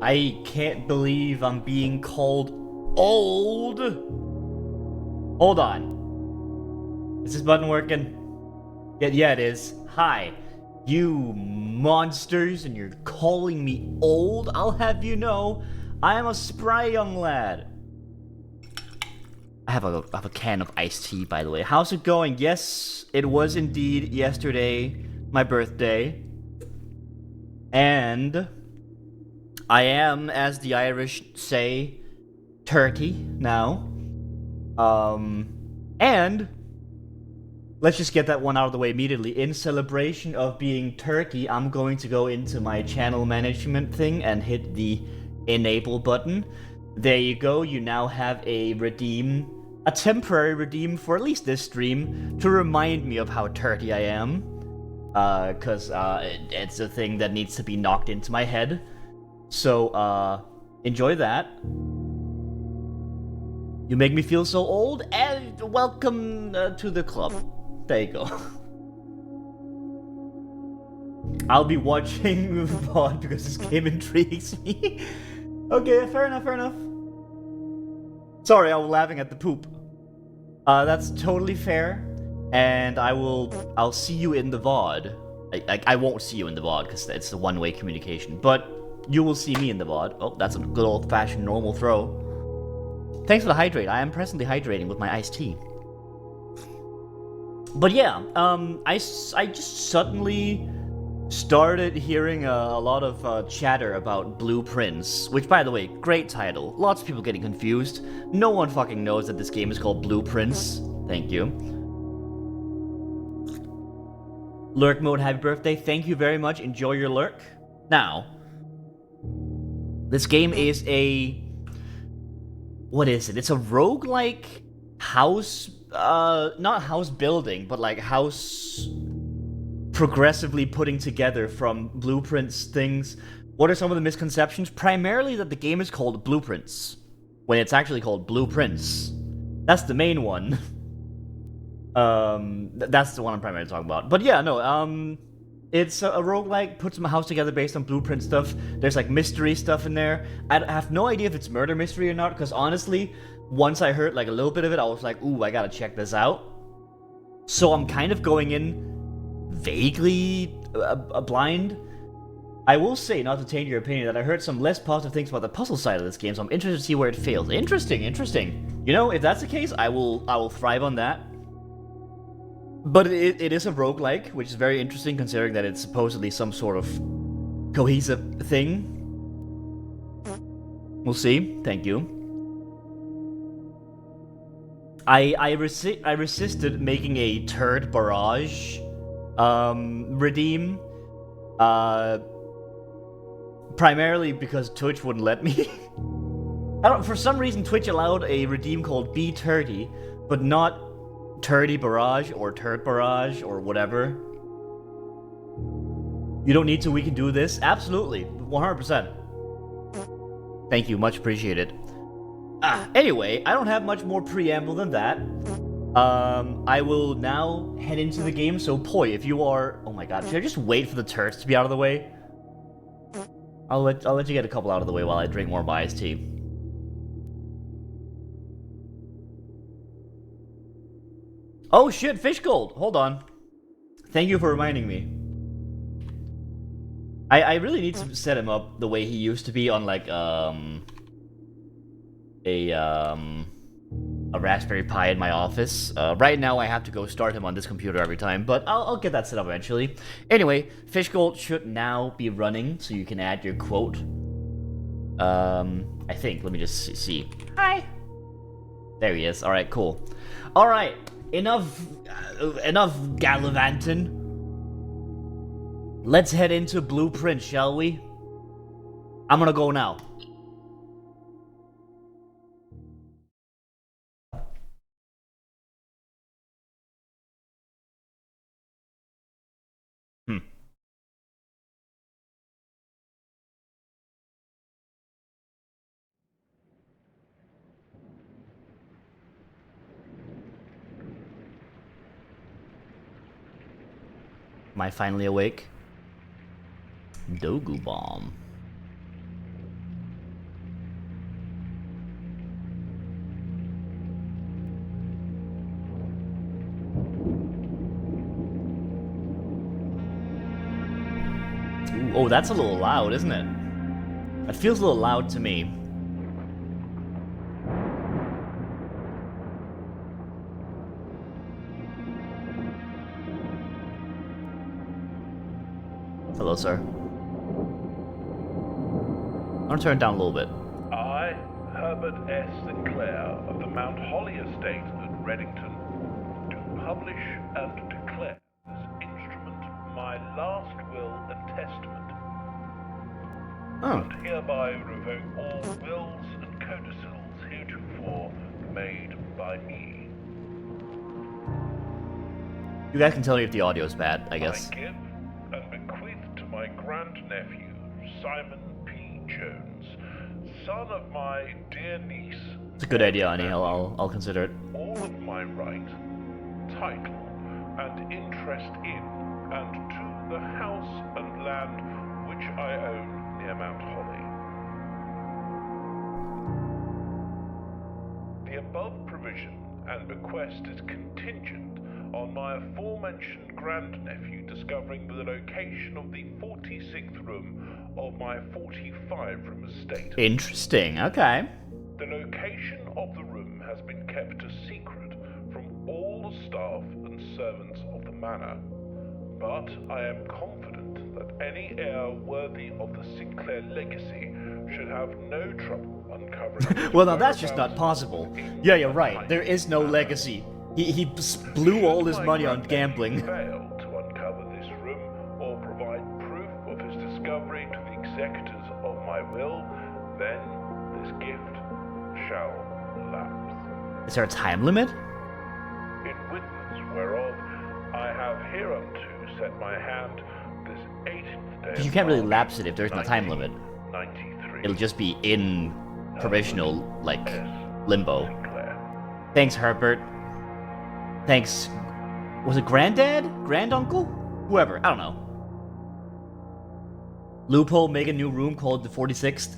I can't believe I'm being called old. Hold on. Is this button working? Yeah, it is. Hi, you monsters, and you're calling me old? I'll have you know, I am a spry young lad. I have a can of iced tea, by the way. How's it going? Yes, it was indeed yesterday, my birthday. And I am, as the Irish say, 30 now. And let's just get that one out of the way immediately. In celebration of being 30, I'm going to go into my channel management thing and hit the enable button. There you go. You now have a temporary redeem for at least this stream to remind me of how 30 I am. Because it's a thing that needs to be knocked into my head. So, enjoy that. You make me feel so old, and welcome to the club. There you go. I'll be watching the VOD because this game intrigues me. Okay, fair enough, fair enough. Sorry, I was laughing at the poop. That's totally fair, and I'll see you in the VOD. I won't see you in the VOD because it's a one-way communication, but you will see me in the VOD. Oh, that's a good old-fashioned normal throw. Thanks for the hydrate. I am presently hydrating with my iced tea. But yeah, I just suddenly started hearing a lot of chatter about Blue Prince, which, by the way, great title. Lots of people getting confused. No one fucking knows that this game is called Blue Prince. Thank you. Lurk mode, happy birthday. Thank you very much. Enjoy your lurk. Now, this game is what is it? It's a roguelike house, not house building, but like house progressively putting together from blueprints things. What are some of the misconceptions? Primarily that the game is called Blueprints, when it's actually called Blueprints. That's the main one. That's the one I'm primarily talking about. But yeah, no, it's a roguelike, puts my house together based on blueprint stuff. There's like mystery stuff in there. I have no idea if it's murder mystery or not, because honestly, once I heard like a little bit of it, I was like, ooh, I gotta check this out. So I'm kind of going in vaguely blind. I will say, not to change your opinion, that I heard some less positive things about the puzzle side of this game, so I'm interested to see where it fails. Interesting. You know, if that's the case, I will thrive on that. But it is a roguelike, which is very interesting considering that it's supposedly some sort of cohesive thing. We'll see. Thank you. I resisted making a turd barrage redeem. Primarily because Twitch wouldn't let me. For some reason Twitch allowed a redeem called B30, but not Turdy Barrage or Turd Barrage or whatever. You don't need to, we can do this? Absolutely, 100%. Thank you, much appreciated. Anyway, I don't have much more preamble than that. I will now head into the game, so Poi, if you are... Oh my god, should I just wait for the turds to be out of the way? I'll let you get a couple out of the way while I drink more iced tea. Oh shit, Fish Gold! Hold on. Thank you for reminding me. I really need to set him up the way he used to be on like a Raspberry Pi in my office. Right now I have to go start him on this computer every time, but I'll get that set up eventually. Anyway, Fish Gold should now be running, so you can add your quote. I think. Let me just see. Hi. There he is. All right, cool. All right. Enough gallivanting. Let's head into Blueprint, shall we? I'm gonna go now. Am I finally awake? Dogu Bomb. Oh, that's a little loud, isn't it? It feels a little loud to me. Hello, sir. I'm gonna turn it down a little bit. I, Herbert S. Sinclair of the Mount Holly Estate at Reddington, do publish and declare this instrument my last will and testament. Oh. And hereby revoke all wills and codicils heretofore made by me. You guys can tell me if the audio is bad, I guess. I give and bequeath to my grandnephew, Simon P. Jones, son of my dear niece. It's a good idea, Annie. I'll consider it. All of my right, title, and interest in and to the house and land which I own near Mount Holly. The above provision and bequest is contingent on my aforementioned grandnephew discovering the location of the 46th room of my 45-room estate. Interesting, okay. The location of the room has been kept a secret from all the staff and servants of the manor, but I am confident that any heir worthy of the Sinclair legacy should have no trouble uncovering. Well, now that's just not possible. Yeah, you're right. There is no legacy. He blew all his money on gambling. Fail to uncover this room or provide proof of his discovery to the executors of my will, then this gift shall lapse. Is there a time limit? In witness whereof I have hereunto set my hand this 18th day. You can't really lapse it if there's no time limit. 93. It'll just be in provisional, like, limbo. Sinclair. Thanks, Herbert. Thanks. Was it granddad? Granduncle? Whoever. I don't know. Loophole, make a new room called the 46th.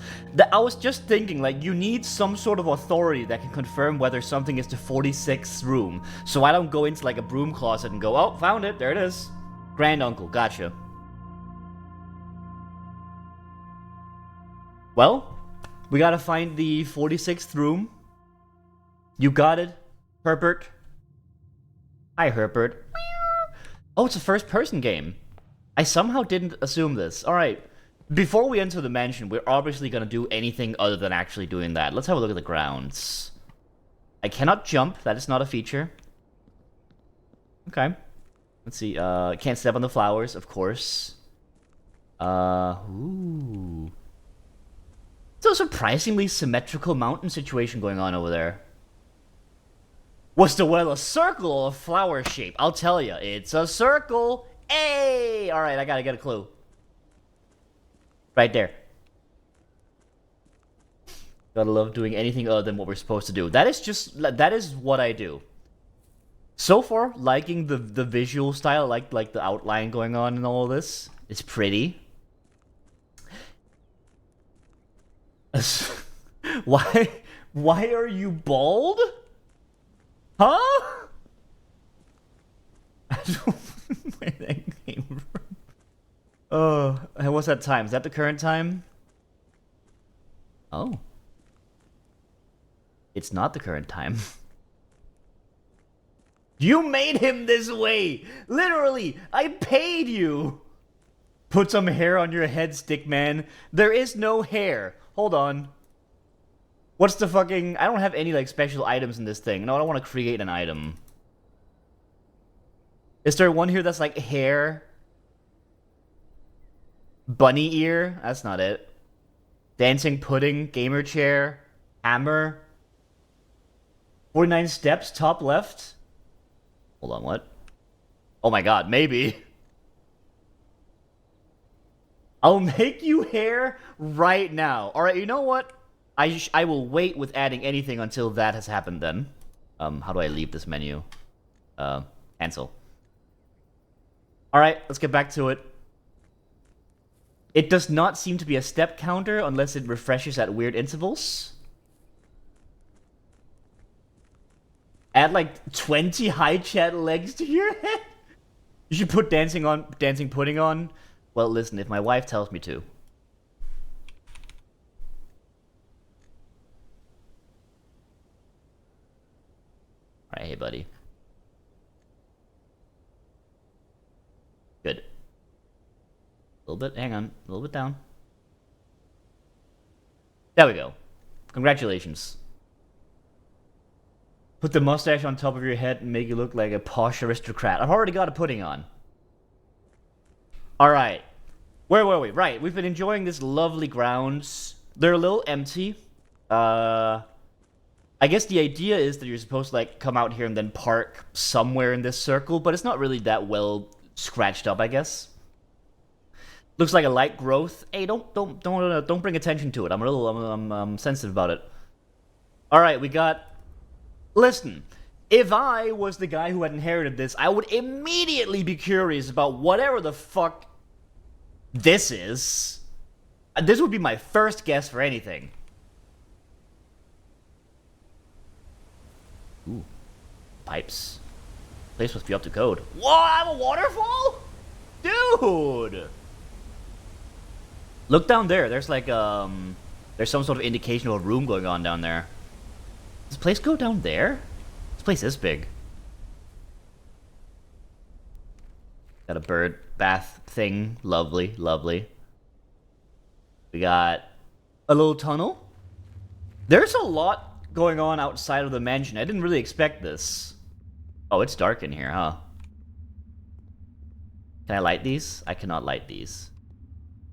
I was just thinking, like, you need some sort of authority that can confirm whether something is the 46th room. So I don't go into, like, a broom closet and go, oh, found it. There it is. Granduncle. Gotcha. Well, we gotta find the 46th room. You got it, Herbert. Hi, Herbert. Oh, it's a first-person game. I somehow didn't assume this. Alright, before we enter the mansion, we're obviously gonna do anything other than actually doing that. Let's have a look at the grounds. I cannot jump. That is not a feature. Okay. Let's see. Can't step on the flowers, of course. Ooh. It's a surprisingly symmetrical mountain situation going on over there. Was the well a circle or a flower shape? I'll tell you, it's a circle. Hey! Alright, I gotta get a clue. Right there. Gotta love doing anything other than what we're supposed to do. That is what I do. So far, liking the visual style, like the outline going on and all of this. It's pretty. Why are you bald? Huh? I don't know where that came from. Oh, what's that time? Is that the current time? Oh. It's not the current time. You made him this way! Literally, I paid you! Put some hair on your head, Stickman. There is no hair. Hold on. What's the fucking... I don't have any, like, special items in this thing. No, I don't want to create an item. Is there one here that's, like, hair? Bunny ear? That's not it. Dancing pudding, gamer chair, hammer. 49 steps, top left. Hold on, what? Oh my god, maybe. I'll make you hair right now. Alright, you know what? I will wait with adding anything until that has happened then. How do I leave this menu? Cancel. Alright, let's get back to it. It does not seem to be a step counter unless it refreshes at weird intervals. Add like 20 high chat legs to your head. You should put dancing pudding on. Well, listen, if my wife tells me to. Alright, hey, buddy. Good. A little bit, hang on. A little bit down. There we go. Congratulations. Put the mustache on top of your head and make you look like a posh aristocrat. I've already got a pudding on. Alright. Where were we? Right, we've been enjoying this lovely grounds. They're a little empty. I guess the idea is that you're supposed to, like, come out here and then park somewhere in this circle, but it's not really that well scratched up, I guess. Looks like a light growth. Hey, don't bring attention to it. I'm sensitive about it. All right, we got. Listen, if I was the guy who had inherited this, I would immediately be curious about whatever the fuck this is. This would be my first guess for anything. Ooh, pipes. Place must be up to code. Whoa, I have a waterfall? Dude! Look down there. There's like, there's some sort of indication of a room going on down there. Does this place go down there? This place is big. Got a bird bath thing. Lovely, lovely. We got a little tunnel. There's a lot going on outside of the mansion. I didn't really expect this. Oh, it's dark in here, huh? Can I light these? I cannot light these.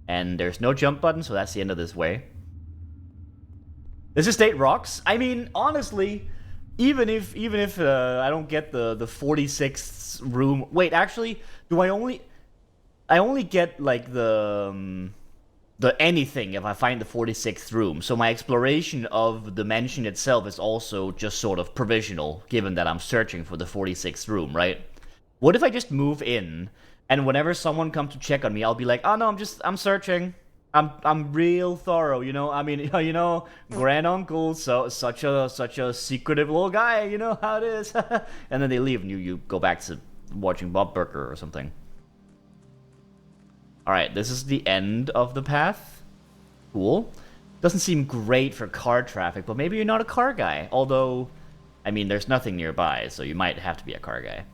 And there's no jump button, so that's the end of this way. This estate rocks. I mean, honestly, even if I don't get the 46th room. Wait, actually, do I only get like the anything if I find the 46th room. So my exploration of the mansion itself is also just sort of provisional, given that I'm searching for the 46th room, right? What if I just move in, and whenever someone comes to check on me, I'll be like, oh no, I'm searching. I'm real thorough, you know. I mean, you know, granduncle, so such a secretive little guy, you know how it is. And then they leave, and you go back to watching Bob Burger or something. Alright, this is the end of the path. Cool. Doesn't seem great for car traffic, but maybe you're not a car guy. Although, I mean, there's nothing nearby, so you might have to be a car guy.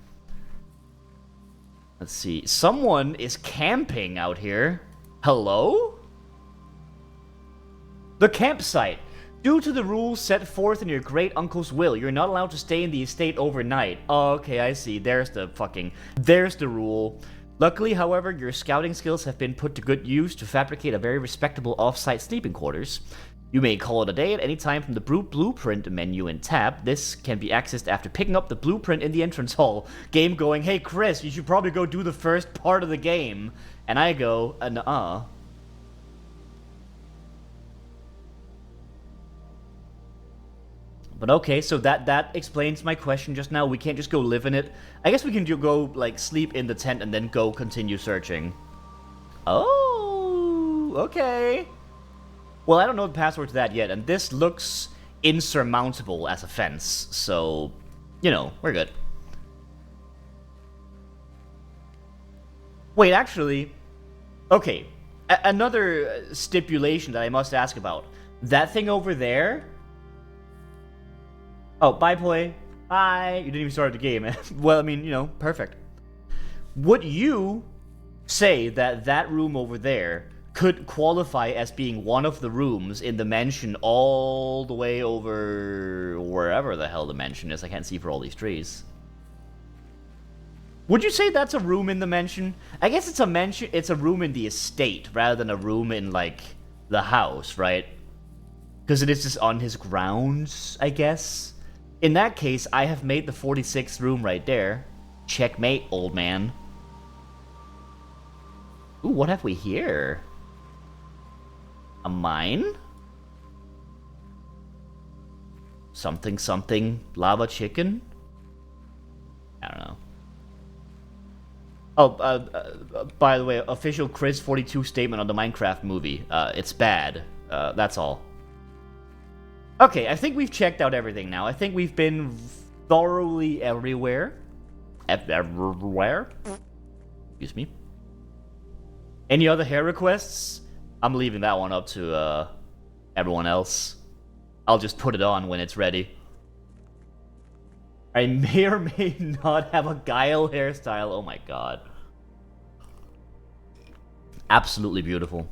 Let's see. Someone is camping out here. Hello? The campsite. Due to the rules set forth in your great uncle's will, you're not allowed to stay in the estate overnight. Oh, okay, I see. There's the rule. Luckily, however, your scouting skills have been put to good use to fabricate a very respectable off-site sleeping quarters. You may call it a day at any time from the blueprint menu and tab. This can be accessed after picking up the blueprint in the entrance hall. Game going, hey Chris, you should probably go do the first part of the game. And I go, nuh-uh. But okay, so that explains my question just now. We can't just go live in it. I guess we can go, like, sleep in the tent and then go continue searching. Oh, okay. Well, I don't know the password to that yet, and this looks insurmountable as a fence. So, you know, we're good. Wait, actually, okay. Another stipulation that I must ask about. That thing over there... Oh, bye, Play. Bye. You didn't even start the game. Well, I mean, you know, perfect. Would you say that that room over there could qualify as being one of the rooms in the mansion all the way over wherever the hell the mansion is? I can't see for all these trees. Would you say that's a room in the mansion? I guess it's a mansion. It's a room in the estate rather than a room in, like, the house, right? Because it is just on his grounds, I guess. In that case, I have made the 46th room right there. Checkmate, old man. Ooh, what have we here? A mine? Something, something, lava chicken? I don't know. Oh, by the way, official Chris 42 statement on the Minecraft movie. It's bad. That's all. Okay, I think we've checked out everything now. I think we've been thoroughly everywhere. Everywhere? Excuse me. Any other hair requests? I'm leaving that one up to everyone else. I'll just put it on when it's ready. I may or may not have a Guile hairstyle. Oh my god. Absolutely beautiful.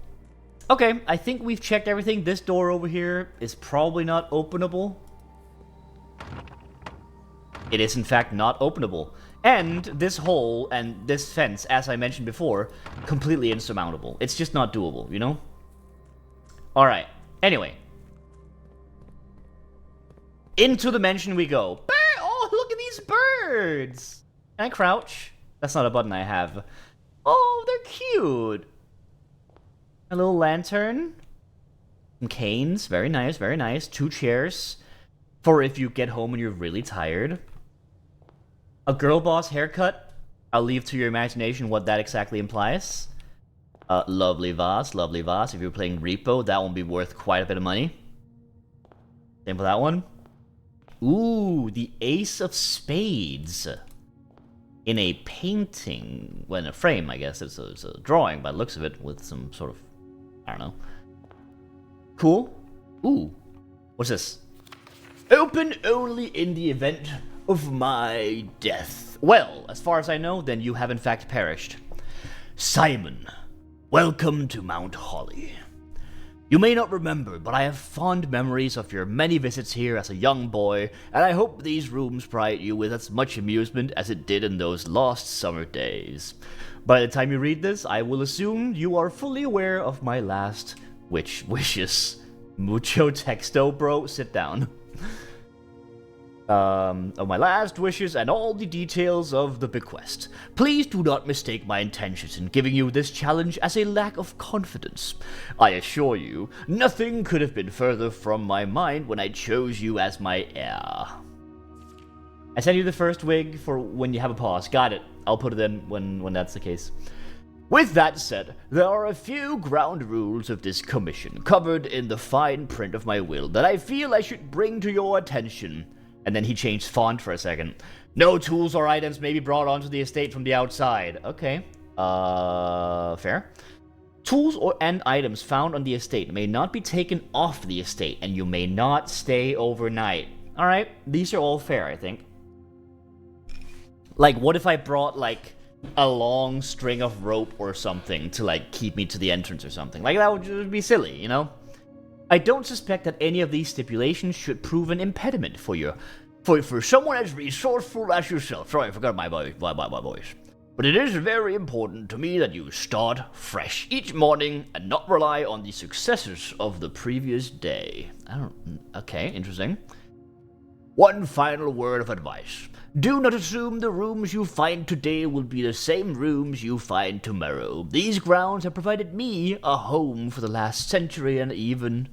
Okay, I think we've checked everything. This door over here is probably not openable. It is in fact not openable. And this hole and this fence, as I mentioned before, completely insurmountable. It's just not doable, you know? Alright, anyway. Into the mansion we go. Oh, look at these birds! Can I crouch? That's not a button I have. Oh, they're cute! A little lantern. Some canes. Very nice, very nice. 2 chairs. For if you get home and you're really tired. A girl boss haircut. I'll leave to your imagination what that exactly implies. Lovely vase, lovely vase. If you're playing Repo, that won't be worth quite a bit of money. Same for that one. Ooh, the Ace of Spades. In a painting. Well, in a frame, I guess. It's a drawing by the looks of it with some sort of... I don't know. Cool. Ooh. What's this? Open only in the event of my death. Well, as far as I know, then you have in fact perished. Simon, welcome to Mount Holly. You may not remember, but I have fond memories of your many visits here as a young boy, and I hope these rooms provide you with as much amusement as it did in those lost summer days. By the time you read this, I will assume you are fully aware of my last wishes. Mucho texto, bro. Sit down. Of my last wishes and all the details of the bequest. Please do not mistake my intentions in giving you this challenge as a lack of confidence. I assure you, nothing could have been further from my mind when I chose you as my heir. I sent you the first wig for when you have a pause. Got it. I'll put it in when that's the case. With that said, there are a few ground rules of this commission covered in the fine print of my will that I feel I should bring to your attention. And then he changed font for a second. No tools or items may be brought onto the estate from the outside. Okay. Fair. Tools and items found on the estate may not be taken off the estate, and you may not stay overnight. Alright, these are all fair, I think. Like, what if I brought, like, a long string of rope or something to, like, keep me to the entrance or something? Like, that would just be silly, you know? I don't suspect that any of these stipulations should prove an impediment for someone as resourceful as yourself. Sorry, I forgot my voice. But it is very important to me that you start fresh each morning and not rely on the successes of the previous day. Okay, interesting. One final word of advice. Do not assume the rooms you find today will be the same rooms you find tomorrow. These grounds have provided me a home for the last century, and even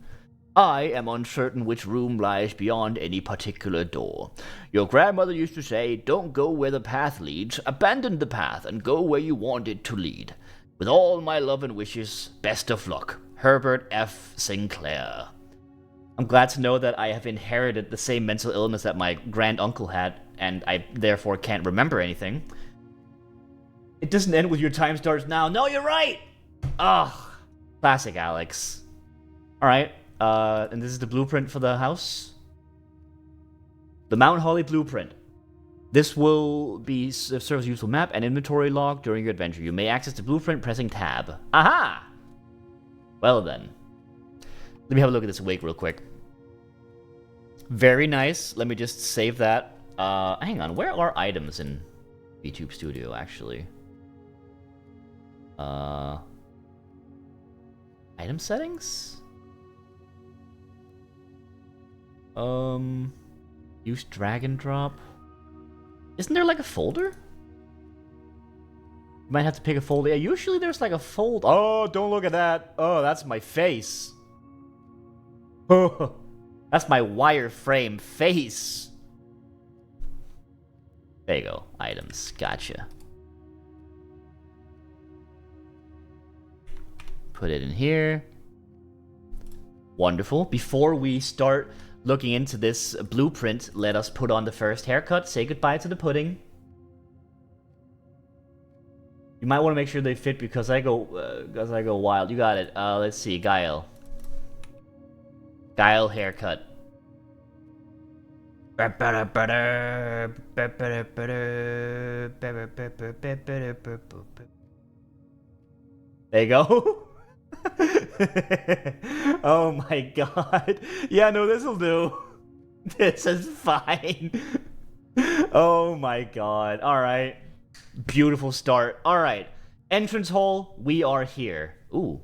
I am uncertain which room lies beyond any particular door. Your grandmother used to say, don't go where the path leads, abandon the path and go where you want it to lead. With all my love and wishes, best of luck. Herbert F. Sinclair. I'm glad to know that I have inherited the same mental illness that my grand-uncle had, and I therefore can't remember anything. It doesn't end with your time starts now. No, you're right! Ugh. Classic Alex. Alright, and this is the blueprint for the house. The Mount Holly blueprint. This will be serve as a useful map and inventory log during your adventure. You may access the blueprint pressing tab. Aha! Well then. Let me have a look at this wig real quick. Very nice. Let me just save that. Hang on. Where are items in VTube Studio, actually? Item settings? Use drag and drop. Isn't there like a folder? You might have to pick a folder. Yeah, usually there's like a fold. Oh, don't look at that. Oh, that's my face. Oh, that's my wireframe face. There you go. Items. Gotcha. Put it in here. Wonderful. Before we start looking into this blueprint, let us put on the first haircut. Say goodbye to the pudding. You might want to make sure they fit because I go wild. You got it. Let's see, Guile. Guile haircut. There you go. Oh my god. Yeah, no, this'll do. This is fine. Oh my god. Alright. Beautiful start. Alright. Entrance hall, we are here. Ooh.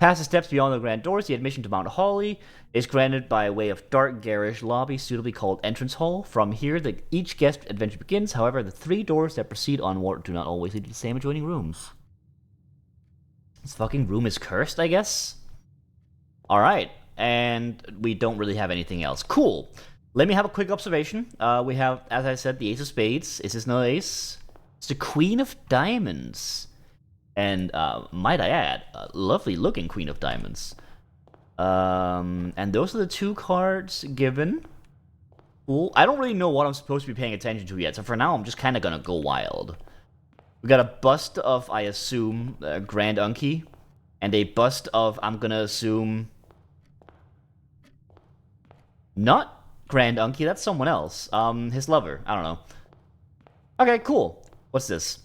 Past the steps beyond the grand doors, the admission to Mount Holly is granted by way of dark, garish lobby, suitably called Entrance Hall. From here, each guest adventure begins. However, the 3 doors that proceed onward do not always lead to the same adjoining rooms. This fucking room is cursed, I guess? Alright, and we don't really have anything else. Cool. Let me have a quick observation. We have, as I said, the Ace of Spades. Is this no ace? It's the Queen of Diamonds. And, might I add, a lovely looking Queen of Diamonds. And those are the 2 cards given. Cool. I don't really know what I'm supposed to be paying attention to yet, so for now I'm just kind of gonna go wild. We got a bust of, I assume, Grand Unky. And a bust of, I'm gonna assume... Not Grand Unky, that's someone else. His lover. I don't know. Okay, cool. What's this?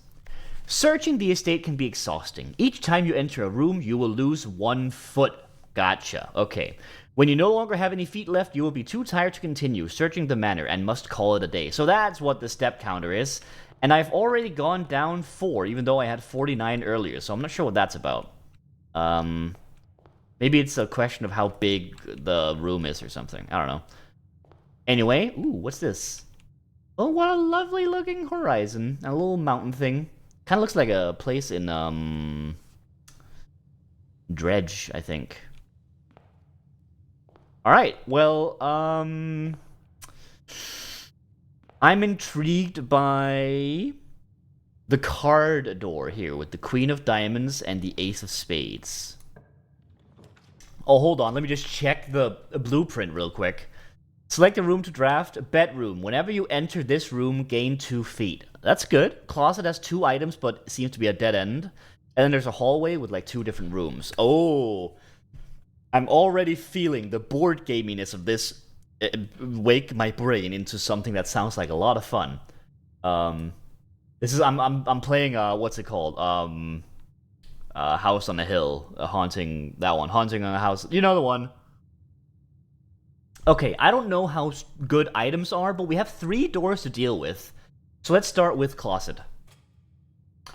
Searching the estate can be exhausting. Each time you enter a room, you will lose 1 foot. Gotcha. Okay. When you no longer have any feet left, you will be too tired to continue searching the manor and must call it a day. So that's what the step counter is. And I've already gone down 4, even though I had 49 earlier, so I'm not sure what that's about. Maybe it's a question of how big the room is or something. I don't know. Anyway, ooh, what's this? Oh, what a lovely looking horizon. A little mountain thing. Kind of looks like a place in, Dredge, I think. Alright, well, I'm intrigued by the card door here with the Queen of Diamonds and the Ace of Spades. Oh, hold on. Let me just check the blueprint real quick. Select a room to draft. Bedroom. Whenever you enter this room, gain 2 feet. That's good. Closet has 2 items, but seems to be a dead end. And then there's a hallway with like 2 different rooms. Oh, I'm already feeling the board gaminess of this wake my brain into something that sounds like a lot of fun. This is I'm playing what's it called? House on the Hill, haunting that one, haunting on a house. You know the one. Okay, I don't know how good items are, but we have 3 doors to deal with. So let's start with closet.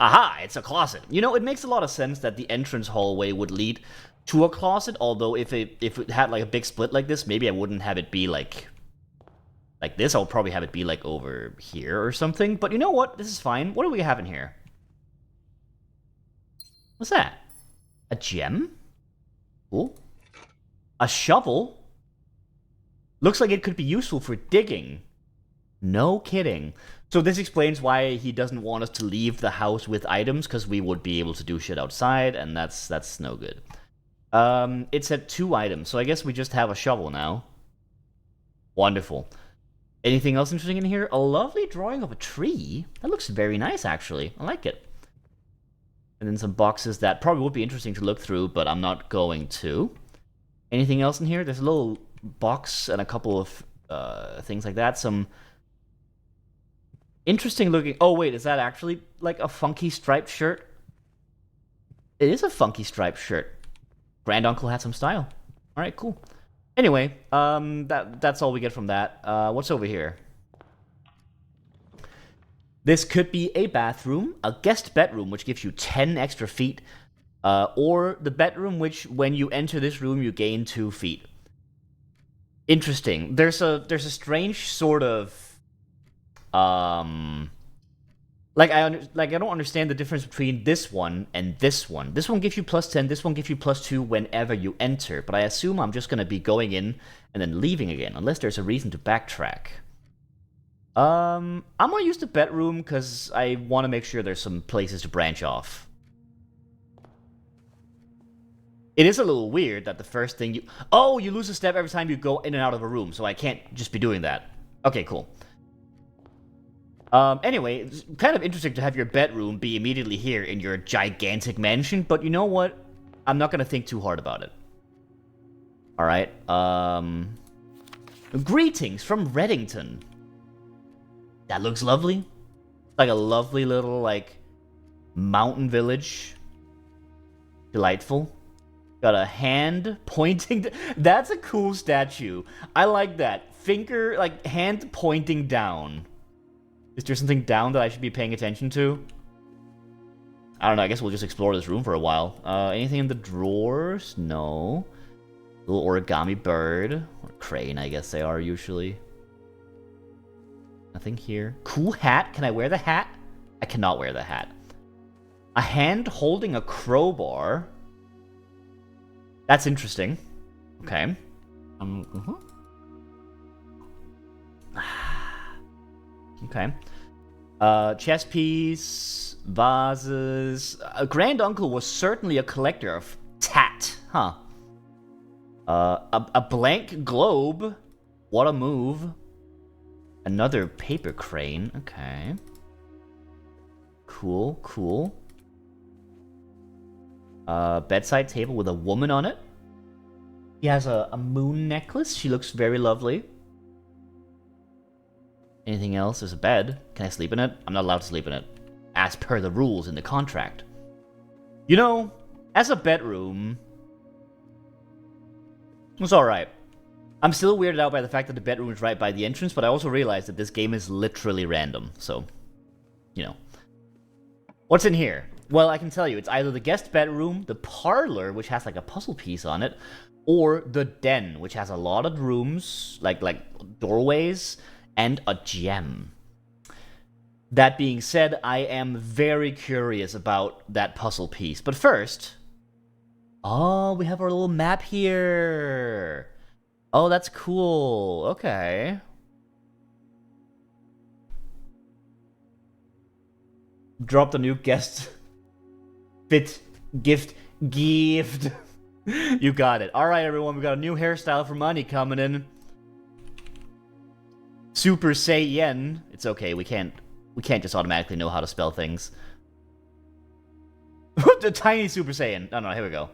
Aha, it's a closet. You know, it makes a lot of sense that the entrance hallway would lead to a closet, although if it had like a big split like this, maybe I wouldn't have it be like this. I'll probably have it be like over here or something. But you know what? This is fine. What do we have in here? What's that? A gem? Cool. A shovel? Looks like it could be useful for digging. No kidding. So this explains why he doesn't want us to leave the house with items, because we would be able to do shit outside, and that's no good. It said 2 items, so I guess we just have a shovel now. Wonderful. Anything else interesting in here? A lovely drawing of a tree. That looks very nice, actually. I like it. And then some boxes that probably would be interesting to look through, but I'm not going to. Anything else in here? There's a little box and a couple of things like that. Some interesting looking... Oh, wait, is that actually like a funky striped shirt? It is a funky striped shirt. Grand Uncle had some style. All right, cool. Anyway, that's all we get from that. What's over here? This could be a bathroom, a guest bedroom, which gives you 10 extra feet, or the bedroom, which when you enter this room, you gain 2 feet. Interesting. There's a strange sort of, like I don't understand the difference between this one and this one. This one gives you plus 10. This one gives you plus 2 whenever you enter. But I assume I'm just gonna be going in and then leaving again, unless there's a reason to backtrack. I'm gonna use the bedroom because I want to make sure there's some places to branch off. It is a little weird that the first thing you... Oh, you lose a step every time you go in and out of a room, so I can't just be doing that. Okay, cool. Anyway, it's kind of interesting to have your bedroom be immediately here in your gigantic mansion, but you know what? I'm not gonna think too hard about it. Alright, greetings from Reddington. That looks lovely. Like a lovely little, like, mountain village. Delightful. Got a hand pointing. That's a cool statue. I like that. Finger, like, hand pointing down. Is there something down that I should be paying attention to? I don't know. I guess we'll just explore this room for a while. Anything in the drawers? No. Little origami bird. Or crane, I guess they are usually. Nothing here. Cool hat. Can I wear the hat? I cannot wear the hat. A hand holding a crowbar. That's interesting. Okay. Okay. Chess piece, vases. A granduncle was certainly a collector of tat, huh? A blank globe. What a move. Another paper crane. Okay. Cool, cool. Bedside table with a woman on it. He has a moon necklace. She looks very lovely. Anything else? There's a bed. Can I sleep in it? I'm not allowed to sleep in it, as per the rules in the contract. You know, as a bedroom, it's alright. I'm still weirded out by the fact that the bedroom is right by the entrance, but I also realize that this game is literally random, so, you know. What's in here? Well, I can tell you, it's either the guest bedroom, the parlor, which has like a puzzle piece on it, or the den, which has a lot of rooms, like doorways, and a gem. That being said, I am very curious about that puzzle piece. But first... Oh, we have our little map here! Oh, that's cool. Okay. Drop the new guest... gift. You got it. Alright, everyone, we got a new hairstyle for money coming in. Super Saiyan. It's okay, we can't just automatically know how to spell things. The tiny Super Saiyan. No, here we go.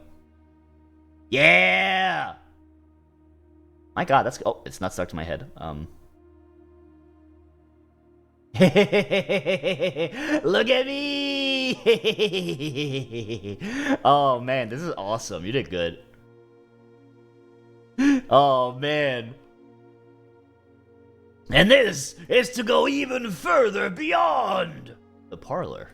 Yeah! My god, that's... Oh, it's not stuck to my head. Look at me! Oh, man, this is awesome. You did good. Oh, man. And this is to go even further beyond the parlor.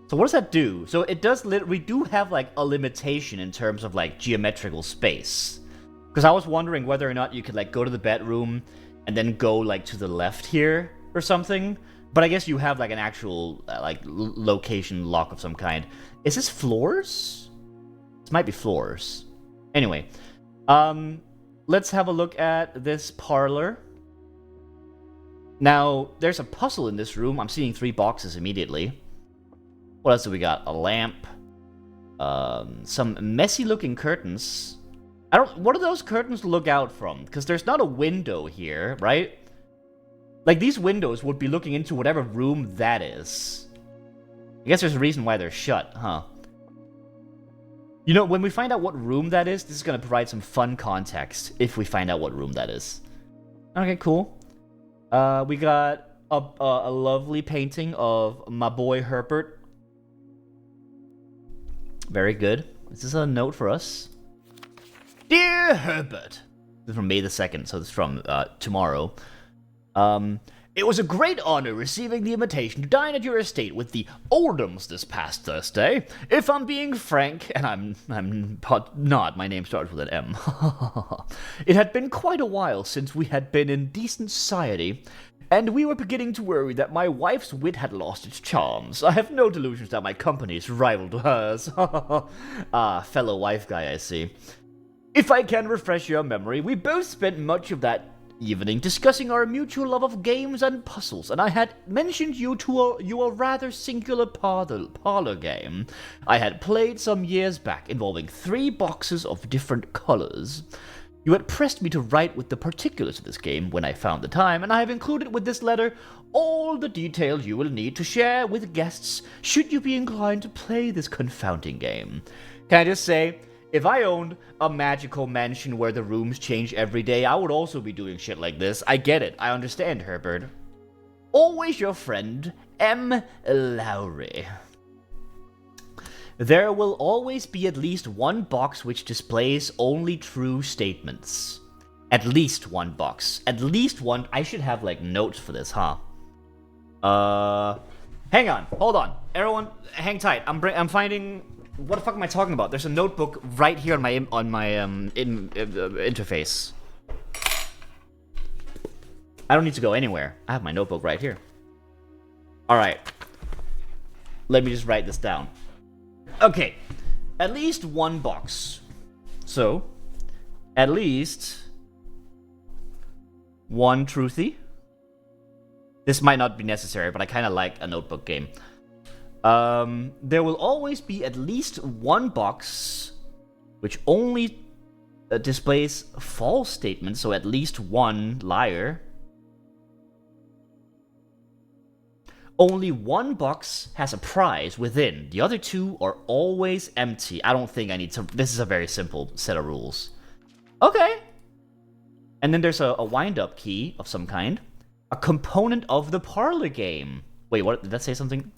So what does that do? So it does... we do have, like, a limitation in terms of, like, geometrical space. Because I was wondering whether or not you could, like, go to the bedroom and then go, like, to the left here or something. But I guess you have, like, an actual, like, location lock of some kind. Is this floors? This might be floors. Anyway. Let's have a look at this parlor. Now, there's a puzzle in this room. I'm seeing 3 boxes immediately. What else do we got? A lamp. Some messy-looking curtains. What do those curtains look out from? Because there's not a window here, right? Like, these windows would be looking into whatever room that is. I guess there's a reason why they're shut, huh? You know, when we find out what room that is, this is going to provide some fun context if we find out what room that is. Okay, cool. We got a lovely painting of my boy Herbert. Very good. Is this a note for us? Dear Herbert. This is from May the 2nd, so this is from tomorrow. It was a great honor receiving the invitation to dine at your estate with the Oldhams this past Thursday. If I'm being frank, and I'm not, my name starts with an M. It had been quite a while since we had been in decent society, and we were beginning to worry that my wife's wit had lost its charms. I have no delusions that my company is rival to hers. Ah, fellow wife guy, I see. If I can refresh your memory, we both spent much of that evening discussing our mutual love of games and puzzles, and I had mentioned you to a rather singular parlor game I had played some years back involving 3 boxes of different colors. You had pressed me to write with the particulars of this game when I found the time, and I have included with this letter all the details you will need to share with guests should you be inclined to play this confounding game. Can I just say, if I owned a magical mansion where the rooms change every day, I would also be doing shit like this. I get it. I understand, Herbert. Always your friend, M. Lowry. There will always be at least one box which displays only true statements. At least one box. At least one. I should have, like, notes for this, huh? Hang on. Hold on. Everyone, hang tight. I'm finding... What the fuck am I talking about? There's a notebook right here on my interface. I don't need to go anywhere. I have my notebook right here. Alright. Let me just write this down. Okay, at least one box. So, at least one truthy. This might not be necessary, but I kind of like a notebook game. There will always be at least one box which only displays false statements, so at least one liar. Only one box has a prize within. The other two are always empty. I don't think I need to... This is a very simple set of rules. Okay. And then there's a wind-up key of some kind. A component of the parlor game. Wait, what? Did that say something?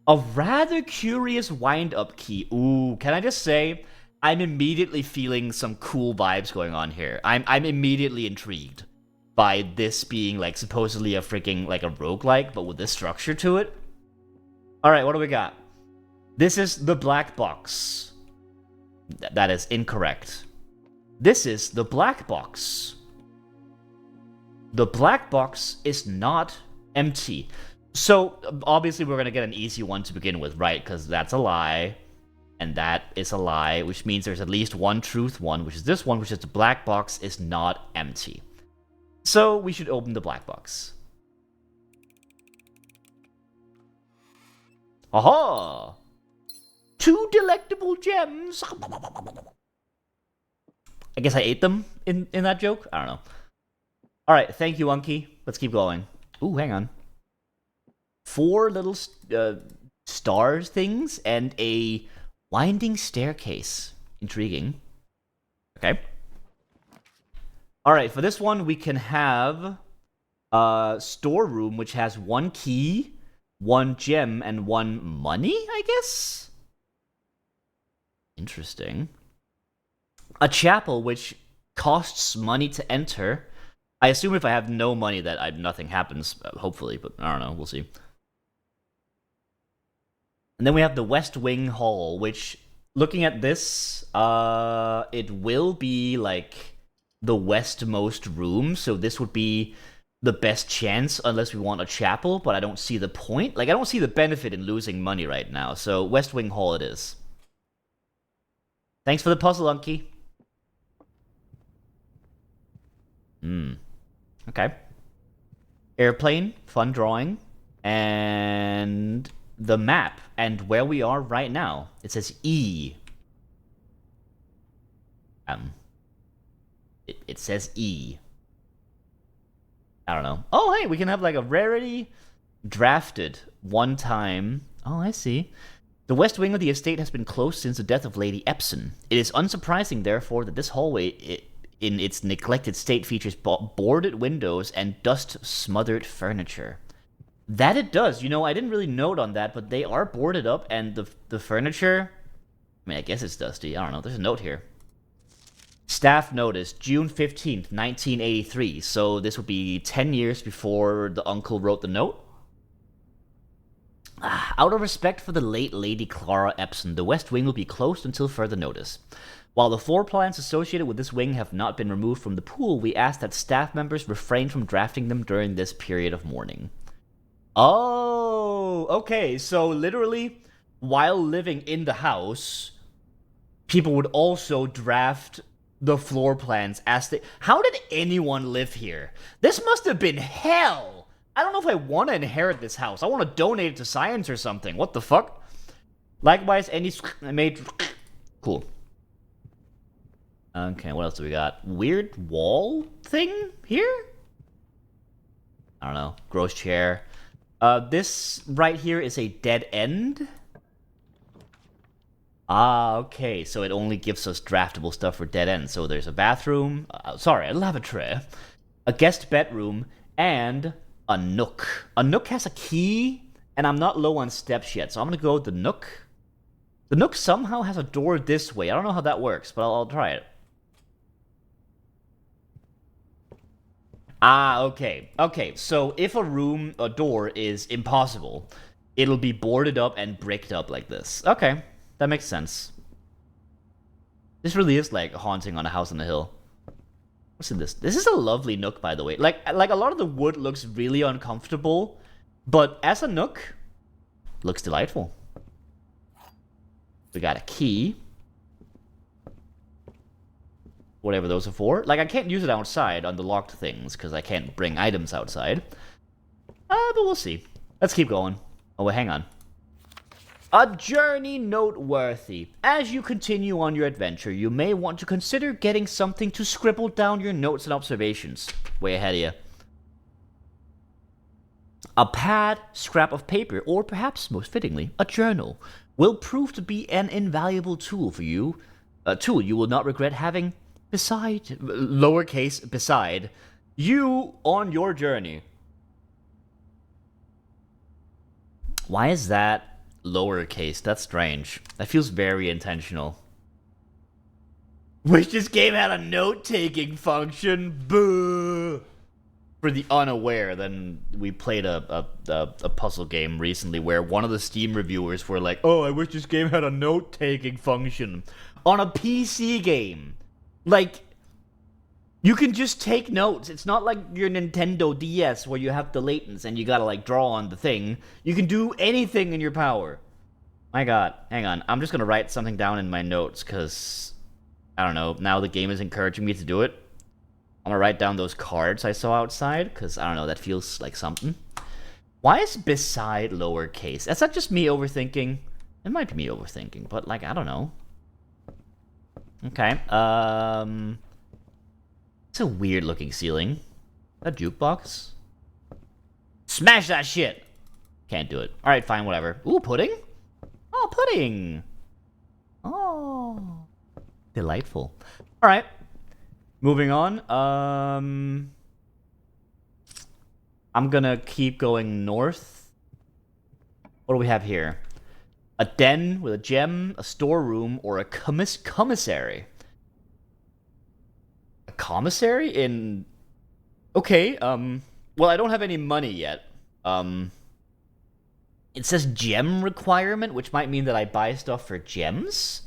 A rather curious wind-up key. Ooh, can I just say... I'm immediately feeling some cool vibes going on here. I'm immediately intrigued by this being, like, supposedly a freaking, like, a roguelike, but with this structure to it. Alright, what do we got? This is the black box. That is incorrect. This is the black box. The black box is not empty. So, obviously we're gonna get an easy one to begin with, right? Because that's a lie. And that is a lie, which means there's at least one truth one, which is this one, which is the black box is not empty. So, we should open the black box. Aha! 2 delectable gems! I guess I ate them in that joke? I don't know. Alright, thank you, Unky. Let's keep going. Ooh, hang on. 4 little stars things and a winding staircase. Intriguing. Okay. Alright, for this one, we can have a storeroom which has 1 key, 1 gem, and 1 money, I guess? Interesting. A chapel which costs money to enter. I assume if I have no money that nothing happens, hopefully, but I don't know, we'll see. And then we have the West Wing Hall, which, looking at this, it will be, like, the westmost room, so this would be the best chance unless we want a chapel, but I don't see the point. Like, I don't see the benefit in losing money right now, so West Wing Hall it is. Thanks for the puzzle, Unky. Okay. Airplane, fun drawing, and the map, and where we are right now. It says E. It says E. I don't know. Oh, hey, we can have like a rarity drafted 1 time. Oh, I see. The west wing of the estate has been closed since the death of Lady Epson. It is unsurprising, therefore, that this hallway, in its neglected state, features boarded windows and dust-smothered furniture. That it does. You know, I didn't really note on that, but they are boarded up, and the furniture... I mean, I guess it's dusty. I don't know. There's a note here. Staff notice, June 15th, 1983. So this would be 10 years before the uncle wrote the note. Out of respect for the late Lady Clara Epson, the West Wing will be closed until further notice. While the floor plans associated with this wing have not been removed from the pool, we ask that staff members refrain from drafting them during this period of mourning. Oh, okay. So literally, while living in the house, people would also draft the floor plans as they... How did anyone live here? This must have been hell! I don't know if I want to inherit this house. I want to donate it to science or something. What the fuck? Likewise, any made... Cool. Okay, what else do we got? Weird wall thing here? I don't know. Gross chair. This right here is a dead end. Ah, okay. So it only gives us draftable stuff for dead ends. So there's a bathroom. Sorry, a lavatory. A guest bedroom. And a nook. A nook has a key. And I'm not low on steps yet. So I'm going to go with the nook. The nook somehow has a door this way. I don't know how that works, but I'll try it. Ah, okay. Okay, so if a door is impossible, it'll be boarded up and bricked up like this. Okay, that makes sense. This really is like haunting on a house on the hill. What's in this? This is a lovely nook, by the way. Like a lot of the wood looks really uncomfortable, but as a nook, looks delightful. We got a key. Whatever those are for. Like, I can't use it outside on the locked things, because I can't bring items outside. But we'll see. Let's keep going. Oh, wait, hang on. A journey noteworthy. As you continue on your adventure, you may want to consider getting something to scribble down your notes and observations. Way ahead of you. A pad, scrap of paper, or perhaps, most fittingly, a journal, will prove to be an invaluable tool for you. A tool you will not regret having beside, lowercase, beside, you on your journey. Why is that lowercase? That's strange. That feels very intentional. Wish this game had a note-taking function. Boo! For the unaware, then we played a puzzle game recently where one of the Steam reviewers were like, "Oh, I wish this game had a note-taking function." On a PC game. Like, you can just take notes. It's not like your Nintendo DS where you have the latents and you gotta, like, draw on the thing. You can do anything in your power. My god. Hang on. I'm just gonna write something down in my notes, because, I don't know, now the game is encouraging me to do it. I'm gonna write down those cards I saw outside, because, I don't know, that feels like something. Why is beside lowercase? That's not just me overthinking. It might be me overthinking, but, like, I don't know. Okay, it's a weird looking ceiling. A jukebox? Smash that shit! Can't do it. Alright, fine, whatever. Ooh, pudding? Oh, pudding! Oh, delightful. Alright, moving on. I'm gonna keep going north. What do we have here? A den with a gem, a storeroom, or a commissary. A commissary in... Okay, well, I don't have any money yet. It says gem requirement, which might mean that I buy stuff for gems?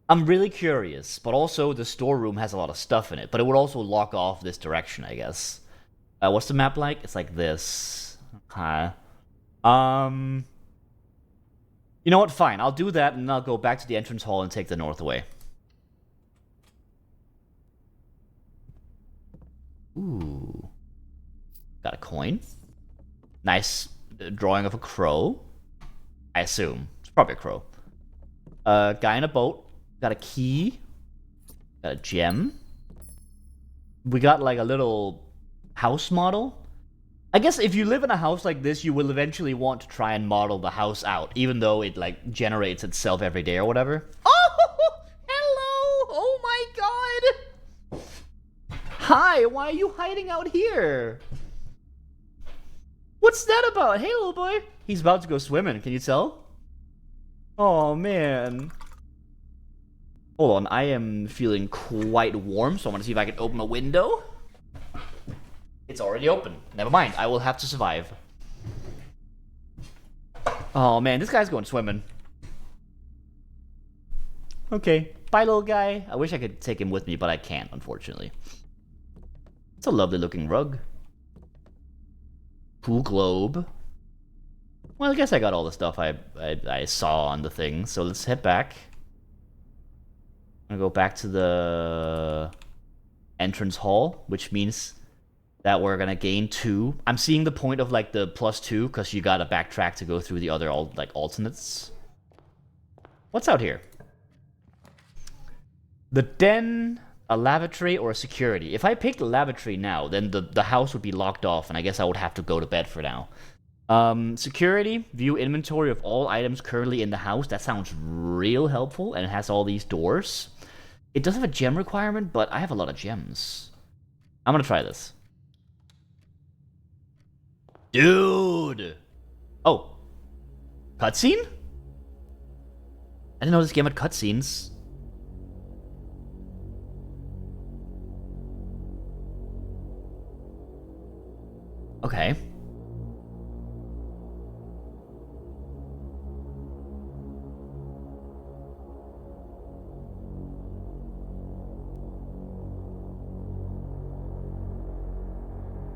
I'm really curious, but also the storeroom has a lot of stuff in it, but it would also lock off this direction, I guess. What's the map like? It's like this. Okay. You know what? Fine. I'll do that, and I'll go back to the entrance hall and take the north away. Ooh. Got a coin. Nice drawing of a crow. I assume. It's probably a crow. Guy in a boat. Got a key. Got a gem. We got, like, a little house model. I guess if you live in a house like this, you will eventually want to try and model the house out, even though it, like, generates itself every day or whatever. Oh, hello! Oh my god! Hi, why are you hiding out here? What's that about? Hey, little boy. He's about to go swimming, can you tell? Oh, man. Hold on, I am feeling quite warm, so I want to see if I can open a window. It's already open. Never mind. I will have to survive. Oh, man. This guy's going swimming. Okay. Bye, little guy. I wish I could take him with me, but I can't, unfortunately. It's a lovely looking rug. Pool globe. Well, I guess I got all the stuff I saw on the thing, so let's head back. I'm gonna go back to the entrance hall, which means that we're gonna gain 2. I'm seeing the point of, like, the +2, because you gotta backtrack to go through the other, like, alternates. What's out here? The den. a lavatory, or a security. If I picked the lavatory now, then the house would be locked off, and I guess I would have to go to bed for now. Security, view inventory of all items currently in the house. That sounds real helpful, and it has all these doors. It does have a gem requirement, but I have a lot of gems. I'm gonna try this. Dude! Oh. Cutscene? I didn't know this game had cutscenes. Okay.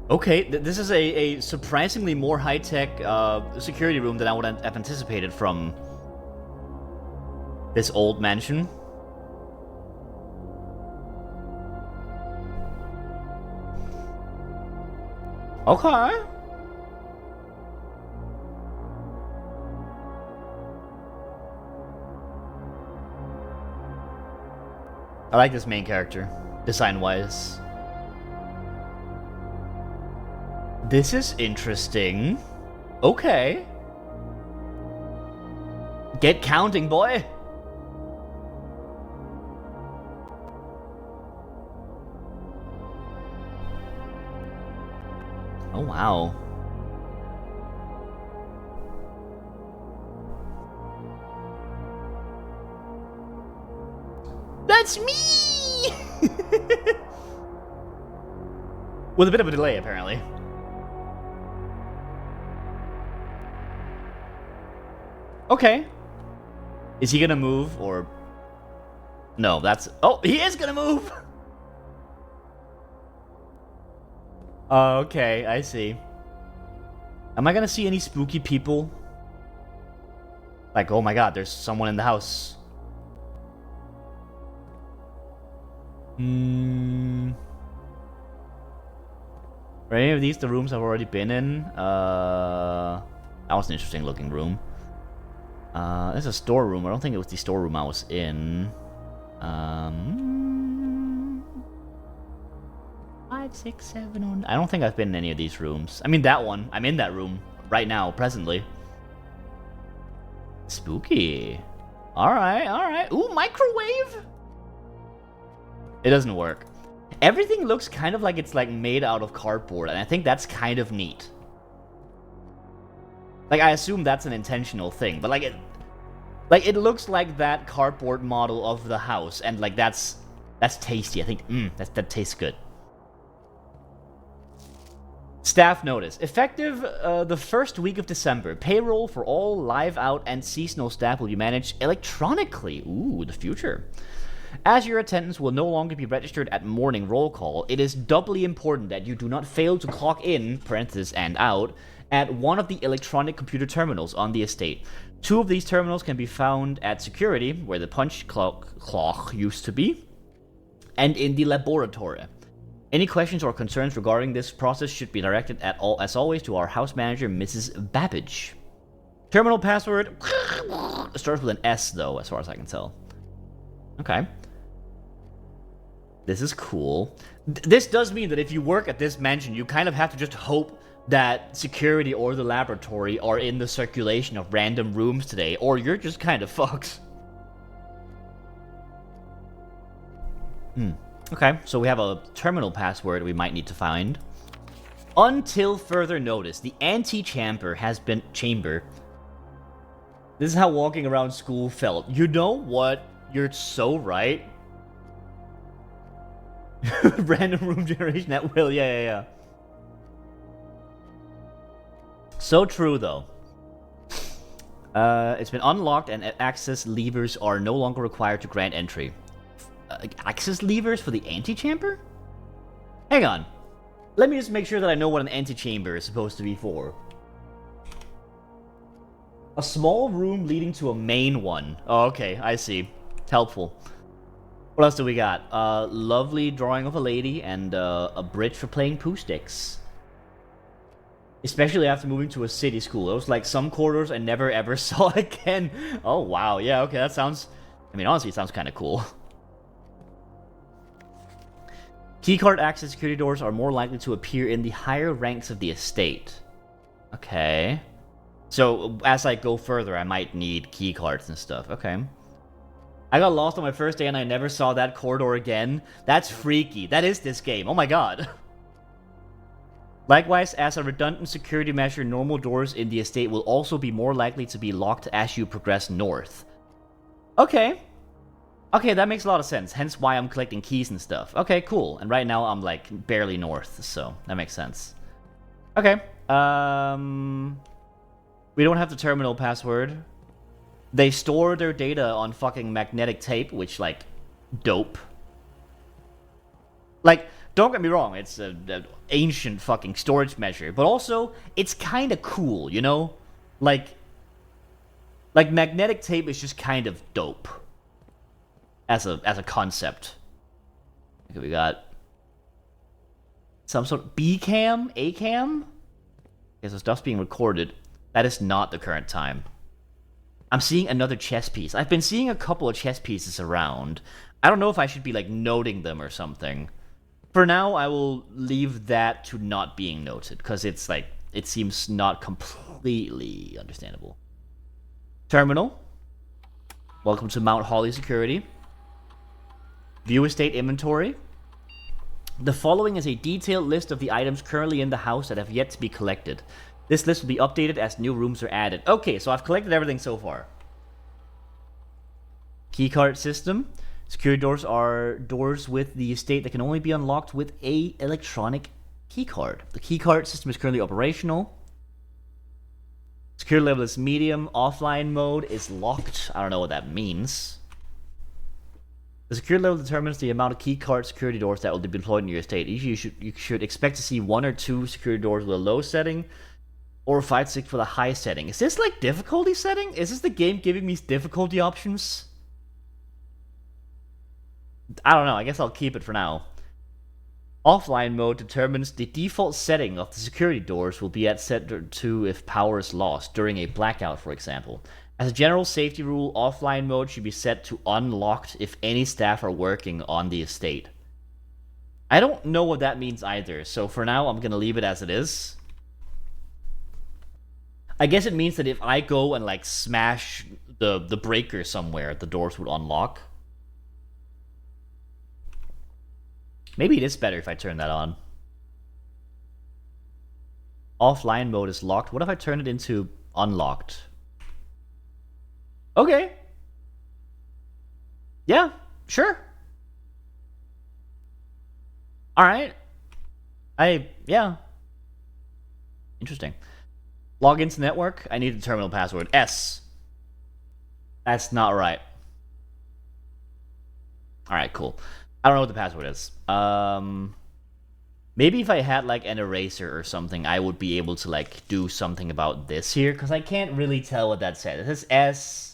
Okay, this is a surprisingly more high-tech security room than I would have anticipated from this old mansion. Okay. I like this main character, design-wise. This is interesting. Okay. Get counting, boy. Oh, wow. That's me! With a bit of a delay, apparently. Okay. Is he gonna move, or... No, that's... Oh, he is gonna move! Okay, I see. Am I gonna see any spooky people? Like, oh my god, there's someone in the house. Are any of these the rooms I've already been in? That was an interesting looking room. There's a storeroom. I don't think it was the storeroom I was in. 5, 6, 7, 1. I don't think I've been in any of these rooms. I mean, that one. I'm in that room right now, presently. Spooky. Alright, alright. Ooh, microwave? It doesn't work. Everything looks kind of like it's like made out of cardboard, and I think that's kind of neat. Like, I assume that's an intentional thing, but it looks like that cardboard model of the house, and like that's tasty. I think that tastes good. Staff notice. Effective the first week of December, payroll for all live out and seasonal staff will be managed electronically. Ooh, the future. As your attendance will no longer be registered at morning roll call, it is doubly important that you do not fail to clock in, parenthesis, and out, at one of the electronic computer terminals on the estate. 2 of these terminals can be found at security, where the punch clock used to be, and in the laboratory. Any questions or concerns regarding this process should be directed as always to our house manager, Mrs. Babbage. Terminal password starts with an S, though, as far as I can tell. Okay. This is cool. This does mean that if you work at this mansion, you kind of have to just hope that security or the laboratory are in the circulation of random rooms today, or you're just kind of fucked. Okay, so we have a terminal password we might need to find. Until further notice, the antechamber has been... Chamber. This is how walking around school felt. You know what? You're so right. Random room generation at will. Yeah. So true, though. It's been unlocked and access levers are no longer required to grant entry. Access levers for the antechamber? Hang on. Let me just make sure that I know what an antechamber is supposed to be for. A small room leading to a main one. Oh, okay, I see. Helpful. What else do we got? Lovely drawing of a lady and a bridge for playing poo sticks. Especially after moving to a city school. It was like some corridors I never ever saw again. Oh, wow. Yeah, okay, that sounds... I mean, honestly, it sounds kind of cool. Keycard access security doors are more likely to appear in the higher ranks of the estate. Okay. So as I go further, I might need keycards and stuff. Okay. I got lost on my first day and I never saw that corridor again. That's freaky. That is this game. Oh my god. Likewise, as a redundant security measure, normal doors in the estate will also be more likely to be locked as you progress north. Okay. Okay, that makes a lot of sense. Hence why I'm collecting keys and stuff. Okay, cool. And right now I'm like barely north, so that makes sense. Okay. We don't have the terminal password. They store their data on fucking magnetic tape, which, like, dope. Like, don't get me wrong, it's an ancient fucking storage measure, but also, it's kind of cool, you know? Like, magnetic tape is just kind of dope. As a concept. Okay, we got some sort of B-cam? A-cam? Okay, so stuff's being recorded. That is not the current time. I'm seeing another chess piece. I've been seeing a couple of chess pieces around. I don't know if I should be, like, noting them or something. For now, I will leave that to not being noted, because it's, like, it seems not completely understandable. Terminal. Welcome to Mount Holly Security. View estate inventory. The following is a detailed list of the items currently in the house that have yet to be collected. This list will be updated as new rooms are added. Okay, so I've collected everything so far. Keycard system. Security doors are doors with the estate that can only be unlocked with a electronic keycard. The keycard system is currently operational. Security level is medium. Offline mode is locked. I don't know what that means. The security level determines the amount of keycard security doors that will be deployed in your estate. Usually you should expect to see 1 or 2 security doors with a low setting, or 5 to 6 with a high setting. Is this like difficulty setting? Is this the game giving me difficulty options? I don't know, I guess I'll keep it for now. Offline mode determines the default setting of the security doors will be at set to if power is lost during a blackout, for example. As a general safety rule, offline mode should be set to unlocked if any staff are working on the estate. I don't know what that means either, so for now I'm gonna leave it as it is. I guess it means that if I go and like smash the breaker somewhere, the doors would unlock. Maybe it is better if I turn that on. Offline mode is locked. What if I turn it into unlocked? Okay. Yeah, sure. Alright. Yeah. Interesting. Log into network. I need the terminal password. S. That's not right. Alright, cool. I don't know what the password is. Maybe if I had like an eraser or something, I would be able to like do something about this here, because I can't really tell what that says. It says S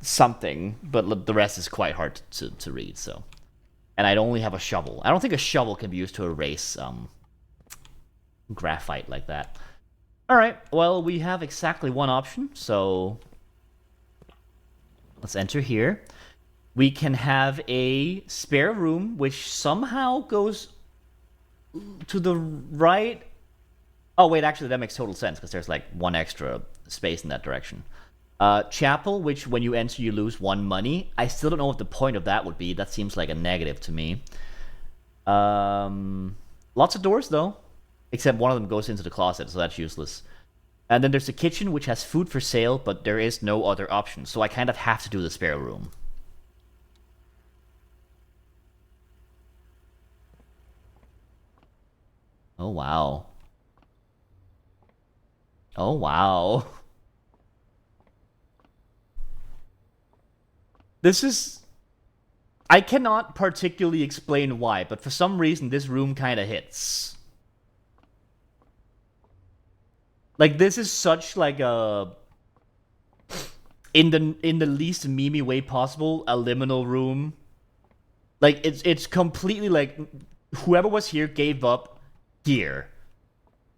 something, but the rest is quite hard to read, so. And I'd only have a shovel. I don't think a shovel can be used to erase graphite like that. Alright, well, we have exactly one option, so let's enter here. We can have a spare room, which somehow goes to the right. Oh, wait, actually, that makes total sense, because there's, like, one extra space in that direction. Chapel, which when you enter, you lose 1 money. I still don't know what the point of that would be. That seems like a negative to me. Lots of doors, though. Except one of them goes into the closet, so that's useless. And then there's a kitchen, which has food for sale, but there is no other option. So I kind of have to do the spare room. Oh, wow. Oh, wow. This is... I cannot particularly explain why, but for some reason this room kind of hits. Like, this is such, like, a... In the least memey way possible, a liminal room. Like, it's completely, like... Whoever was here gave up here.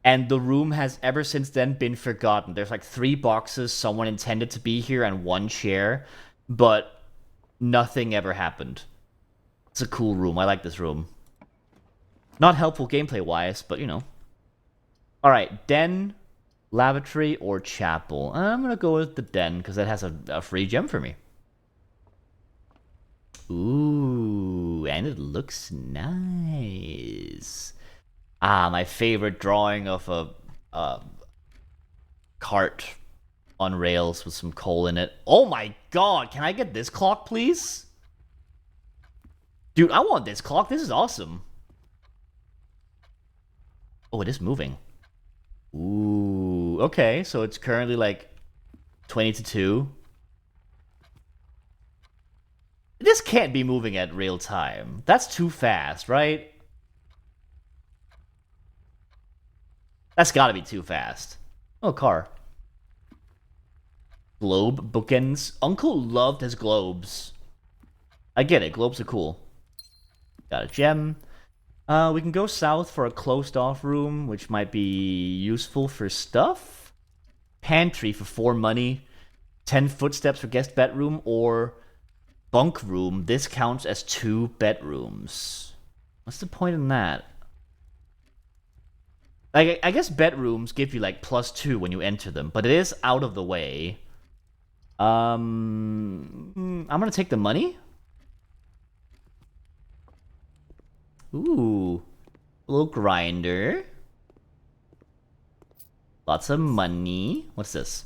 And the room has ever since then been forgotten. There's, like, 3 boxes, someone intended to be here, and 1 chair. But... nothing ever happened. It's a cool room. I like this room. Not helpful gameplay-wise, but you know. Alright, den, lavatory, or chapel. I'm gonna go with the den, because that has a free gem for me. Ooh, and it looks nice. Ah, my favorite drawing of a cart on rails with some coal in it. Oh my god, can I get this clock, please? Dude, I want this clock. This is awesome. Oh, it is moving. Ooh, okay, so it's currently like 20 to 2. This can't be moving at real time. That's too fast, right? That's gotta be too fast. Oh, car. Globe, bookends. Uncle loved his globes. I get it, globes are cool. Got a gem. We can go south for a closed-off room, which might be useful for stuff. Pantry for 4 money. 10 footsteps for guest bedroom, or bunk room. This counts as 2 bedrooms. What's the point in that? I guess bedrooms give you like +2 when you enter them, but it is out of the way. I'm gonna take the money. Ooh, a little grinder. Lots of money. What's this?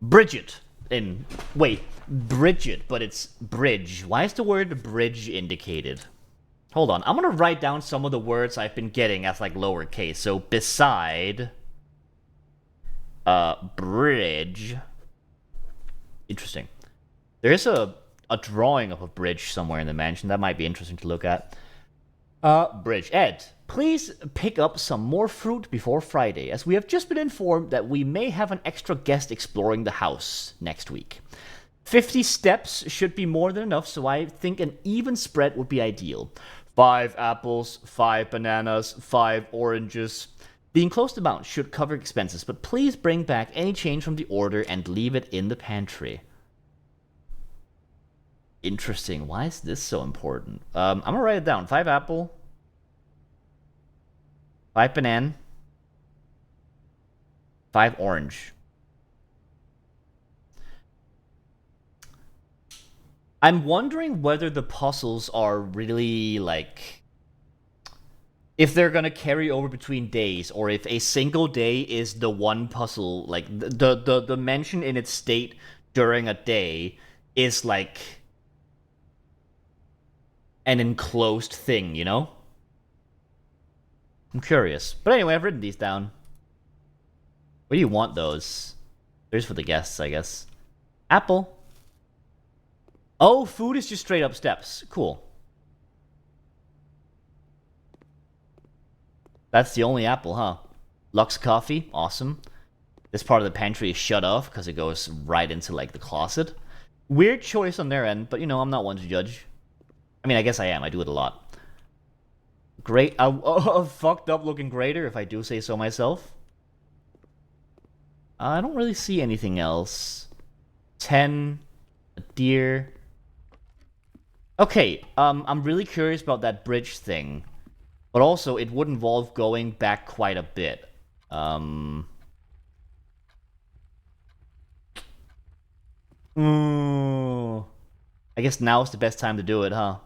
Bridget. Bridget, but it's bridge. Why is the word bridge indicated? Hold on, I'm gonna write down some of the words I've been getting as like lowercase. So beside, bridge. Interesting. There is a drawing of a bridge somewhere in the mansion. That might be interesting to look at. Bridge. Ed, please pick up some more fruit before Friday, as we have just been informed that we may have an extra guest exploring the house next week. 50 steps should be more than enough, so I think an even spread would be ideal. 5 apples, 5 bananas, 5 oranges. The enclosed amount should cover expenses, but please bring back any change from the order and leave it in the pantry. Interesting. Why is this so important? I'm gonna write it down. 5 apple, 5 banana, 5 orange. I'm wondering whether the puzzles are really like, if they're gonna carry over between days, or if a single day is the one puzzle, like the mention in its state during a day is like an enclosed thing, you know? I'm curious. But anyway, I've written these down. Where do you want those? There's for the guests, I guess. Apple. Oh, food is just straight up steps. Cool. That's the only apple, huh? Lux coffee. Awesome. This part of the pantry is shut off because it goes right into, like, the closet. Weird choice on their end, but, you know, I'm not one to judge. I mean, I guess I am. I do it a lot. Great. A fucked up looking grater, if I do say so myself. I don't really see anything else. 10. A deer. Okay, I'm really curious about that bridge thing. But also, it would involve going back quite a bit. I guess now's the best time to do it, huh?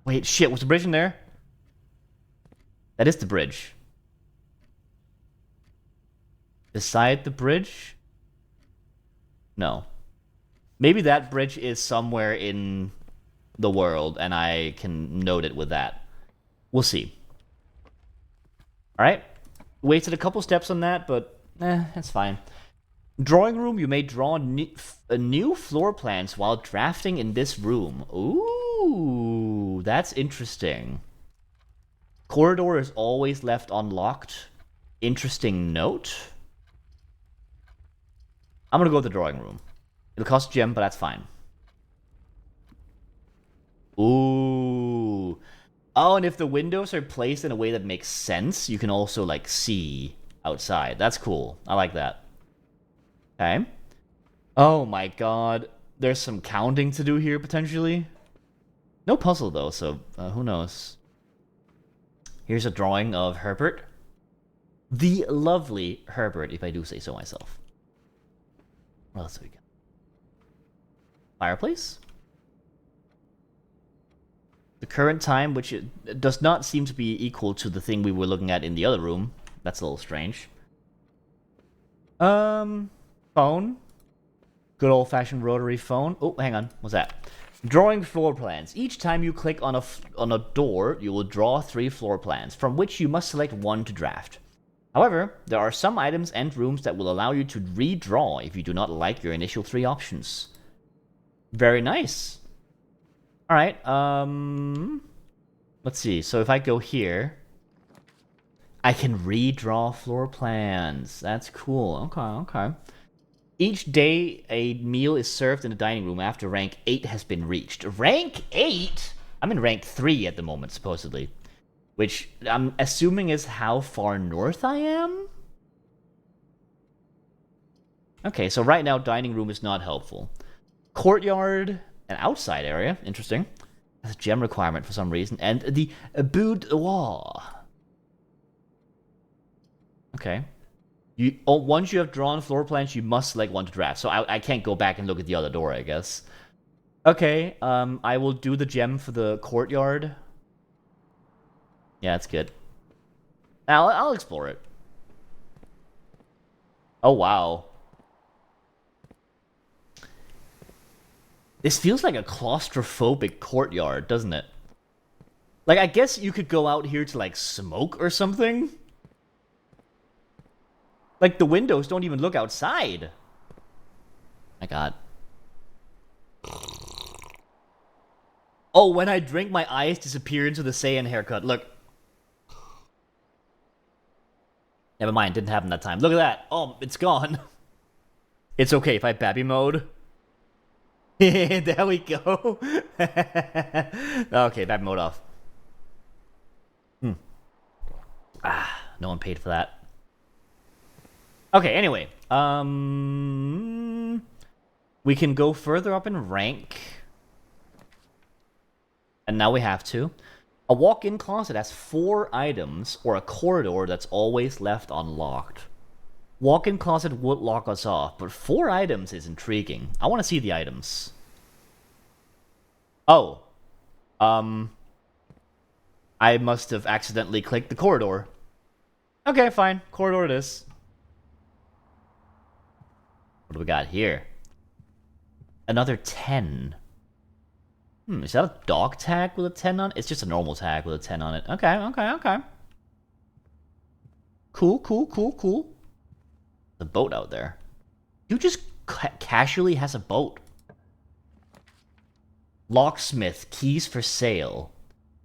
Wait, shit, was the bridge in there? That is the bridge. Beside the bridge? No. Maybe that bridge is somewhere in the world, and I can note it with that. We'll see. Alright. Wasted a couple steps on that, but that's fine. Drawing room, you may draw new floor plans while drafting in this room. Ooh, that's interesting. Corridor is always left unlocked. Interesting note. I'm gonna go with the drawing room. It'll cost a gem, but that's fine. Ooh. Oh, and if the windows are placed in a way that makes sense, you can also, like, see outside. That's cool. I like that. Okay. Oh my god. There's some counting to do here, potentially. No puzzle, though, so who knows. Here's a drawing of Herbert. The lovely Herbert, if I do say so myself. What else do we got? Fireplace? The current time, which it does not seem to be equal to the thing we were looking at in the other room. That's a little strange. Phone. Good old-fashioned rotary phone. Oh, hang on. What's that? Drawing floor plans. Each time you click on a door, you will draw 3 floor plans, from which you must select one to draft. However, there are some items and rooms that will allow you to redraw if you do not like your initial 3 options. Very nice. Alright, let's see. So if I go here, I can redraw floor plans. That's cool. Okay. Each day, a meal is served in the dining room after rank 8 has been reached. Rank 8? I'm in rank 3 at the moment, supposedly. Which I'm assuming is how far north I am? Okay, so right now, dining room is not helpful. Courtyard, an outside area, interesting. That's a gem requirement for some reason. And the boudoir. Okay. Once you have drawn floor plans, you must select one to draft. So I can't go back and look at the other door, I guess. Okay, I will do the gem for the courtyard. Yeah, that's good. I'll explore it. Oh, wow. This feels like a claustrophobic courtyard, doesn't it? Like, I guess you could go out here to, like, smoke or something? Like, the windows don't even look outside. My god. Oh, when I drink, my eyes disappear into the Saiyan haircut. Look. Never mind, didn't happen that time. Look at that. Oh, it's gone. It's okay if I babby mode. There we go. Okay, babby mode off. No one paid for that. Okay, anyway. We can go further up in rank. And now we have to. A walk-in closet has 4 items, or a corridor that's always left unlocked. Walk-in closet would lock us off, but 4 items is intriguing. I want to see the items. Oh. I must have accidentally clicked the corridor. Okay, fine. Corridor it is. What do we got here? Another 10. Is that a dog tag with a 10 on it? It's just a normal tag with a 10 on it. Okay. Cool. The boat out there. You just casually has a boat. Locksmith, keys for sale.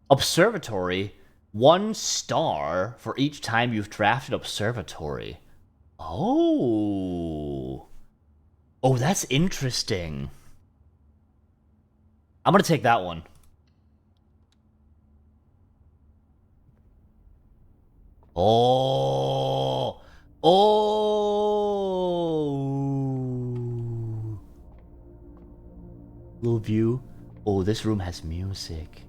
Observatory, 1 star for each time you've drafted observatory. Oh, that's interesting. I'm gonna take that one. Oh. Little view. Oh, this room has music.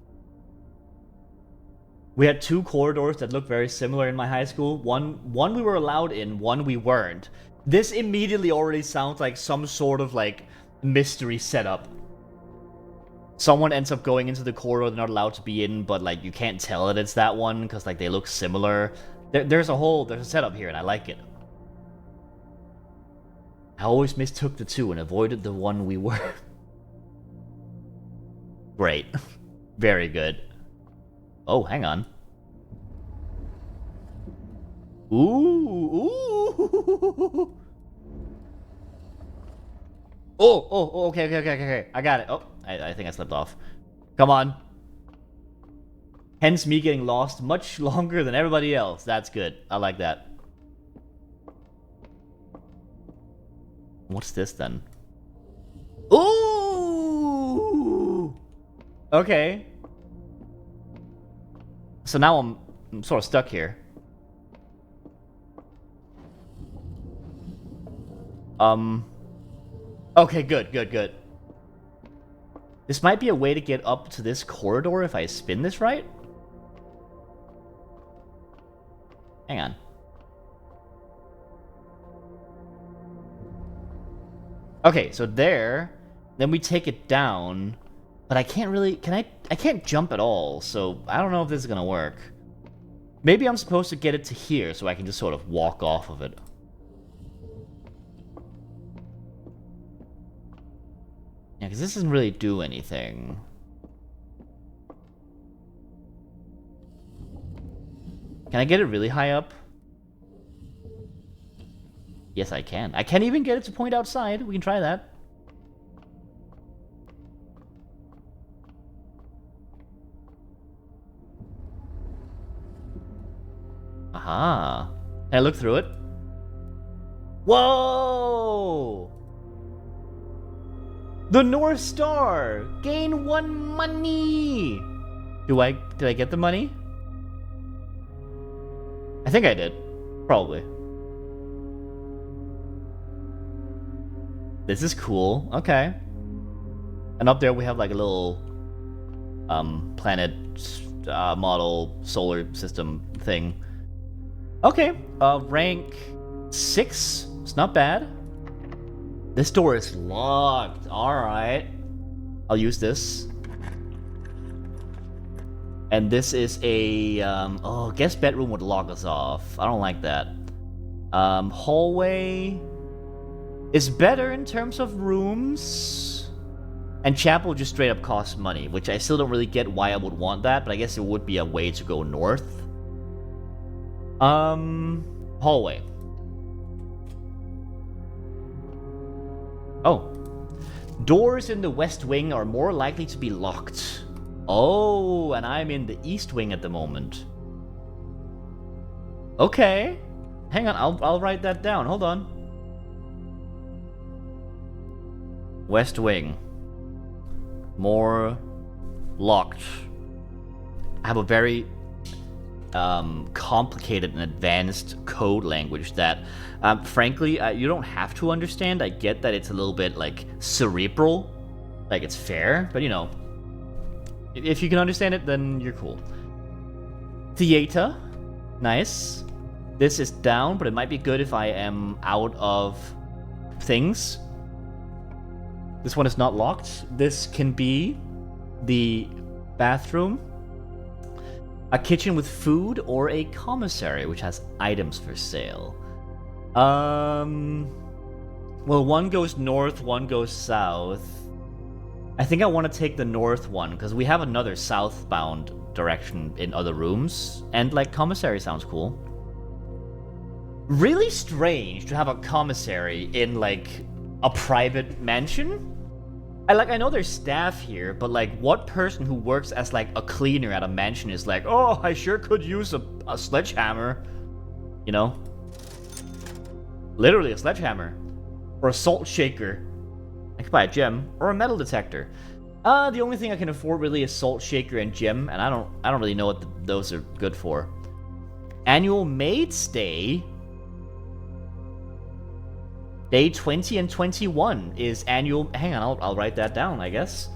We had 2 corridors that looked very similar in my high school. One we were allowed in, one we weren't. This immediately already sounds like some sort of, like, mystery setup. Someone ends up going into the corridor they're not allowed to be in, but, like, you can't tell that it's that one because, like, they look similar. There's a setup here, and I like it. I always mistook the 2 and avoided the one we were. Great. Very good. Oh, hang on. Ooh. Oh, okay. I got it. Oh, I think I slipped off. Come on. Hence me getting lost much longer than everybody else. That's good. I like that. What's this then? Ooh! Okay. So now I'm sort of stuck here. Okay, good, good, good. This might be a way to get up to this corridor if I spin this right. Hang on. Okay, so there. Then we take it down. But I can't really... I can't jump at all, so I don't know if this is gonna work. Maybe I'm supposed to get it to here so I can just sort of walk off of it. Yeah, because this doesn't really do anything. Can I get it really high up? Yes, I can. I can't even get it to point outside. We can try that. Aha. Can I look through it? Whoa! The North Star! Gain 1 money! Did I get the money? I think I did. Probably. This is cool. Okay. And up there we have like a little planet model solar system thing. Okay. Rank 6. It's not bad. This door is locked. Alright. I'll use this. And this is a... oh, guest bedroom would lock us off. I don't like that. Hallway... is better in terms of rooms. And chapel just straight up costs money, which I still don't really get why I would want that, but I guess it would be a way to go north. Hallway. Oh. Doors in the west wing are more likely to be locked. Oh, and I'm in the east wing at the moment. Okay. Hang on, I'll write that down. Hold on. West wing. More locked. I have a very complicated and advanced code language that, frankly, you don't have to understand. I get that it's a little bit, like, cerebral. Like, it's fair, but, you know, if you can understand it, then you're cool. Theater. Nice. This is down, but it might be good if I am out of things. This one is not locked. This can be the bathroom, a kitchen with food, or a commissary, which has items for sale. Well, one goes north, one goes south. I think I want to take the north one, because we have another southbound direction in other rooms, and, like, commissary sounds cool. Really strange to have a commissary in, like, a private mansion? I know there's staff here, but, like, what person who works as, like, a cleaner at a mansion is like, oh, I sure could use a sledgehammer. You know? Literally a sledgehammer. Or a salt shaker. I could buy a gem. Or a metal detector. The only thing I can afford really is salt shaker and gem, and I don't really know what those are good for. Annual maid stay. Day 20 and 21 is annual... Hang on, I'll write that down, I guess.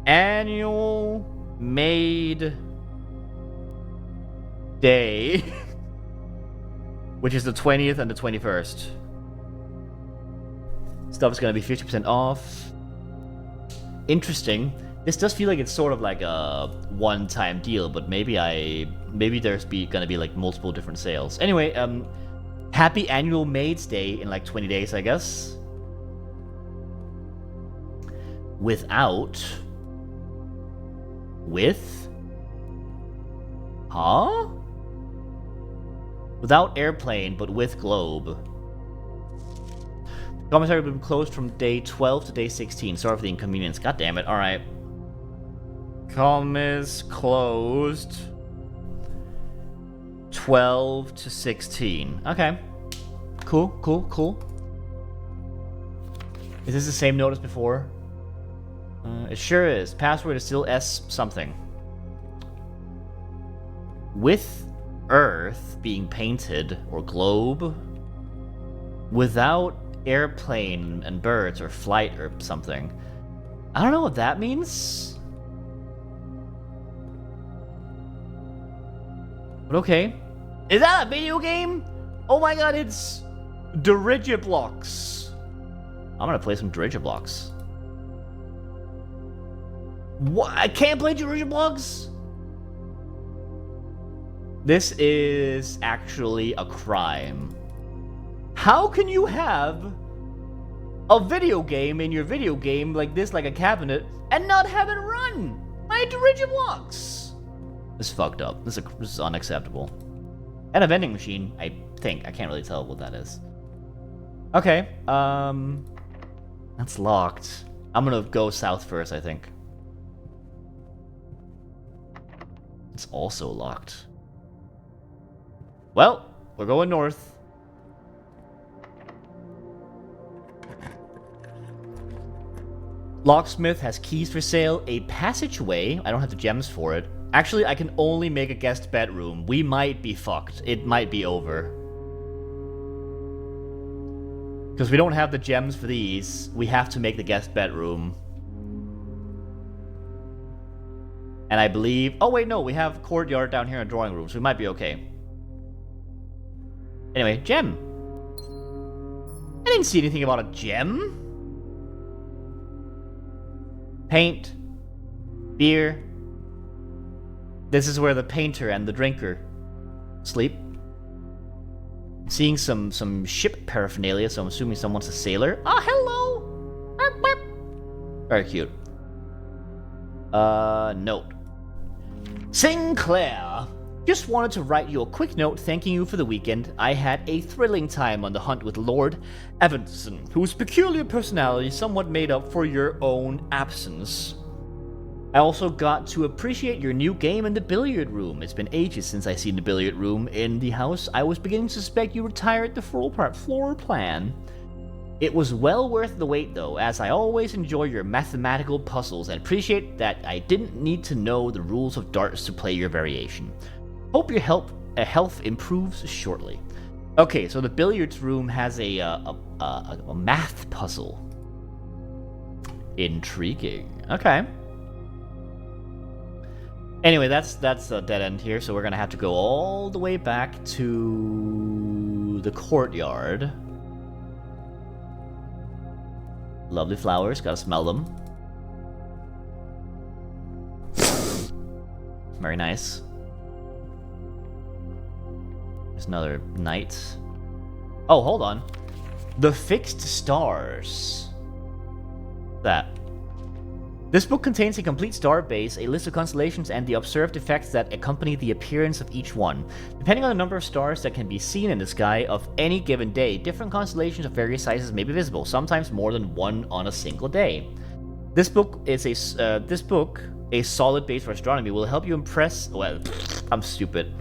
Annual maid day. Which is the 20th and the 21st. Stuff is going to be 50% off. Interesting. This does feel like it's sort of like a one-time deal, but maybe there's gonna be like multiple different sales. Anyway, happy annual maid's day in like 20 days, I guess. Without. With. Huh? Without airplane, but with globe. Commissary will be closed from day 12 to day 16. Sorry for the inconvenience. God damn it. Alright. Commis closed 12 to 16. Okay. Cool, cool, cool. Is this the same note as before? It sure is. Password is still S something. With Earth being painted, or globe. Without airplane and birds or flight or something. I don't know what that means. But okay. Is that a video game? Oh my god, it's Dirigiblocks. I'm gonna play some Dirigiblocks. What? I can't play Dirigiblocks? This is actually a crime. How can you have a video game in your video game like this, like a cabinet, and not have it run my Dirigiblocks? This is fucked up. This is unacceptable. And a vending machine, I think. I can't really tell what that is. Okay, that's locked. I'm gonna go south first, I think. It's also locked. Well, we're going north. Locksmith has keys for sale, a passageway. I don't have the gems for it. Actually, I can only make a guest bedroom. We might be fucked. It might be over. Because we don't have the gems for these. We have to make the guest bedroom. And I believe... Oh, wait, no. We have courtyard down here in drawing room, so we might be okay. Anyway, gem. I didn't see anything about a gem. Paint. Beer. This is where the painter and the drinker sleep. Seeing some ship paraphernalia, so I'm assuming someone's a sailor. Oh, hello! Burp, burp. Very cute. Note. Sinclair! Just wanted to write you a quick note thanking you for the weekend. I had a thrilling time on the hunt with Lord Evanson, whose peculiar personality somewhat made up for your own absence. I also got to appreciate your new game in the billiard room. It's been ages since I've seen the billiard room in the house. I was beginning to suspect you retired the floor plan. It was well worth the wait though, as I always enjoy your mathematical puzzles and appreciate that I didn't need to know the rules of darts to play your variation. Hope your health improves shortly. Okay, so the billiards room has a math puzzle. Intriguing. Okay. Anyway, that's a dead end here, so we're gonna have to go all the way back to the courtyard. Lovely flowers, gotta smell them. Very nice. There's another night. Oh, hold on. The Fixed Stars. That. This book contains a complete star base, a list of constellations, and the observed effects that accompany the appearance of each one. Depending on the number of stars that can be seen in the sky of any given day, different constellations of various sizes may be visible, sometimes more than one on a single day. This book is a solid base for astronomy, will help you I'm stupid.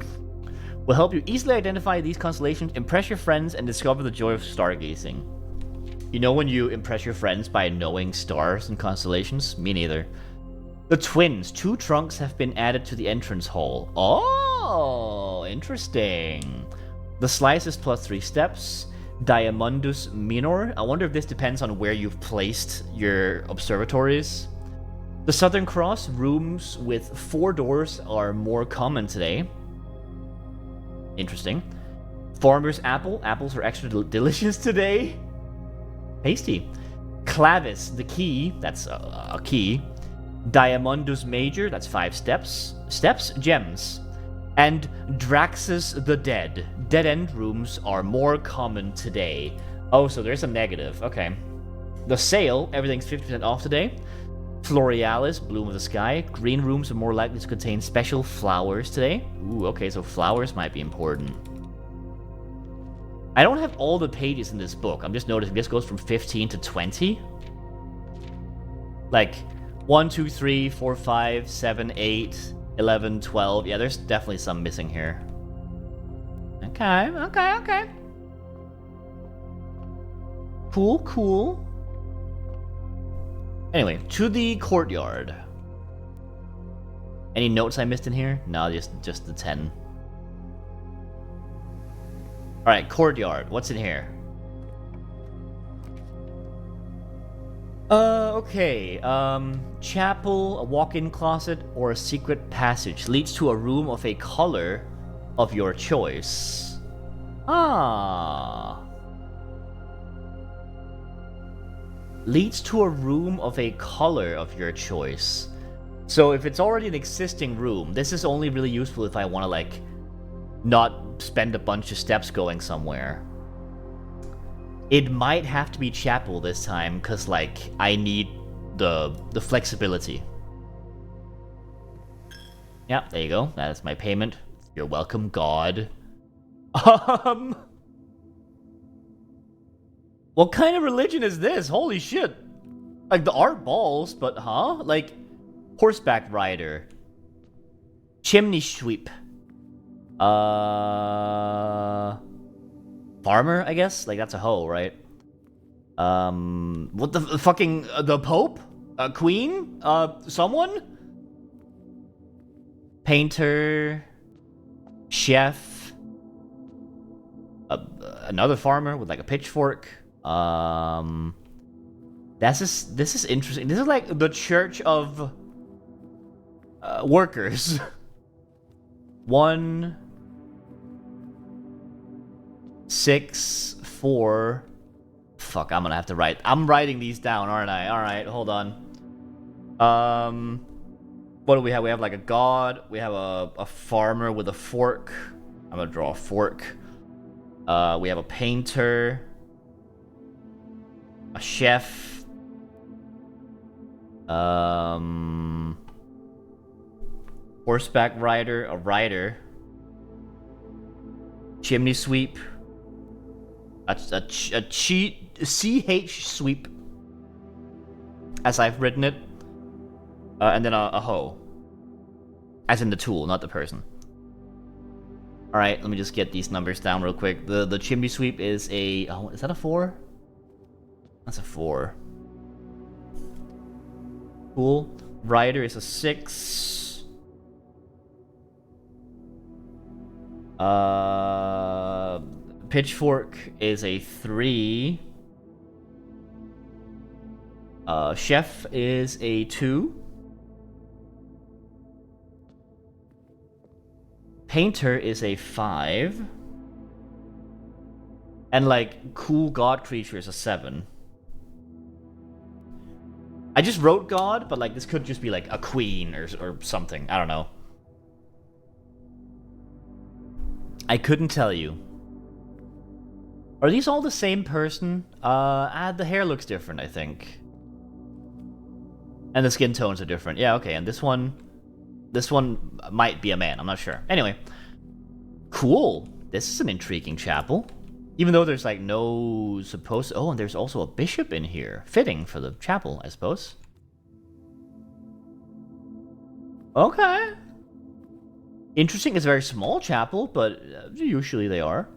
Will help you easily identify these constellations, impress your friends, and discover the joy of stargazing. You know when you impress your friends by knowing stars and constellations? Me neither. The twins. 2 trunks have been added to the entrance hall. Oh, interesting. The slice is plus 3 steps. Diamondus Minor. I wonder if this depends on where you've placed your observatories. The Southern Cross. Rooms with 4 doors are more common today. Interesting. Farmer's Apple. Apples are extra delicious today. Tasty. Clavis, the key, that's a key. Diamondus Major, that's 5 steps. Gems. And Draxus the Dead. Dead-end rooms are more common today. Oh, so there's a negative. Okay. The Sale, everything's 50% off today. Florealis, Bloom of the Sky. Green rooms are more likely to contain special flowers today. Ooh, okay, so flowers might be important. I don't have all the pages in this book. I'm just noticing this goes from 15 to 20. Like, 1, 2, 3, 4, 5, 7, 8, 11, 12. Yeah, there's definitely some missing here. Okay. Cool. Anyway, to the courtyard. Any notes I missed in here? No, just the 10. Alright, courtyard. What's in here? Okay. Chapel, a walk-in closet, or a secret passage leads to a room of a color of your choice. Ah. Leads to a room of a color of your choice. So if it's already an existing room, this is only really useful if I want to, like, not spend a bunch of steps going somewhere. It might have to be chapel this time, because, like, I need the flexibility. Yeah, there you go. That is my payment. You're welcome, God. What kind of religion is this? Holy shit. Like, the art balls, but huh? Like, horseback rider. Chimney sweep. Farmer, I guess? Like, that's a hoe, right? What the fucking... the Pope? Queen? Someone? Painter. Chef. Another farmer with, like, a pitchfork. This is interesting. This is like the church of... workers. 1... 6, 4. Fuck, I'm gonna have to write. I'm writing these down, aren't I? Alright, hold on. What do we have? We have like a god. We have a farmer with a fork. I'm gonna draw a fork. We have a painter. A chef. Horseback rider. A rider. Chimney sweep. A CH sweep, as I've written it, and then a hoe, as in the tool, not the person. All right, let me just get these numbers down real quick. The chimney sweep is a... oh, is that a 4? That's a 4. Cool. Rider is a 6. Pitchfork is a 3. Chef is a 2. Painter is a 5. And, like, cool god creature is a 7. I just wrote god, but, like, this could just be, like, a queen or something. I don't know. I couldn't tell you. Are these all the same person? The hair looks different, I think. And the skin tones are different. Yeah, okay, and this one might be a man, I'm not sure. Anyway. Cool. This is an intriguing chapel. Even though there's, like, no supposed... oh, and there's also a bishop in here. Fitting for the chapel, I suppose. Okay. Interesting. It's a very small chapel, but usually they are.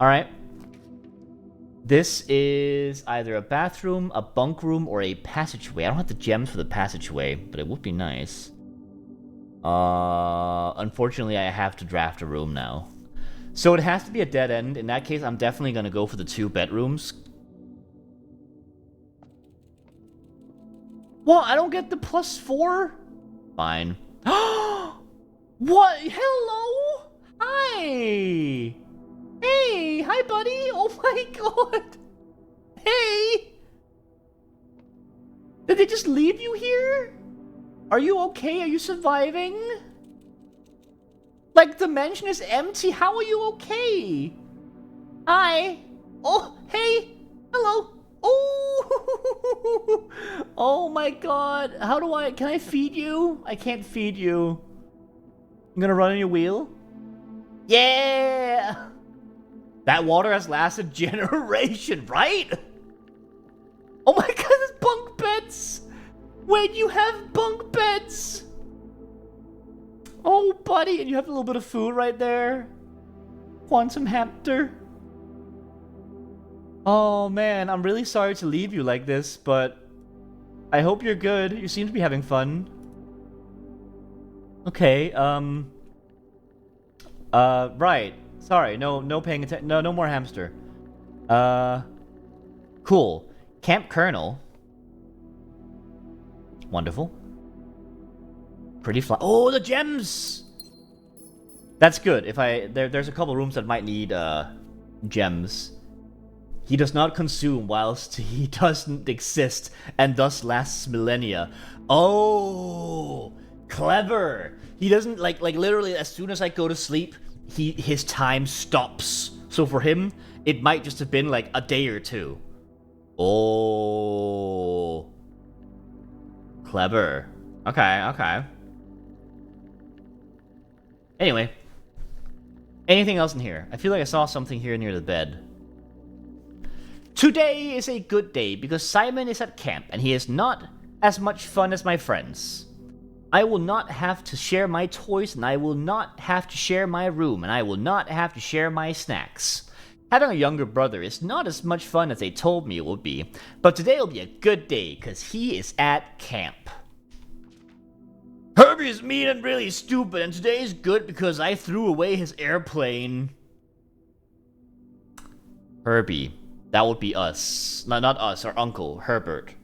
Alright. This is either a bathroom, a bunk room, or a passageway. I don't have the gems for the passageway, but it would be nice. Unfortunately, I have to draft a room now. So it has to be a dead end. In that case, I'm definitely going to go for the 2 bedrooms. What? I don't get the +4? Fine. What? Hello? Hi! Hey! Hi, buddy! Oh my god! Hey! Did they just leave you here? Are you okay? Are you surviving? Like, the mansion is empty. How are you okay? Hi. Oh, hey. Hello. Oh. Oh my god. How do I... can I feed you? I can't feed you. I'm gonna run on your wheel. Yeah. That water has lasted generation, right? Oh my god, there's bunk beds. Wait, you have bunk beds. Oh, buddy, and you have a little bit of food right there. Quantum hamster. Oh, man, I'm really sorry to leave you like this, but I hope you're good. You seem to be having fun. Okay, right. Sorry, no paying attention. No more hamster. Cool. Camp Colonel. Wonderful. Pretty fly. Oh, the gems! That's good. If there's a couple rooms that might need gems. He does not consume whilst he doesn't exist, and thus lasts millennia. Oh, clever. He doesn't like literally as soon as I go to sleep, his time stops. So for him, it might just have been like a day or two. Oh, clever. Okay. Anyway, anything else in here? I feel like I saw something here near the bed. Today is a good day because Simon is at camp and he is not as much fun as my friends. I will not have to share my toys, and I will not have to share my room, and I will not have to share my snacks. Having a younger brother is not as much fun as they told me it would be, but today will be a good day because he is at camp. Herbie is mean and really stupid, and today is good because I threw away his airplane. Herbie. That would be us. No, not us, our uncle, Herbert.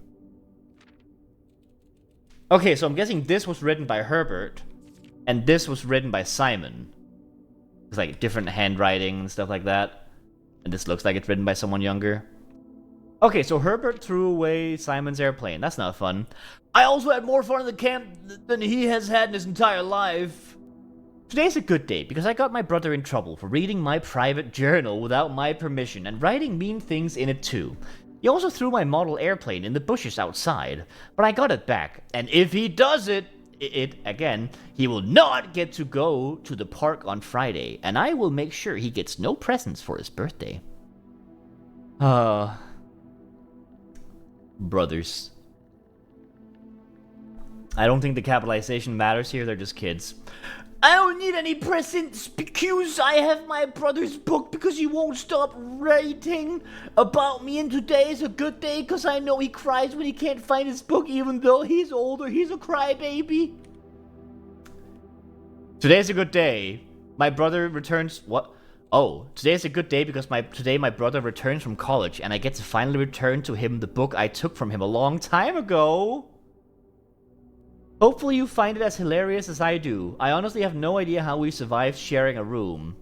Okay, so I'm guessing this was written by Herbert, and this was written by Simon. It's like different handwriting and stuff like that. And this looks like it's written by someone younger. Okay, so Herbert threw away Simon's airplane. That's not fun. I also had more fun in the camp than he has had in his entire life. Today's a good day because I got my brother in trouble for reading my private journal without my permission and writing mean things in it too. He also threw my model airplane in the bushes outside, but I got it back, and if he does it again, he will not get to go to the park on Friday, and I will make sure he gets no presents for his birthday. Brothers. I don't think the capitalization matters here, they're just kids. I don't need any presents because I have my brother's book because he won't stop writing about me, and today is a good day because I know he cries when he can't find his book even though he's older. He's a crybaby. Today's a good day. My brother returns... What? Oh, today's a good day because today my brother returns from college and I get to finally return to him the book I took from him a long time ago. Hopefully you find it as hilarious as I do. I honestly have no idea how we survived sharing a room.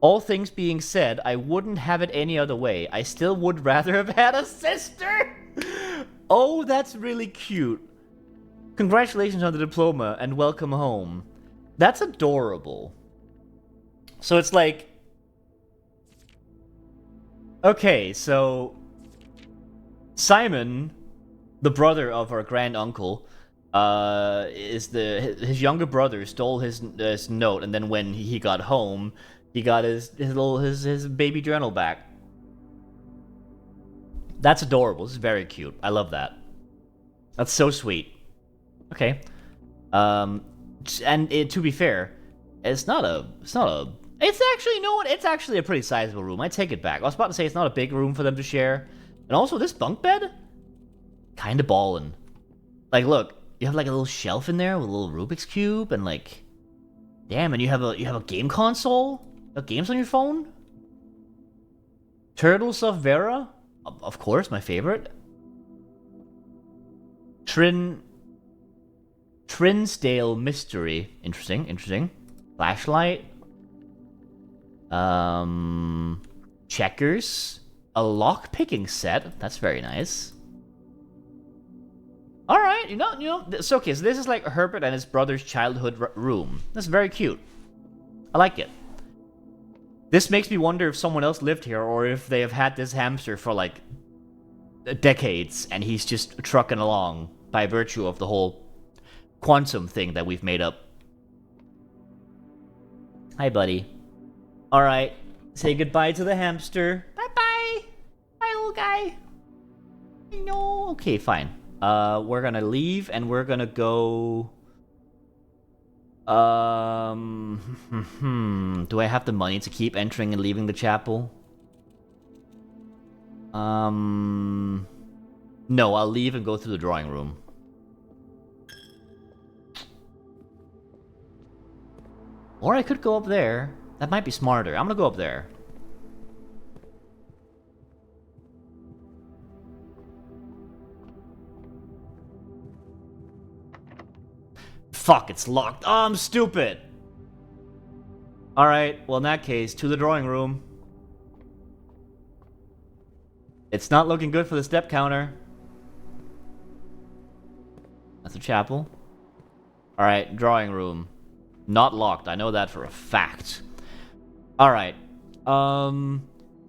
All things being said, I wouldn't have it any other way. I still would rather have had a sister! Oh, that's really cute. Congratulations on the diploma and welcome home. That's adorable. So it's like... Okay, so... Simon, the brother of our grand uncle... his younger brother stole his note, and then when he got home, he got his baby journal back. That's adorable. This is very cute. I love that. That's so sweet. Okay. And to be fair, it's actually, you know what? It's actually a pretty sizable room. I take it back. I was about to say it's not a big room for them to share. And also, this bunk bed? Kinda ballin'. Like, look. You have like a little shelf in there with a little Rubik's Cube and like... Damn, and you have a game console? You have games on your phone? Turtles of Vera? Of course, my favorite. Trinsdale Mystery. Interesting. Flashlight. Checkers. A lock-picking set. That's very nice. Alright, you know, it's okay. So this is like Herbert and his brother's childhood room. That's very cute. I like it. This makes me wonder if someone else lived here or if they have had this hamster for like decades and he's just trucking along by virtue of the whole quantum thing that we've made up. Hi, buddy. Alright, say goodbye to the hamster. Bye-bye. Bye, little guy. I know. Okay, fine. We're gonna leave and we're gonna go... do I have the money to keep entering and leaving the chapel? No, I'll leave and go through the drawing room. Or I could go up there. That might be smarter. I'm gonna go up there. fuck, it's locked. Oh, I'm stupid. Alright, well in that case, to the drawing room. It's not looking good for the step counter. That's a chapel. Alright, drawing room. Not locked, I know that for a fact. Alright.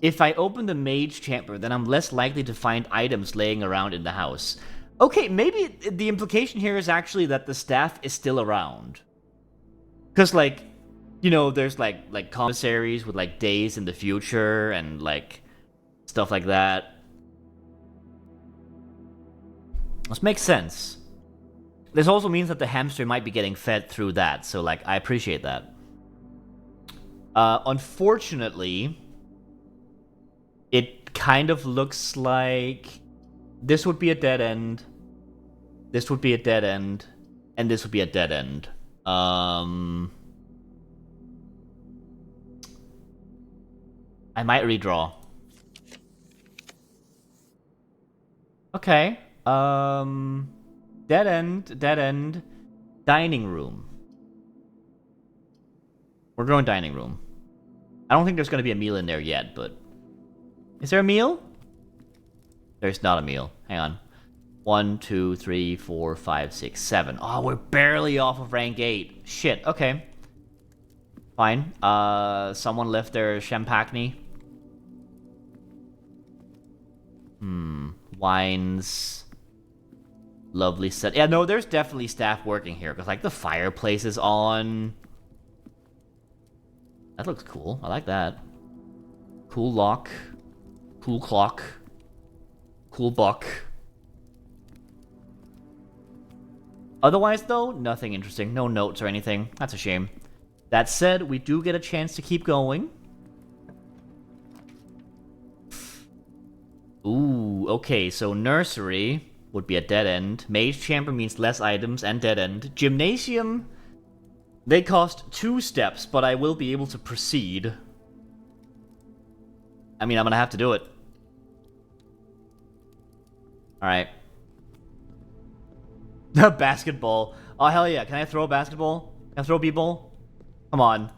If I open the mage chamber, then I'm less likely to find items laying around in the house. Okay, maybe the implication here is actually that the staff is still around. Because, like, you know, there's, like commissaries with, like, days in the future and, like, stuff like that. This makes sense. This also means that the hamster might be getting fed through that, so, like, I appreciate that. Unfortunately, it kind of looks like this would be a dead end, this would be a dead end, and this would be a dead end. I might redraw. Okay. Dead end, dining room. We're going dining room. I don't think there's going to be a meal in there yet, but... Is there a meal? There's not a meal. Hang on. 1, 2, 3, 4, 5, 6, 7. Oh, we're barely off of rank 8. Shit, okay. Fine. Someone left their champagne. Wines. Lovely set. Yeah, no, there's definitely staff working here, because, like, the fireplace is on. That looks cool. I like that. Cool lock. Cool clock. Cool buck. Otherwise, though, nothing interesting. No notes or anything. That's a shame. That said, we do get a chance to keep going. Ooh, okay, so nursery would be a dead end. Mage chamber means less items and dead end. Gymnasium, they cost 2 steps, but I will be able to proceed. I mean, I'm gonna have to do it. Alright. Basketball. Oh, hell yeah. Can I throw a basketball? Can I throw a b-ball? Come on.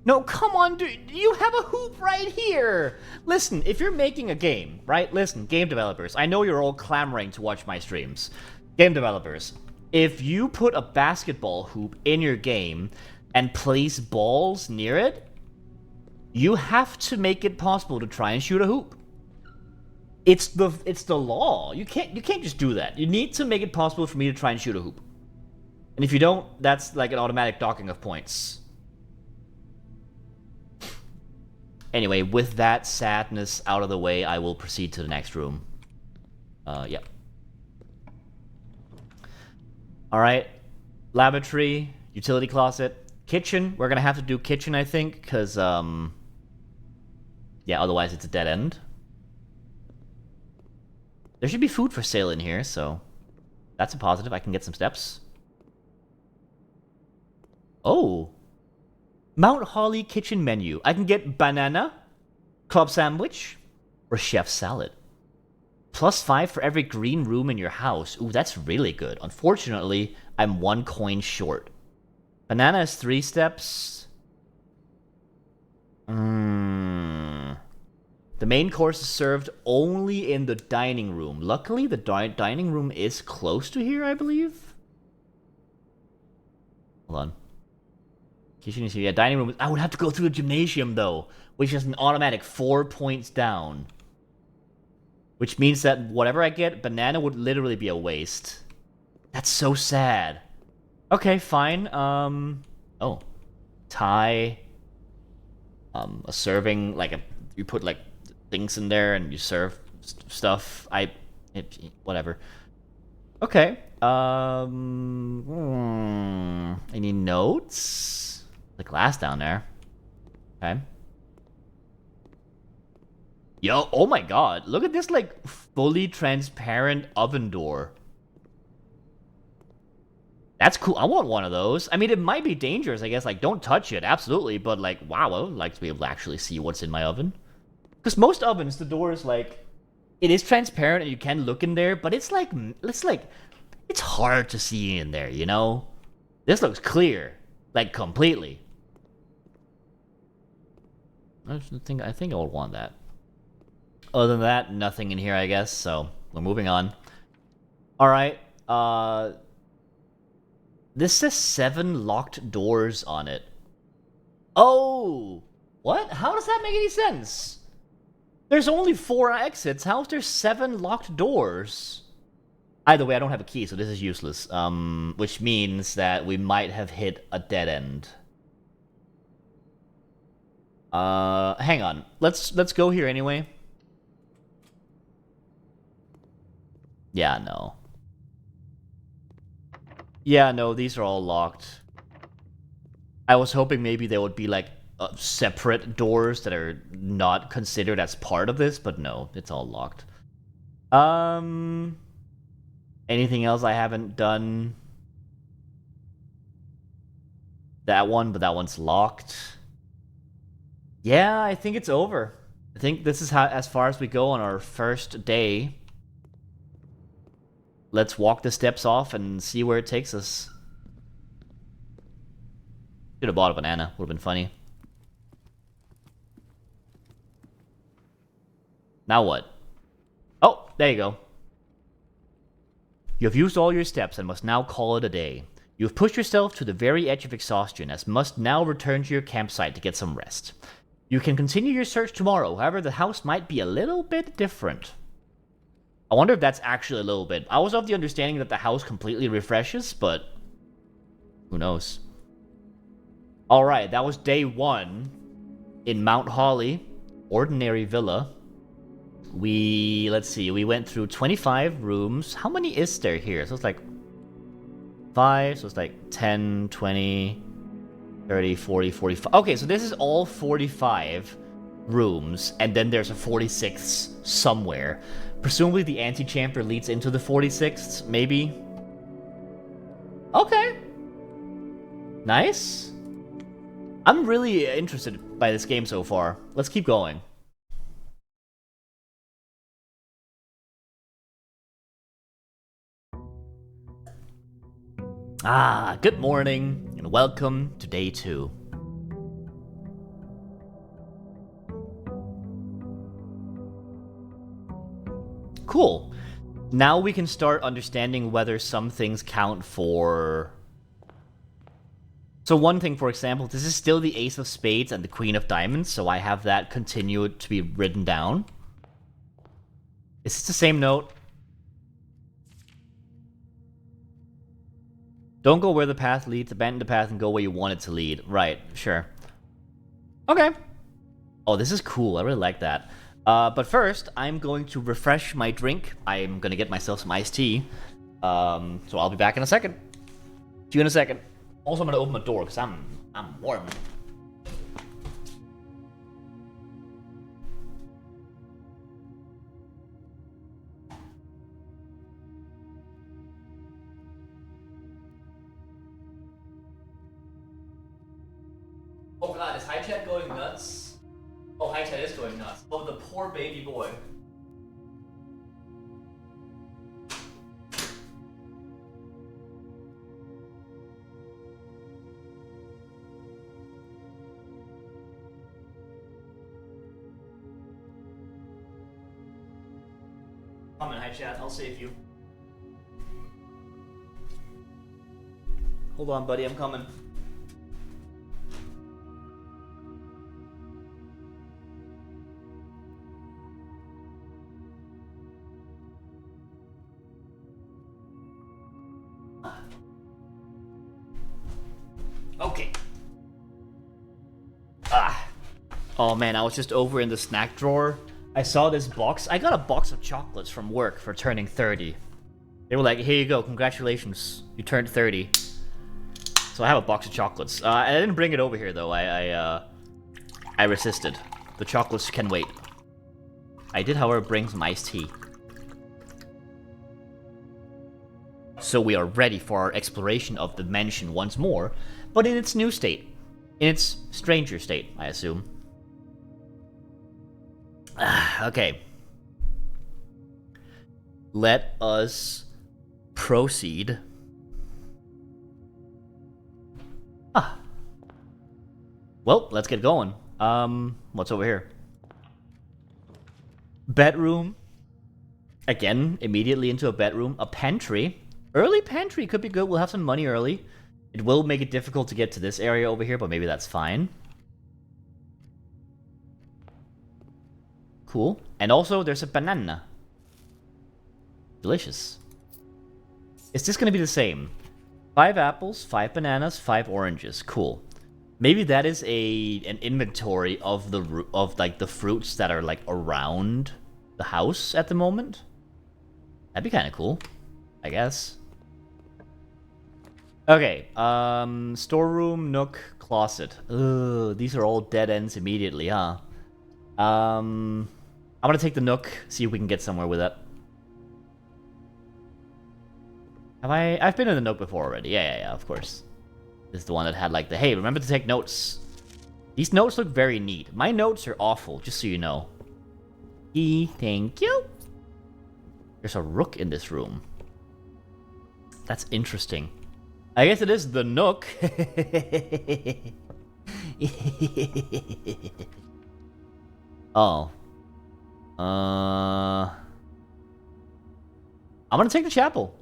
No, come on, dude. You have a hoop right here. Listen, if you're making a game, right? Listen, game developers. I know you're all clamoring to watch my streams. Game developers. If you put a basketball hoop in your game and place balls near it, you have to make it possible to try and shoot a hoop. It's the law. You can't just do that. You need to make it possible for me to try and shoot a hoop. And if you don't, that's like an automatic docking of points. Anyway, with that sadness out of the way, I will proceed to the next room. Yep. Alright. Lavatory, utility closet, kitchen. We're gonna have to do kitchen, I think, because, yeah, otherwise it's a dead end. There should be food for sale in here, so that's a positive. I can get some steps. Oh. Mount Holly kitchen menu. I can get banana, club sandwich, or chef salad. +5 for every green room in your house. Ooh, that's really good. Unfortunately, I'm 1 coin short. Banana is 3 steps. The main course is served only in the dining room. Luckily, the dining room is close to here, I believe. Hold on. Kitchen is here. Yeah, dining room. I would have to go through the gymnasium, though, which is an automatic 4 points down. Which means that whatever I get, banana would literally be a waste. That's so sad. Okay, fine. Oh. Tie. A serving, like you put, like, things in there and you serve stuff. Whatever. Okay. Any notes? The glass down there. Okay. Yo, oh my god. Look at this, like, fully transparent oven door. That's cool. I want one of those. I mean, it might be dangerous, I guess. Like, don't touch it, absolutely. But, like, wow, I would like to be able to actually see what's in my oven. Because most ovens, the door is, like... It is transparent and you can look in there, but it's hard to see in there, you know? This looks clear. Like, completely. I think I would want that. Other than that, nothing in here, I guess, so we're moving on. Alright, this says 7 locked doors on it. Oh! What? How does that make any sense? There's only 4 exits. How is there 7 locked doors? Either way, I don't have a key, so this is useless. Which means that we might have hit a dead end. Hang on. Let's go here anyway. Yeah, no. Yeah, no, these are all locked. I was hoping maybe there would be, like, separate doors that are not considered as part of this, but no, it's all locked. Anything else I haven't done? That one, but that one's locked. Yeah, I think it's over. I think this is as far as we go on our first day. Let's walk the steps off and see where it takes us. Should have bought a banana. Would have been funny. Now what? Oh, there you go. You have used all your steps and must now call it a day. You have pushed yourself to the very edge of exhaustion and must now return to your campsite to get some rest. You can continue your search tomorrow, however the house might be a little bit different. I wonder if that's actually a little bit. I was of the understanding that the house completely refreshes, but who knows. Alright, that was day 1 in Mount Holly, ordinary villa. Let's see, we went through 25 rooms. How many is there here? So it's like 5, so it's like 10, 20, 30, 40, 45. Okay, so this is all 45 rooms, and then there's a 46th somewhere. Presumably the anti-chamber leads into the 46th, maybe? Okay. Nice. I'm really interested by this game so far. Let's keep going. Good morning, and welcome to day 2. Cool. Now we can start understanding whether some things count for... So one thing, for example, this is still the Ace of Spades and the Queen of Diamonds, so I have that continue to be written down. Is this the same note? Don't go where the path leads, abandon the path and go where you want it to lead. Right, sure. Okay. Oh, this is cool. I really like that. But first, I'm going to refresh my drink. I'm going to get myself some iced tea. So I'll be back in a second. See you in a second. Also, I'm going to open my door because I'm warm. Oh god, is High Chat going nuts? Oh, High Chat is going nuts. Oh, the poor baby boy. Come in, High Chat, I'll save you. Hold on, buddy, I'm coming. Okay. Oh man, I was just over in the snack drawer. I saw this box. I got a box of chocolates from work for turning 30. They were like, here you go, congratulations, you turned 30. So I have a box of chocolates. I didn't bring it over here though. I resisted. The chocolates can wait. I did, however, bring some iced tea. So we are ready for our exploration of the mansion once more, but in its new state. In its stranger state, I assume. Okay. Let us proceed. Well, let's get going. What's over here? Bedroom. Again, immediately into a bedroom. A pantry. Early pantry could be good. We'll have some money early. It will make it difficult to get to this area over here, but maybe that's fine. Cool. And also, there's a banana. Delicious. Is this going to be the same? 5 apples, 5 bananas, 5 oranges. Cool. Maybe that is an inventory of the fruits that are like around the house at the moment. That'd be kind of cool, I guess. Okay, storeroom, nook, closet. Ugh, these are all dead ends immediately, huh? I'm gonna take the nook, see if we can get somewhere with it. I've been in the nook before already. Yeah, of course. This is the one that had like the, hey, remember to take notes. These notes look very neat. My notes are awful, just so you know. Thank you. There's a rook in this room. That's interesting. I guess it is the nook. Oh. I'm gonna take the chapel.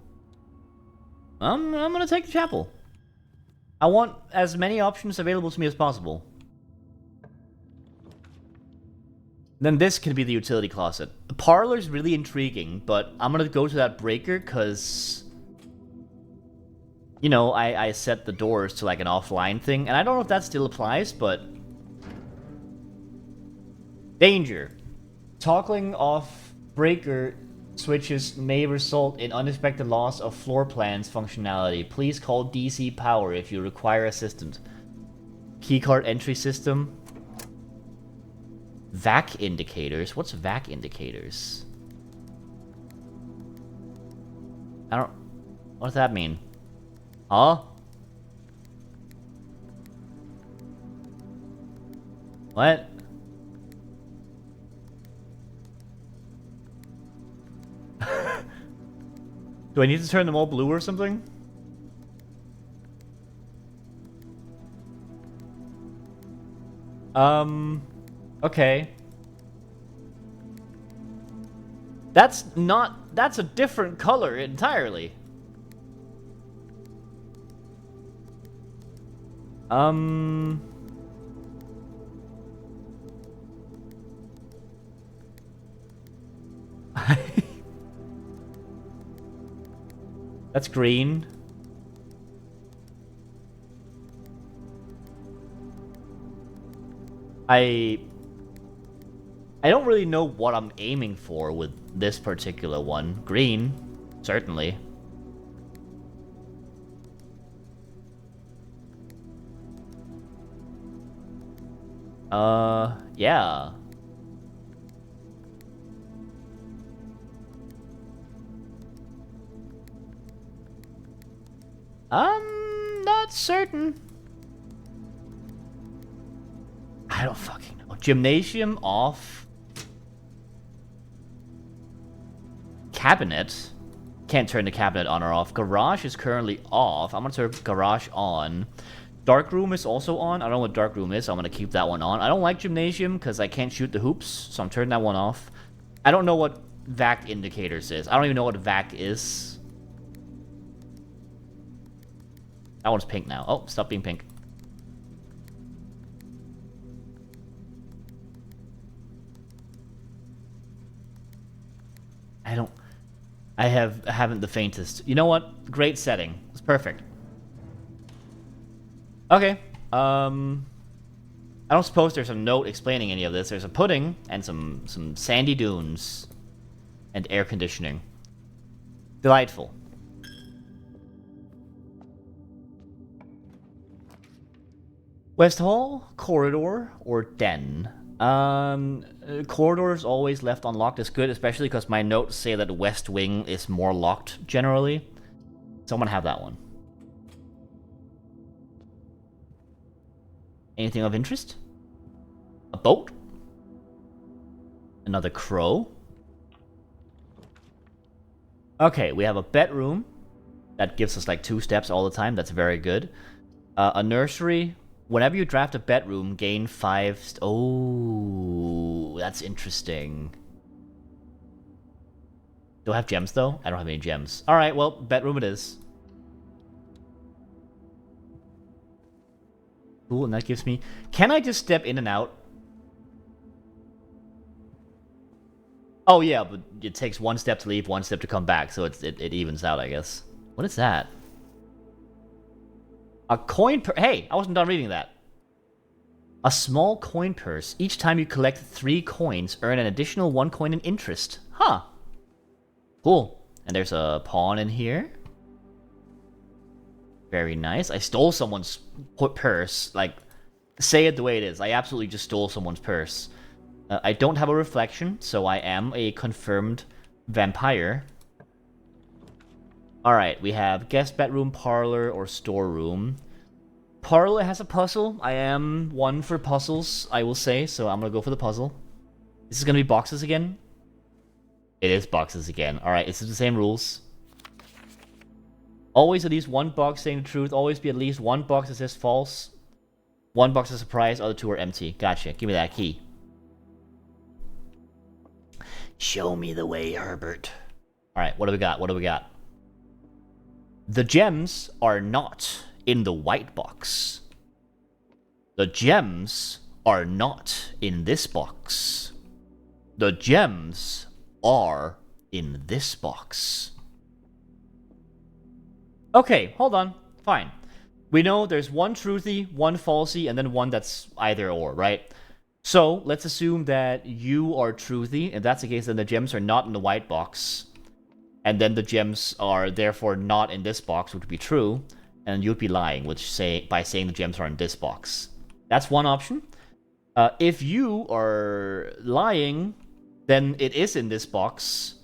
I'm gonna take the chapel. I want as many options available to me as possible. Then this could be the utility closet. The parlor's really intriguing, but I'm gonna go to that breaker because, you know, I set the doors to like an offline thing, and I don't know if that still applies, but danger. Toggling off breaker switches may result in unexpected loss of floor plans functionality. Please call DC Power if you require assistance. Keycard entry system. VAC indicators. What's VAC indicators? I don't... What does that mean? Huh? What? Do I need to turn them all blue or something? Okay. That's a different color entirely. That's green. I don't really know what I'm aiming for with this particular one. Green, certainly. Yeah. I'm not certain. I don't fucking know. Gymnasium off. Cabinet. Can't turn the cabinet on or off. Garage is currently off. I'm gonna turn garage on. Dark room is also on. I don't know what dark room is, so I'm gonna keep that one on. I don't like gymnasium because I can't shoot the hoops, so I'm turning that one off. I don't know what VAC indicators is. I don't even know what VAC is. That one's pink now. Oh, stop being pink. I haven't the faintest. You know what? Great setting. It's perfect. Okay. I don't suppose there's a note explaining any of this. There's a pudding and some sandy dunes and air conditioning. Delightful. West Hall, corridor, or den? Corridor is always left unlocked is good, especially because my notes say that West Wing is more locked generally. So I'm gonna have that one. Anything of interest? A boat? Another crow? Okay, we have a bedroom. That gives us like 2 steps all the time. That's very good. A nursery. Whenever you draft a bedroom, gain 5... Oh, that's interesting. Do I have gems, though? I don't have any gems. Alright, well, bedroom it is. Cool, and that gives me... Can I just step in and out? Oh, yeah, but it takes one step to leave, one step to come back, so it evens out, I guess. What is that? A coin per... Hey, I wasn't done reading that. A small coin purse. Each time you collect 3 coins, earn an additional 1 coin in interest. Huh. Cool. And there's a pawn in here. Very nice. I stole someone's purse. Like, say it the way it is. I absolutely just stole someone's purse. I don't have a reflection, so I am a confirmed vampire. Alright, we have guest bedroom, parlor, or storeroom. Parlor has a puzzle. I am one for puzzles, I will say, so I'm gonna go for the puzzle. This is gonna be boxes again? It is boxes again. Alright, this is the same rules. Always at least one box saying the truth. Always be at least one box that says false. One box is surprise, other 2 are empty. Gotcha. Give me that key. Show me the way, Herbert. Alright, what do we got? What do we got? The gems are not in the white box. The gems are not in this box. The gems are in this box. Okay, hold on. Fine. We know there's one truthy, one falsy, and then one that's either or, right? So, let's assume that you are truthy. If that's the case, then the gems are not in the white box. And then the gems are therefore not in this box, which would be true. And you'd be lying, by saying the gems are in this box. That's one option. If you are lying, then it is in this box.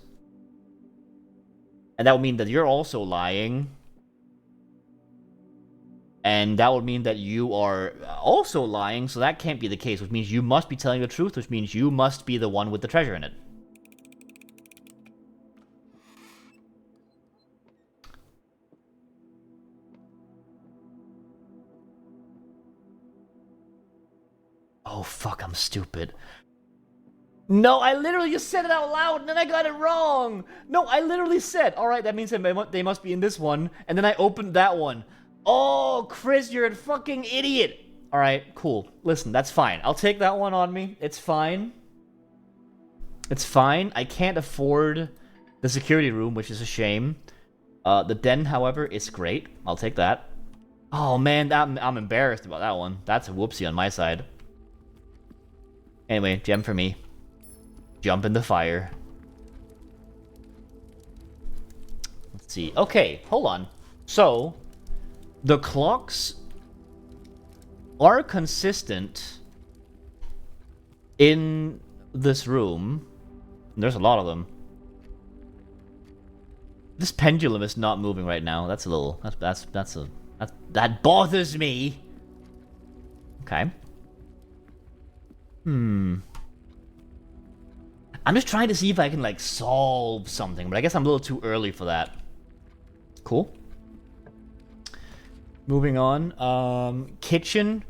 And that would mean that you're also lying. And that would mean that you are also lying, so that can't be the case, which means you must be telling the truth, which means you must be the one with the treasure in it. Oh, fuck, I'm stupid. No, I literally just said it out loud, and then I got it wrong! No, I literally said, alright, that means they must be in this one, and then I opened that one. Oh, Chris, you're a fucking idiot! Alright, cool. Listen, that's fine. I'll take that one on me. It's fine. It's fine. I can't afford the security room, which is a shame. The den, however, is great. I'll take that. Oh, man, I'm embarrassed about that one. That's a whoopsie on my side. Anyway, gem for me. Jump in the fire. Let's see. Okay, hold on. So, the clocks are consistent in this room. There's a lot of them. This pendulum is not moving right now. That's a little... That bothers me. Okay. I'm just trying to see if I can, like, solve something, but I guess I'm a little too early for that. Cool. Moving on. Kitchen.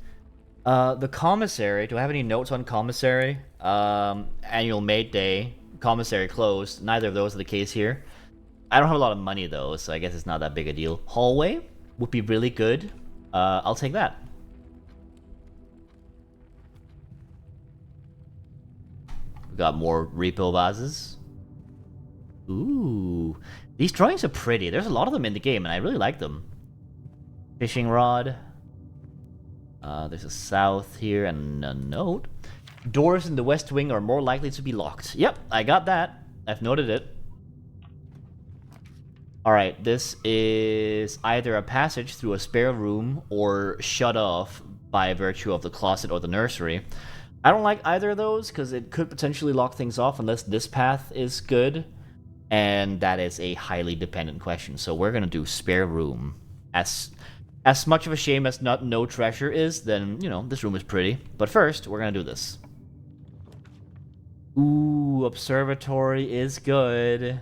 The commissary. Do I have any notes on commissary? Annual maid day. Commissary closed. Neither of those are the case here. I don't have a lot of money, though, so I guess it's not that big a deal. Hallway would be really good. I'll take that. We got more repo vases. Ooh. These drawings are pretty. There's a lot of them in the game, and I really like them. Fishing rod. There's a south here and a note. Doors in the west wing are more likely to be locked. Yep, I got that. I've noted it. Alright, this is either a passage through a spare room or shut off by virtue of the closet or the nursery. I don't like either of those because it could potentially lock things off unless this path is good. And that is a highly dependent question. So we're going to do spare room. As much of a shame as no treasure is, then, you know, this room is pretty. But first, we're going to do this. Ooh, observatory is good.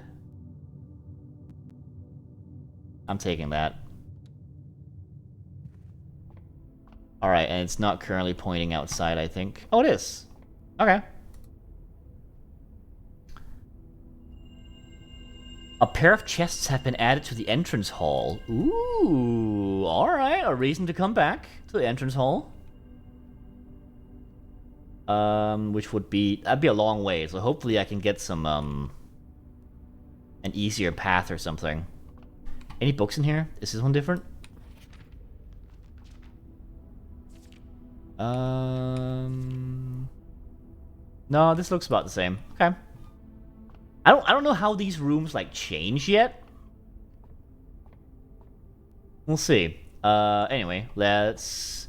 I'm taking that. Alright, and it's not currently pointing outside, I think. Oh, it is. Okay. A pair of chests have been added to the entrance hall. Ooh, alright, a reason to come back to the entrance hall. Which would be, that'd be a long way, so hopefully I can get some, an easier path or something. Any books in here? Is this one different? No, this looks about the same. Okay. I don't know how these rooms like change yet. We'll see. Anyway, let's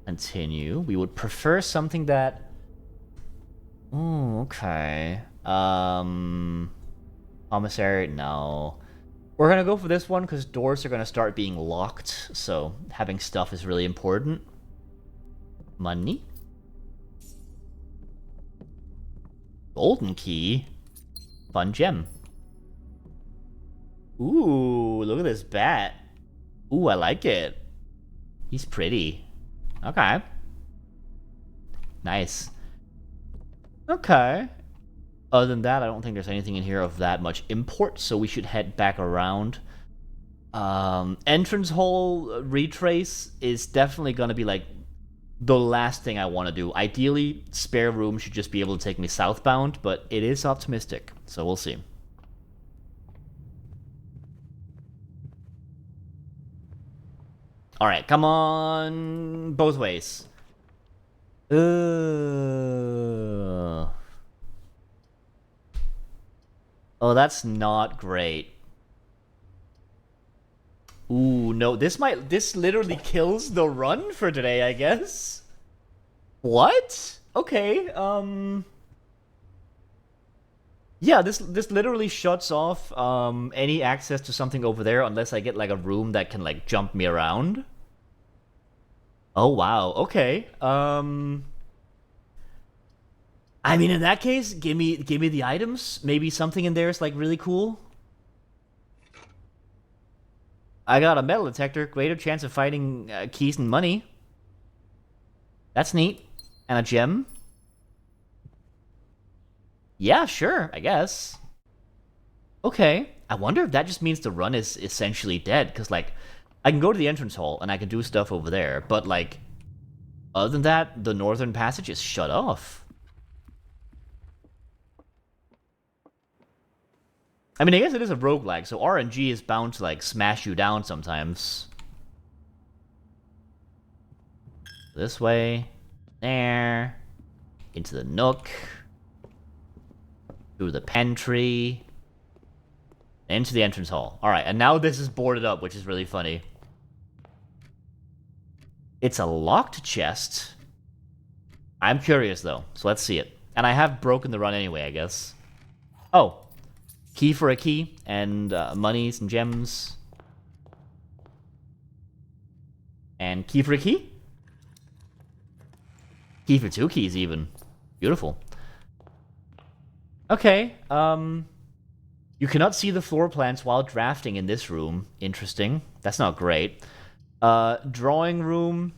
continue. We would prefer something that. Oh, okay. Commissary, no. We're gonna go for this one because doors are gonna start being locked, so having stuff is really important. Money. Golden key. Fun gem. Ooh, look at this bat. Ooh, I like it. He's pretty. Okay. Nice. Okay. Other than that, I don't think there's anything in here of that much import, so we should head back around. Entrance hole retrace is definitely gonna be like the last thing I want to do. Ideally, spare room should just be able to take me southbound, but it is optimistic, so we'll see. Alright, come on. Both ways. Oh, that's not great. Ooh, no, this literally kills the run for today, I guess. What? Okay, yeah, this literally shuts off any access to something over there unless I get like a room that can like jump me around. Oh wow, okay. I mean, in that case, give me the items. Maybe something in there is like really cool. I got a metal detector, greater chance of finding keys and money. That's neat. And a gem. Yeah, sure, I guess. Okay. I wonder if that just means the run is essentially dead, because, like, I can go to the entrance hall and I can do stuff over there, but, like, other than that, the northern passage is shut off. I mean, I guess it is a roguelike, so RNG is bound to, like, smash you down sometimes. This way. There. Into the nook. Through the pantry. Into the entrance hall. Alright, and now this is boarded up, which is really funny. It's a locked chest. I'm curious, though, so let's see it. And I have broken the run anyway, I guess. Oh. Key for a key, and monies and gems. And key for a key? Key for 2 keys, even. Beautiful. Okay, you cannot see the floor plans while drafting in this room. Interesting. That's not great. Drawing room.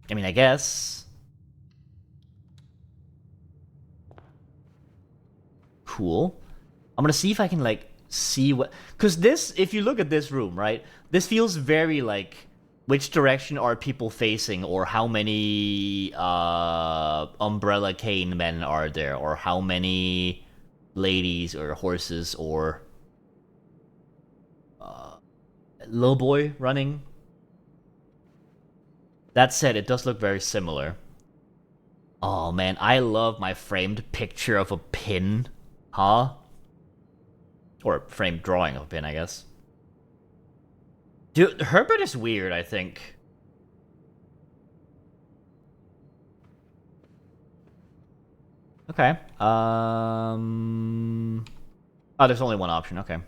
I mean, I guess. Cool. I'm gonna see if I can, like, see what... Because this, if you look at this room, right? This feels very, like, which direction are people facing, or how many umbrella cane men are there, or how many ladies or horses or little boy running. That said, it does look very similar. Oh man, I love my framed picture of a pin. Huh? Or framed drawing of a pin, I guess. Dude, Herbert is weird, I think. Okay. Oh, there's only one option. Okay.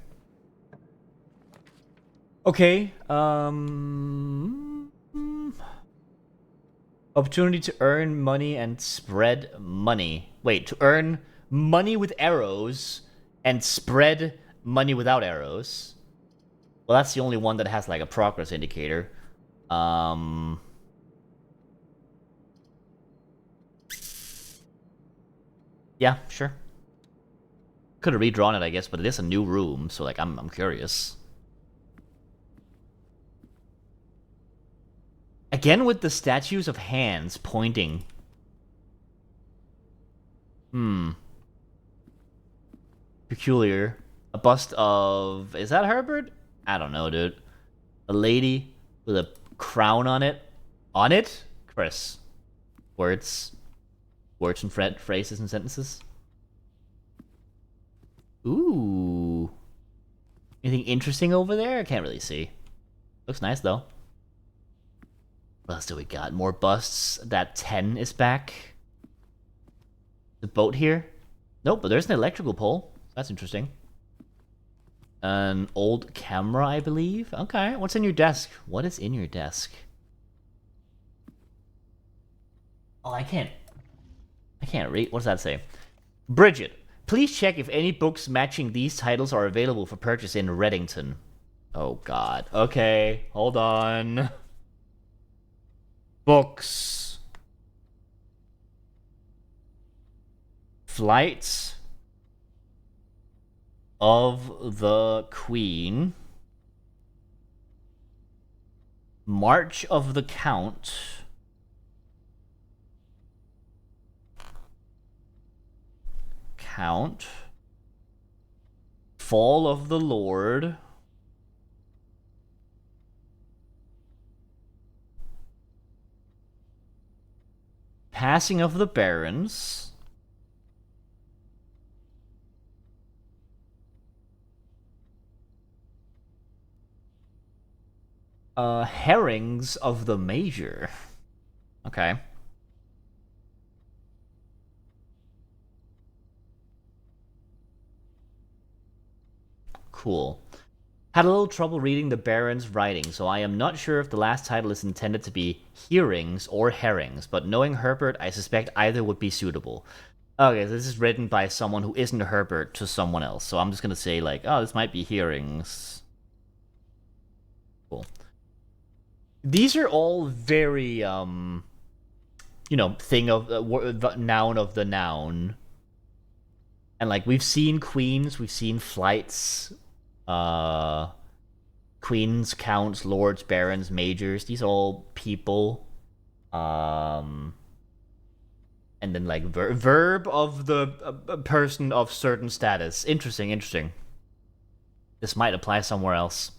Okay. Opportunity to earn money and spread money. Wait, to earn money with arrows and spread money without arrows. Well, that's the only one that has like a progress indicator. Um... Yeah, sure. Could have redrawn it, I guess, but it is a new room, so like I'm curious. Again with the statues of hands pointing. Peculiar. A bust of... Is that Herbert? I don't know, dude. A lady with a crown on it. On it? Chris. Words. Words and phrases and sentences. Ooh. Anything interesting over there? I can't really see. Looks nice, though. What else do we got? More busts. That 10 is back. The boat here? Nope, but there's an electrical pole. That's interesting. An old camera, I believe. Okay, what's in your desk? What is in your desk? Oh, I can't read. What does that say? Bridget, please check if any books matching these titles are available for purchase in Reddington. Oh, God. Okay, hold on. Books. Flights of the Queen. March of the Count. Fall of the Lord. Passing of the Barons. Herrings of the Major. Okay. Cool. Had a little trouble reading the Baron's writing, so I am not sure if the last title is intended to be hearings or herrings, but knowing Herbert, I suspect either would be suitable. Okay, so this is written by someone who isn't Herbert to someone else, so I'm just gonna say, like, oh, this might be hearings. Cool. These are all very, you know, thing of the noun of the noun. And like we've seen queens, we've seen flights, queens, counts, lords, barons, majors. These are all people. And then like verb of the person of certain status. Interesting, interesting. This might apply somewhere else.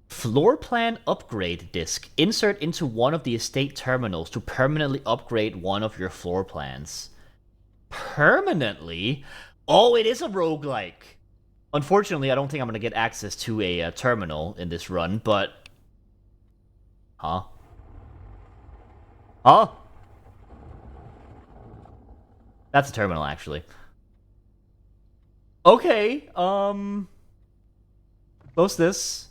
Floor plan upgrade disc. Insert into one of the estate terminals to permanently upgrade one of your floor plans. Permanently? Oh, it is a roguelike. Unfortunately, I don't think I'm going to get access to a terminal in this run, but... Huh? Huh? That's a terminal, actually. Okay, What's this?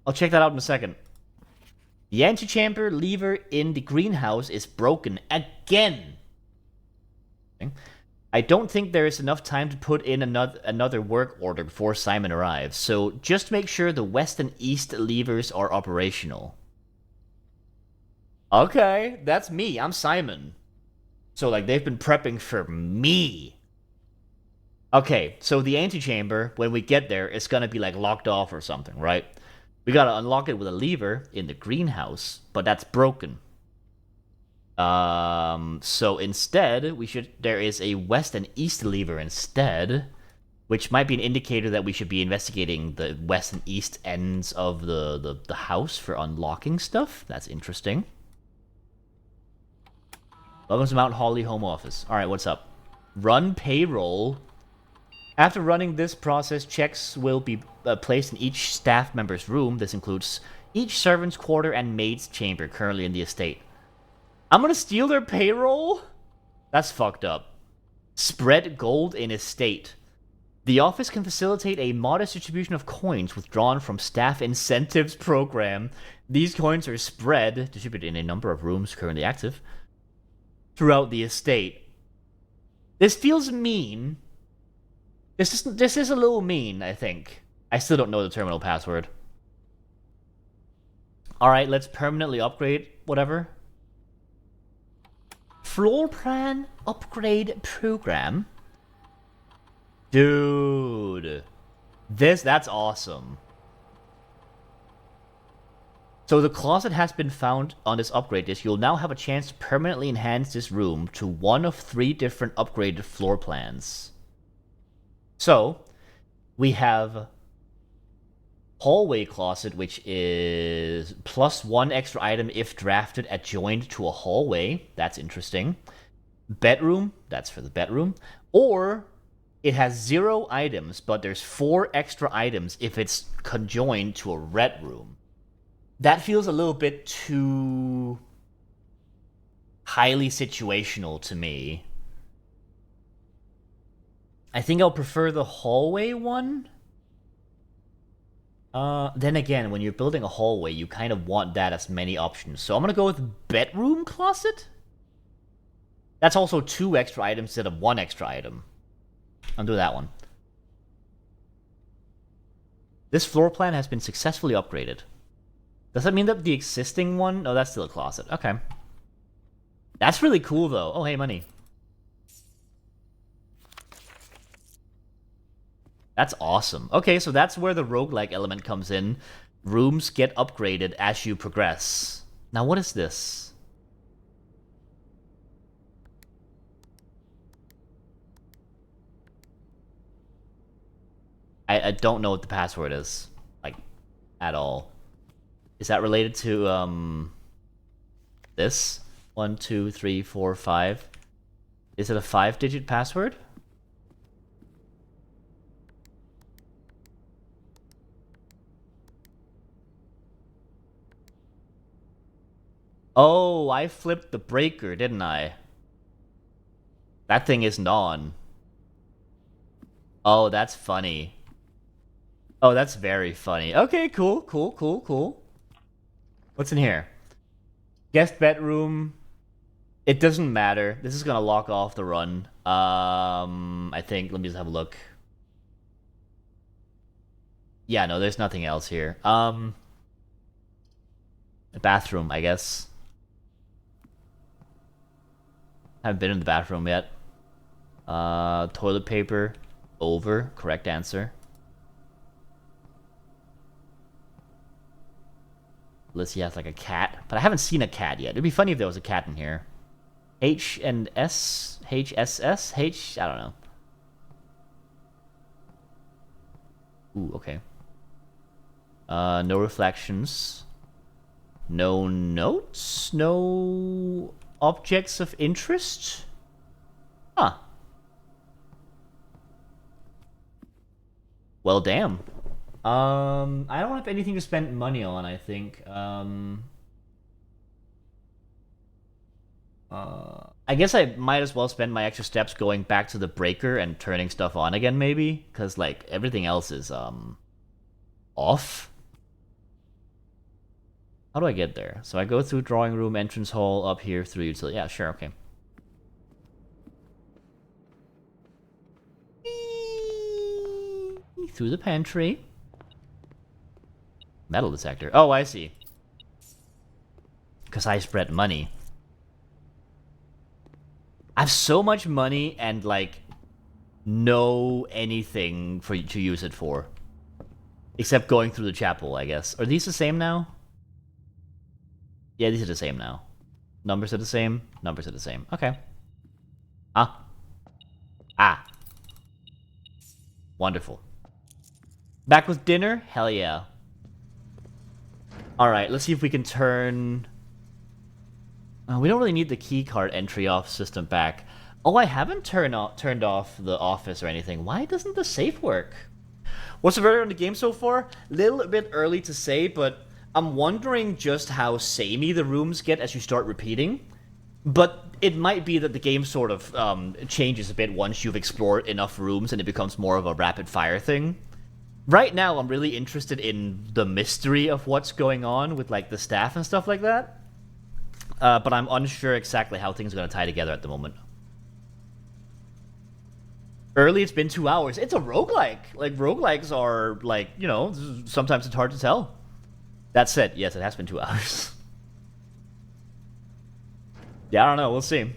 I'll check that out in a second. The antechamber lever in the greenhouse is broken again. I don't think there is enough time to put in another work order before Simon arrives, so just make sure the west and east levers are operational. Okay, that's me. I'm Simon. So, like, they've been prepping for me. Okay, so the antechamber, when we get there, it's gonna be, like, locked off or something, right? We gotta unlock it with a lever in the greenhouse, but that's broken. So instead, there is a west and east lever instead, which might be an indicator that we should be investigating the west and east ends of the house for unlocking stuff. That's interesting. Welcome to Mount Holly Home Office. Alright, what's up? Run payroll. After running this process, checks will be placed in each staff member's room. This includes each servant's quarter and maid's chamber currently in the estate. I'm gonna steal their payroll? That's fucked up. Spread gold in estate. The office can facilitate a modest distribution of coins withdrawn from staff incentives program. These coins are spread, distributed in a number of rooms currently active, throughout the estate. This feels mean. This is a little mean, I think. I still don't know the terminal password. Alright, let's permanently upgrade whatever. Floor plan upgrade program. Dude. That's awesome. So the closet has been found on this upgrade disk. You'll now have a chance to permanently enhance this room to one of 3 different upgraded floor plans. So, we have hallway closet, which is +1 extra item if drafted adjoined to a hallway. That's interesting. Bedroom, that's for the bedroom. Or it has 0 items, but there's 4 extra items if it's conjoined to a red room. That feels a little bit too highly situational to me. I think I'll prefer the hallway one. Then again, when you're building a hallway, you kind of want that as many options. So I'm gonna go with bedroom closet. That's also 2 extra items instead of 1 extra item. I'll do that one. This floor plan has been successfully upgraded. Does that mean that the existing one... No, that's still a closet. Okay. That's really cool, though. Oh, hey, money. That's awesome. Okay, so that's where the roguelike element comes in. Rooms get upgraded as you progress. Now, what is this? I don't know what the password is. Like, at all. Is that related to, this? 1, 2, 3, 4, 5. Is it a 5-digit password? Oh, I flipped the breaker, didn't I? That thing isn't on. Oh, that's funny. Oh, that's very funny. Okay, cool, cool, cool, cool. What's in here? Guest bedroom. It doesn't matter. This is gonna lock off the run. I think. Let me just have a look. Yeah, no, there's nothing else here. A bathroom, I guess. Haven't been in the bathroom yet. Toilet paper. Over. Correct answer. Let's see, has like a cat. But I haven't seen a cat yet. It'd be funny if there was a cat in here. H and S? HSS? H? I don't know. Ooh, okay. No reflections. No notes? No objects of interest? Huh. Well, damn. I don't have anything to spend money on, I think. I guess I might as well spend my extra steps going back to the breaker and turning stuff on again, maybe? Because, like, everything else is, off. How do I get there? So I go through drawing room, entrance hall, up here through utility. Yeah, sure, okay. Through the pantry. Metal detector. Oh, I see. Because I spread money. I have so much money and, like, no anything for to use it for. Except going through the chapel, I guess. Are these the same now? Yeah, these are the same now. Numbers are the same. Numbers are the same. Okay. Ah. Ah. Wonderful. Back with dinner? Hell yeah. Alright, let's see if we can turn... we don't really need the keycard entry off system back. Oh, I haven't turned off the office or anything. Why doesn't the safe work? What's the verdict on the game so far? Little bit early to say, but I'm wondering just how samey the rooms get as you start repeating. But it might be that the game sort of changes a bit once you've explored enough rooms and it becomes more of a rapid-fire thing. Right now, I'm really interested in the mystery of what's going on with, like, the staff and stuff like that. But I'm unsure exactly how things are going to tie together at the moment. Early, it's been 2 hours. It's a roguelike. Like, roguelikes are, like, you know, sometimes it's hard to tell. That said, yes, it has been 2 hours. Yeah, I don't know. We'll see.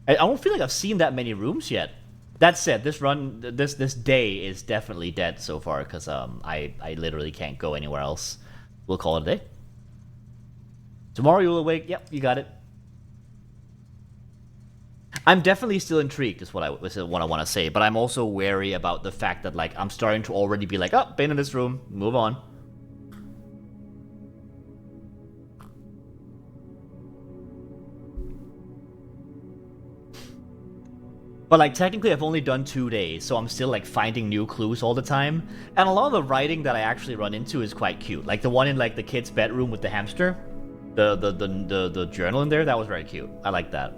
I don't feel like I've seen that many rooms yet. That said, this day is definitely dead so far, because I literally can't go anywhere else. We'll call it a day. Tomorrow you'll awake. Yep, you got it. I'm definitely still intrigued, is what I want to say, but I'm also wary about the fact that, like, I'm starting to already be like, oh, been in this room, move on. But, like, technically I've only done 2 days, so I'm still, like, finding new clues all the time. And a lot of the writing that I actually run into is quite cute. Like, the one in, like, the kid's bedroom with the hamster. The journal in there, that was very cute. I like that.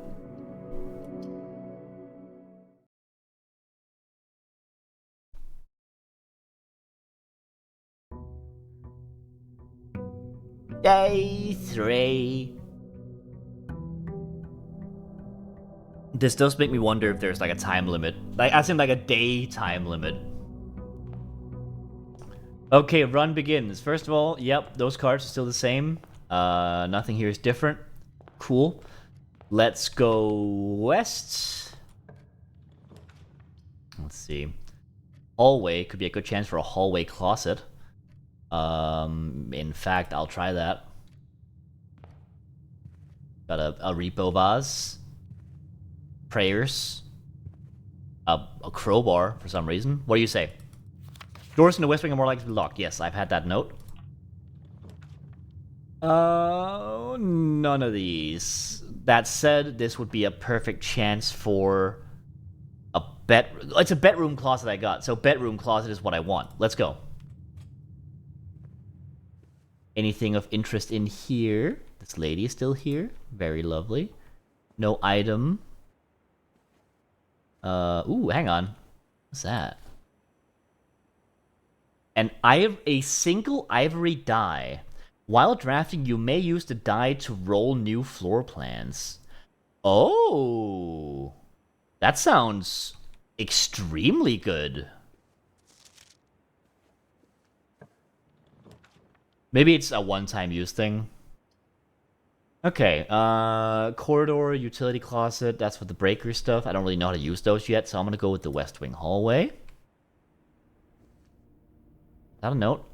Day 3. This does make me wonder if there's like a time limit. Like, as in like a day time limit. Okay, run begins. First of all, yep, those cards are still the same. Nothing here is different. Cool. Let's go west. Let's see. Hallway could be a good chance for a hallway closet. In fact, I'll try that. Got a repo vase. Prayers. A crowbar for some reason. What do you say? Doors in the West Wing are more likely to be locked. Yes, I've had that note. None of these. That said, this would be a perfect chance for a It's a bedroom closet I got, so bedroom closet is what I want. Let's go. Anything of interest in here? This lady is still here. Very lovely. No item. Ooh, hang on. What's that? A single ivory die. While drafting, you may use the die to roll new floor plans. Oh, that sounds extremely good. Maybe it's a one-time use thing. Okay, corridor, utility closet, that's for the breaker stuff. I don't really know how to use those yet, so I'm gonna go with the West Wing hallway. Is that a note?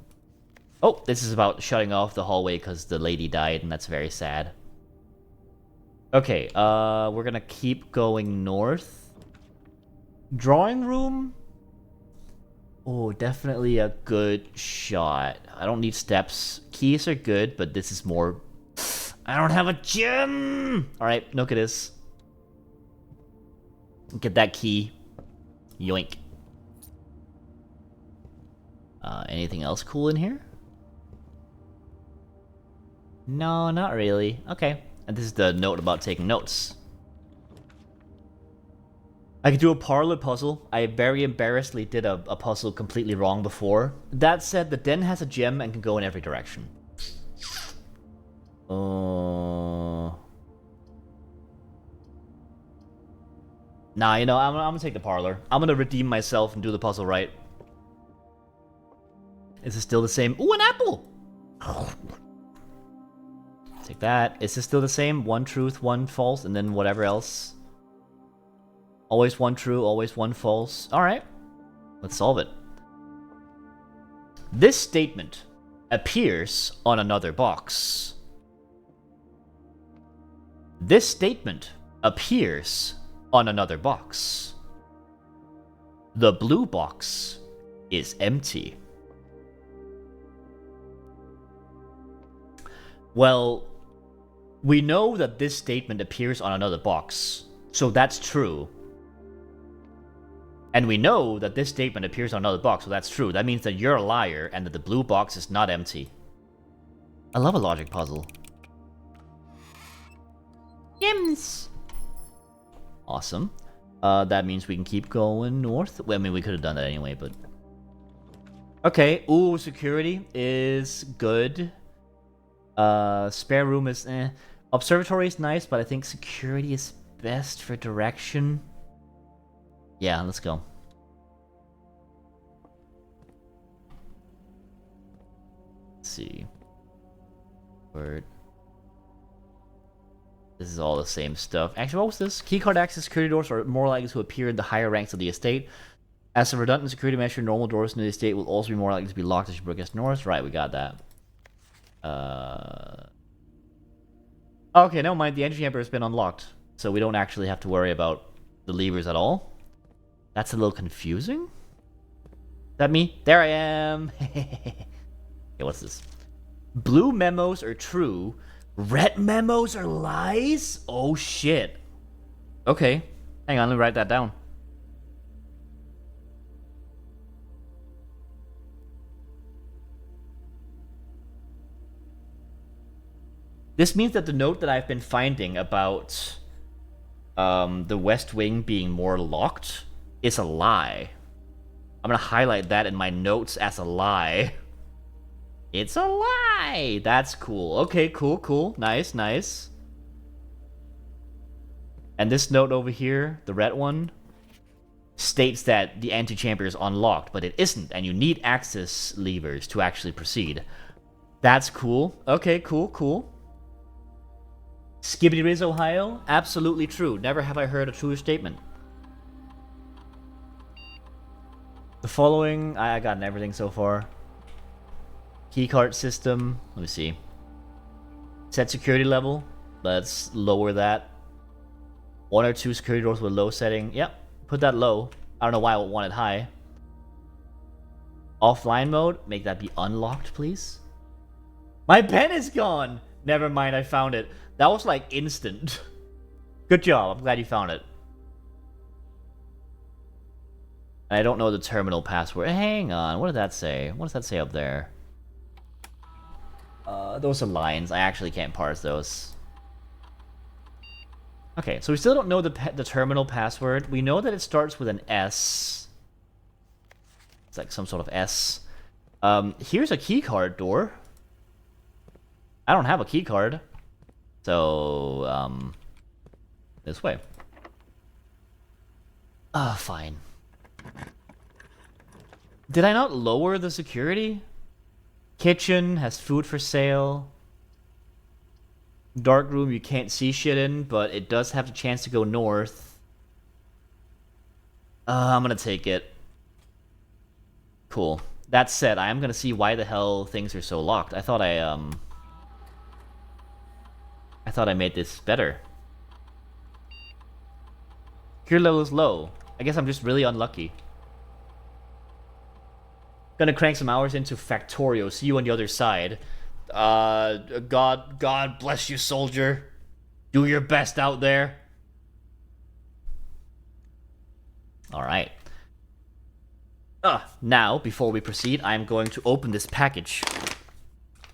Oh, this is about shutting off the hallway because the lady died, and that's very sad. Okay, we're gonna keep going north. Drawing room? Oh, definitely a good shot. I don't need steps. Keys are good, but this is more... I don't have a gem! Alright, look at this. Get that key. Yoink. Anything else cool in here? No, not really. Okay. And this is the note about taking notes. I could do a parlor puzzle. I very embarrassedly did a puzzle completely wrong before. That said, the den has a gem and can go in every direction. Nah, you know, I'm gonna take the parlor. I'm gonna redeem myself and do the puzzle right. Is it still the same? Ooh, an apple! Take that. Is this still the same? One truth, one false, and then whatever else. Always one true, always one false. Alright. Let's solve it. This statement appears on another box. This statement appears on another box. The blue box is empty. Well, we know that this statement appears on another box, so that's true. And we know that this statement appears on another box, so that's true. That means that you're a liar and that the blue box is not empty. I love a logic puzzle. Gems! Awesome. That means we can keep going north. Well, I mean, we could have done that anyway, but... Okay, ooh, security is good. Spare room is eh. Observatory is nice, but I think security is best for direction. Yeah, let's go. Let's see. Word. This is all the same stuff. Actually, what was this? Keycard access security doors are more likely to appear in the higher ranks of the estate. As a redundant security measure, normal doors in the estate will also be more likely to be locked as you progress north. Right, we got that. Okay, never mind. The entry chamber has been unlocked, so we don't actually have to worry about the levers at all. That's a little confusing. Is that me? There I am. Okay, what's this? Blue memos are true. Red memos are lies? Oh shit. Okay. Hang on, let me write that down. This means that the note that I've been finding about the West Wing being more locked is a lie. I'm gonna highlight that in my notes as a lie. It's a lie! That's cool. Okay, cool. Nice. And this note over here, the red one, states that the antechamber is unlocked, but it isn't, and you need access levers to actually proceed. That's cool. Okay, cool. Skibbity Riz, Ohio? Absolutely true. Never have I heard a truer statement. The following, I got everything so far. Keycard system, let me see. Set security level, let's lower that. 1 or 2 security doors with low setting, yep, put that low. I don't know why I would want it high. Offline mode, make that be unlocked, please. My pen is gone! Never mind, I found it. That was like instant. Good job, I'm glad you found it. I don't know the terminal password. Hang on, what did that say? What does that say up there? Those are lines. I actually can't parse those. Okay, so we still don't know the terminal password. We know that it starts with an S. It's like some sort of S. Here's a keycard door. I don't have a keycard. So, this way. Fine. Did I not lower the security? Kitchen has food for sale. Dark room you can't see shit in, but it does have the chance to go north. I'm gonna take it. Cool. That said, I am gonna see why the hell things are so locked. I thought I made this better. Security level is low. I guess I'm just really unlucky. Gonna crank some hours into Factorio. See you on the other side. God bless you, soldier. Do your best out there. Alright. Now, before we proceed, I'm going to open this package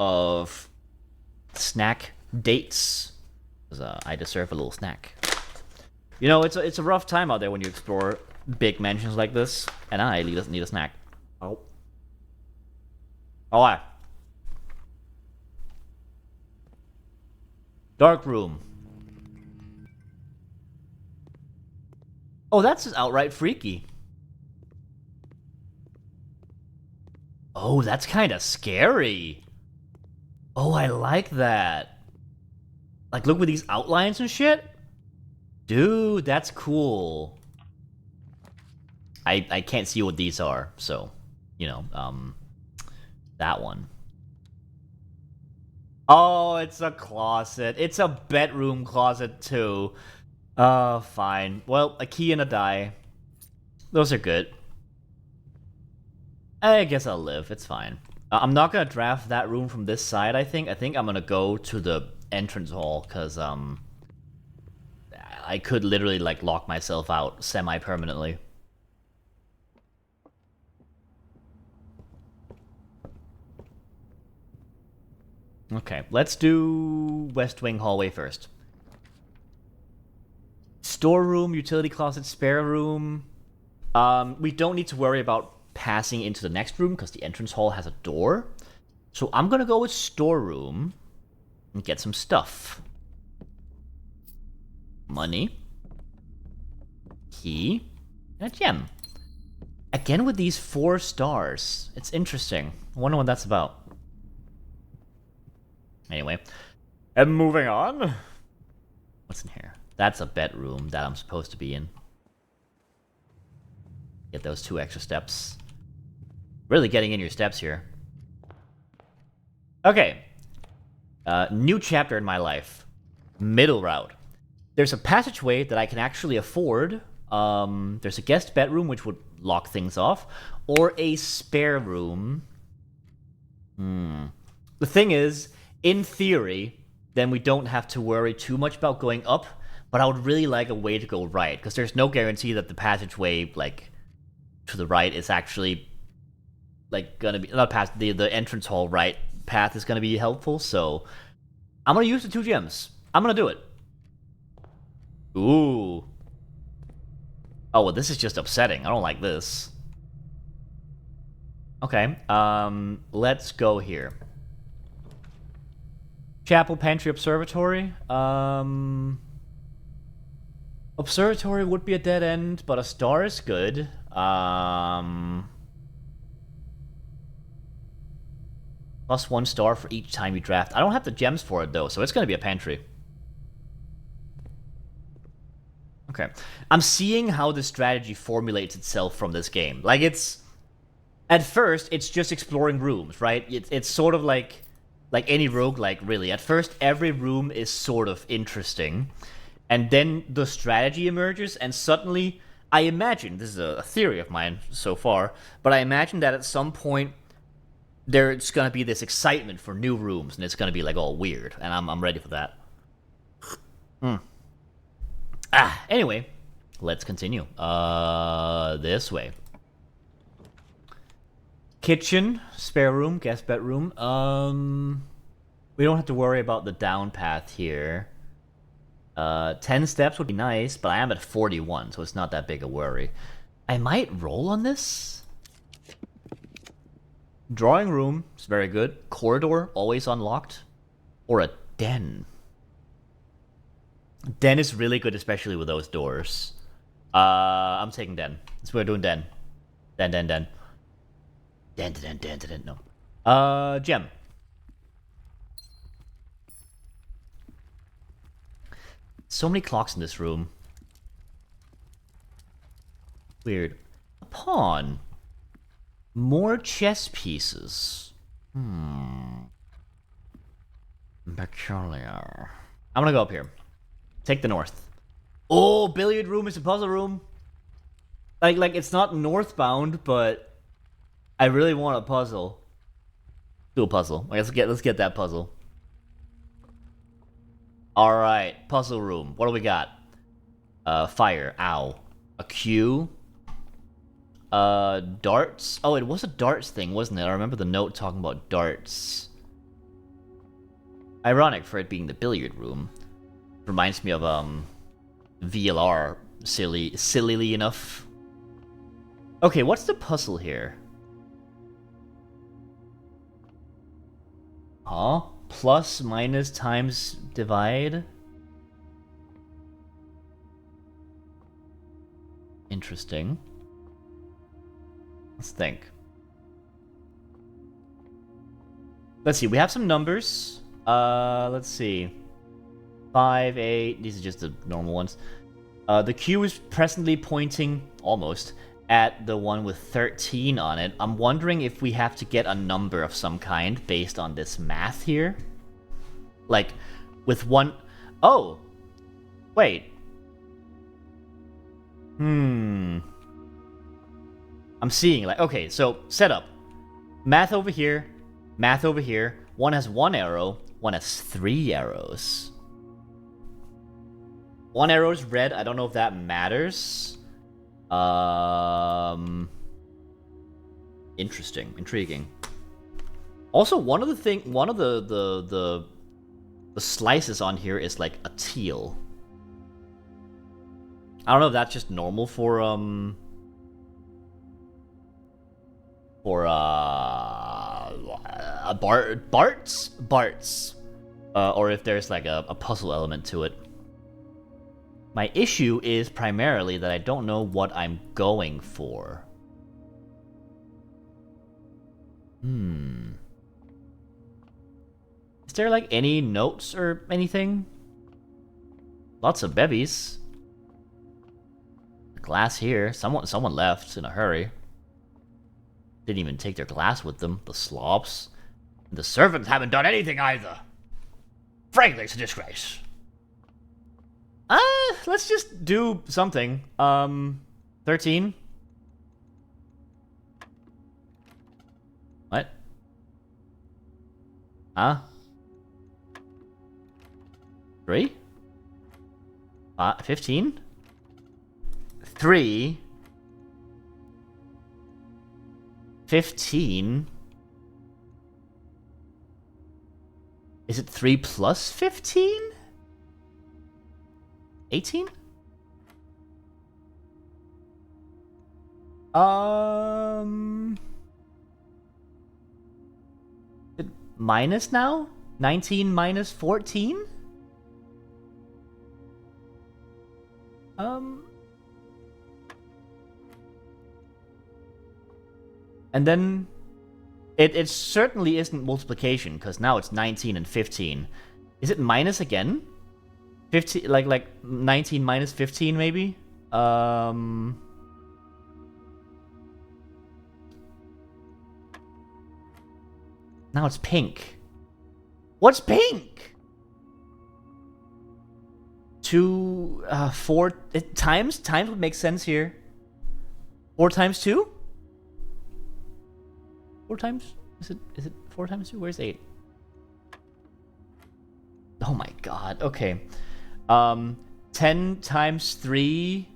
of snack dates. Because I deserve a little snack. You know, it's a rough time out there when you explore big mansions like this. And I need a snack. Oh. Alright. Dark room. Oh, that's just outright freaky. Oh, that's kind of scary. Oh, I like that. Like, look with these outlines and shit. Dude, that's cool. I can't see what these are, so, you know, that one. Oh, it's a closet. It's a bedroom closet, too. Fine. Well, a key and a die. Those are good. I guess I'll live. It's fine. I'm not gonna draft that room from this side, I think. I think I'm gonna go to the entrance hall, because, I could literally, like, lock myself out semi-permanently. Okay, let's do West Wing hallway first. Storeroom, utility closet, spare room. We don't need to worry about passing into the next room because the entrance hall has a door. So I'm gonna go with storeroom and get some stuff. Money. Key. and a gem. Again with these 4 stars. It's interesting. I wonder what that's about. Anyway. And moving on. What's in here? That's a bedroom that I'm supposed to be in. Get those 2 extra steps. Really getting in your steps here. Okay. New chapter in my life. Middle route. There's a passageway that I can actually afford. There's a guest bedroom, which would lock things off. Or a spare room. The thing is, in theory, then we don't have to worry too much about going up. But I would really like a way to go right. Because there's no guarantee that the passageway, like, to the right is actually, like, gonna be... Not past the entrance hall right path is gonna be helpful. So, I'm gonna use the 2 gems. I'm gonna do it. Ooh. Oh, well, this is just upsetting. I don't like this. Okay, let's go here. Chapel, Pantry, Observatory. Observatory would be a dead end, but a star is good. +1 star for each time you draft. I don't have the gems for it, though, so it's gonna be a pantry. Okay. I'm seeing how the strategy formulates itself from this game. Like, it's... At first, it's just exploring rooms, right? It's sort of like any roguelike, really. At first, every room is sort of interesting. And then the strategy emerges, and suddenly, I imagine, this is a theory of mine so far, but I imagine that at some point, there's gonna be this excitement for new rooms, and it's gonna be, like, all weird. And I'm ready for that. Anyway, let's continue. This way. Kitchen, spare room, guest bedroom. We don't have to worry about the down path here. 10 steps would be nice, but I am at 41, so it's not that big a worry. I might roll on this. Drawing room is very good. Corridor, always unlocked. Or a den. Den is really good, especially with those doors. I'm taking den. So we're doing den. Den. Den, no. Gem. So many clocks in this room. Weird. A pawn. More chess pieces. Peculiar. I'm gonna go up here. Take the north. Oh, billiard room is a puzzle room. Like it's not northbound, but I really want a puzzle. Do a puzzle. Let's get that puzzle. All right, puzzle room. What do we got? Fire. Ow. A cue. Darts. Oh, it was a darts thing, wasn't it? I remember the note talking about darts. Ironic for it being the billiard room. Reminds me of VLR, sillily enough. Okay, what's the puzzle here? Huh? Plus, minus, times, divide? Interesting. Let's think. Let's see, we have some numbers. Let's see. 5, 8, these are just the normal ones. The cue is presently pointing, almost, at the one with 13 on it. I'm wondering if we have to get a number of some kind based on this math here. Like, with one... Oh! Wait. I'm seeing, like, okay, so, setup. Math over here, math over here. One has 1 arrow, one has 3 arrows. 1 arrow is red. I don't know if that matters. Interesting, intriguing. Also, one of the slices on here is like a teal. I don't know if that's just normal for Bart's, or if there's like a puzzle element to it. My issue is primarily that I don't know what I'm going for. Is there like any notes or anything? Lots of bevies. Glass here. Someone left in a hurry. Didn't even take their glass with them. The slobs. The servants haven't done anything either. Frankly, it's a disgrace. Let's just do something. 13. What? Huh? 3? 15? 3? 15? Is it 3 plus 15? 18? It minus now? 19 minus 14? And then it certainly isn't multiplication, because now it's 19 and 15. Is it minus again? 15, like 19 minus 15 maybe? Now it's pink. What's pink? 2, 4 times? Times would make sense here. 4 times 2? 4 times? Is it 4 times 2? Where's 8? Oh my god, okay. 10 times 3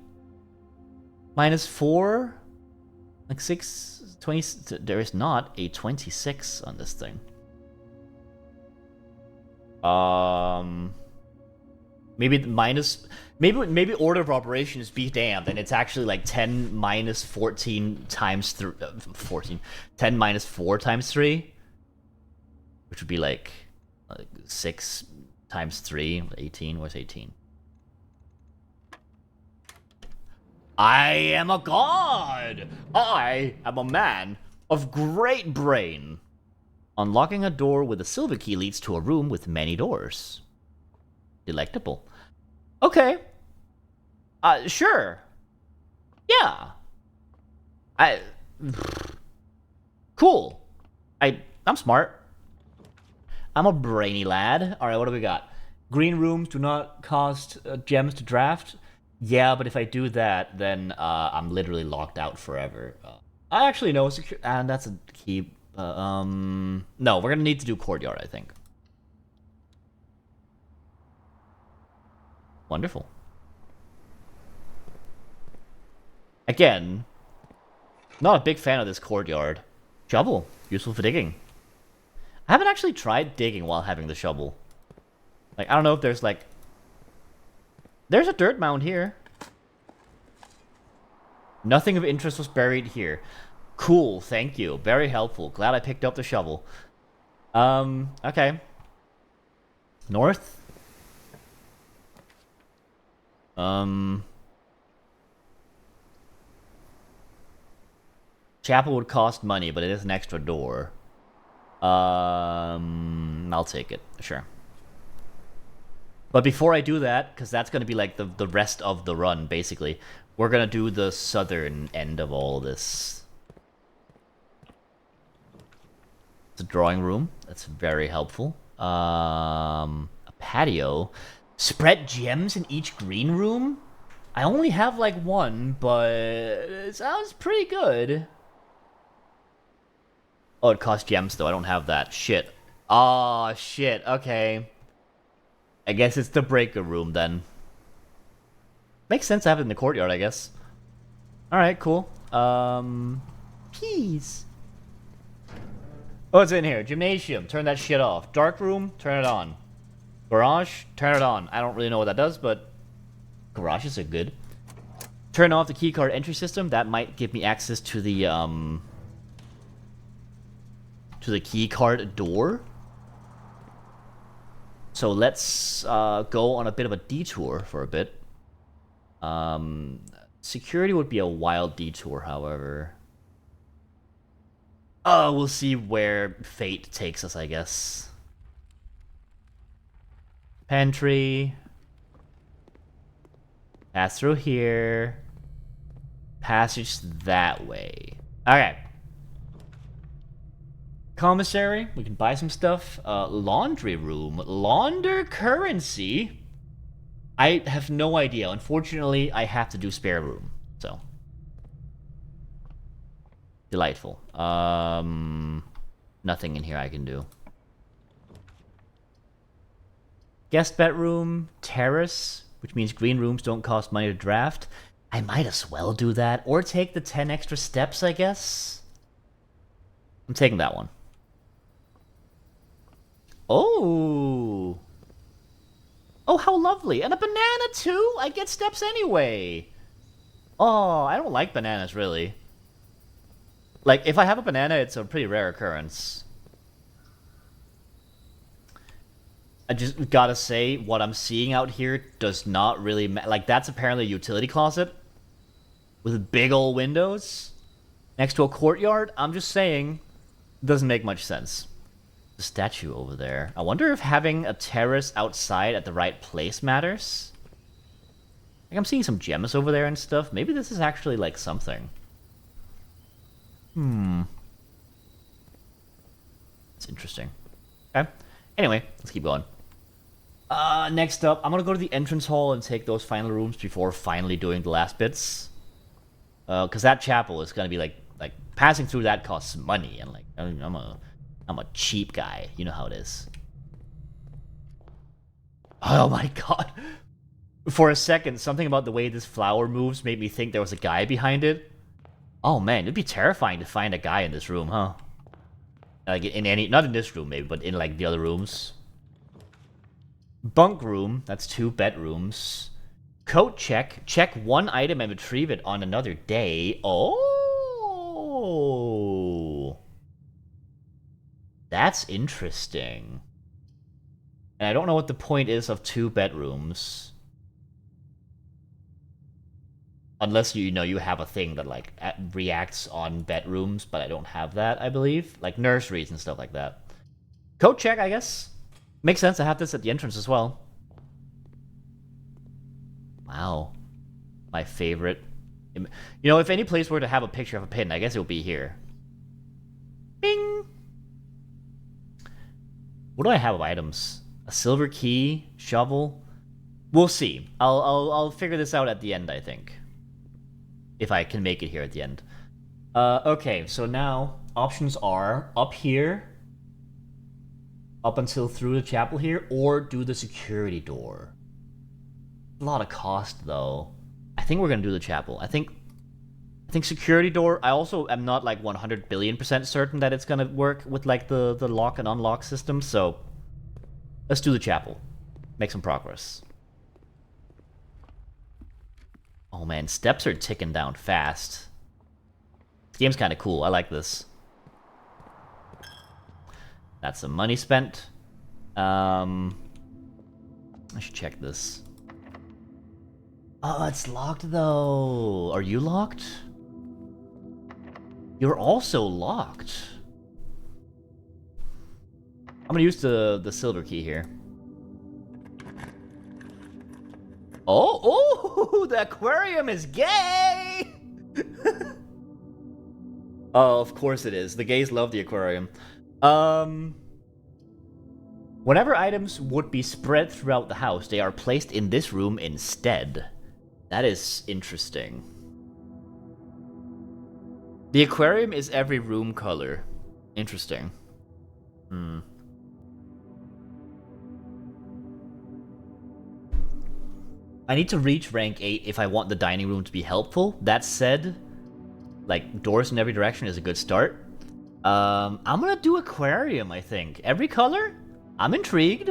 minus 4? Like 6, 20, there is not a 26 on this thing. Maybe the minus, maybe order of operations be damned, and it's actually like 10 minus 14 times 3, 10 minus 4 times 3, which would be like 6 times 3, 18. What's 18? I am a god! I am a man of great brain. Unlocking a door with a silver key leads to a room with many doors. Delectable. Okay. Sure. Yeah. Cool. I'm smart. I'm a brainy lad. Alright, what do we got? Green rooms do not cost gems to draft. Yeah, but if I do that, then I'm literally locked out forever. I actually know, and that's a key. No, we're gonna need to do courtyard, I think. Wonderful. Again, not a big fan of this courtyard. Shovel, useful for digging. I haven't actually tried digging while having the shovel. Like, I don't know if there's like... There's a dirt mound here. Nothing of interest was buried here. Cool, thank you. Very helpful. Glad I picked up the shovel. Okay. North? Chapel would cost money, but it is an extra door. I'll take it, sure. But before I do that, because that's going to be like the rest of the run, basically, we're going to do the southern end of all this. It's a drawing room. That's very helpful. A patio. Spread gems in each green room? I only have like one, but it sounds pretty good. Oh, it costs gems though. I don't have that. Shit. Aw, shit. Okay. I guess it's the breaker room then. Makes sense to have it in the courtyard, I guess. Alright, cool. Peas. What's in here? Gymnasium. Turn that shit off. Dark room. Turn it on. Garage. Turn it on. I don't really know what that does, but garages are good. Turn off the keycard entry system. That might give me access to the keycard door. So let's go on a bit of a detour for a bit. Security would be a wild detour, however. Oh, we'll see where fate takes us, I guess. Pantry. Pass through here. Passage that way. Okay. Commissary. We can buy some stuff. Laundry room. Launder currency. I have no idea. Unfortunately, I have to do spare room. So. Delightful. Nothing in here I can do. Guest bedroom. Terrace. Which means green rooms don't cost money to draft. I might as well do that. Or take the 10 extra steps, I guess. I'm taking that one. Oh. Oh, how lovely. And a banana, too? I get steps anyway. Oh, I don't like bananas, really. Like, if I have a banana, it's a pretty rare occurrence. I just gotta say, what I'm seeing out here does not really like, that's apparently a utility closet. With big old windows. Next to a courtyard. I'm just saying, doesn't make much sense. The statue over there. I wonder if having a terrace outside at the right place matters. Like, I'm seeing some gems over there and stuff. Maybe this is actually, like, something. It's interesting. Okay. Anyway, let's keep going. Next up, I'm gonna go to the entrance hall and take those final rooms before finally doing the last bits. Because that chapel is gonna be, like, passing through that costs money. And, like, I'm a cheap guy. You know how it is. Oh my god. For a second, something about the way this flower moves made me think there was a guy behind it. Oh man, it'd be terrifying to find a guy in this room, huh? Like, in any... Not in this room, maybe, but in, like, the other rooms. Bunk room. That's 2 bedrooms. Coat check. Check 1 item and retrieve it on another day. Oh... That's interesting. And I don't know what the point is of 2 bedrooms. Unless you know you have a thing that, like, reacts on bedrooms, but I don't have that, I believe. Like nurseries and stuff like that. Coat check, I guess. Makes sense, I have this at the entrance as well. Wow. My favorite. You know, if any place were to have a picture of a pin, I guess it would be here. Bing! What do I have of items? A silver key? Shovel? We'll see. I'll figure this out at the end, I think. If I can make it here at the end. Okay, so now options are up here, up until through the chapel here, or do the security door. A lot of cost, though. I think we're gonna do the chapel. I think security door. I also am not like 100 billion% certain that it's gonna work with like the lock and unlock system. So let's do the chapel. Make some progress. Oh man, steps are ticking down fast. This game's kind of cool. I like this. That's some money spent. I should check this. Oh, it's locked though. Are you locked? You're also locked. I'm gonna use the silver key here. Oh, the aquarium is gay! Oh, of course it is. The gays love the aquarium. Whenever items would be spread throughout the house, they are placed in this room instead. That is interesting. The aquarium is every room color. Interesting. I need to reach rank 8 if I want the dining room to be helpful. That said, like, doors in every direction is a good start. I'm gonna do aquarium, I think. Every color? I'm intrigued.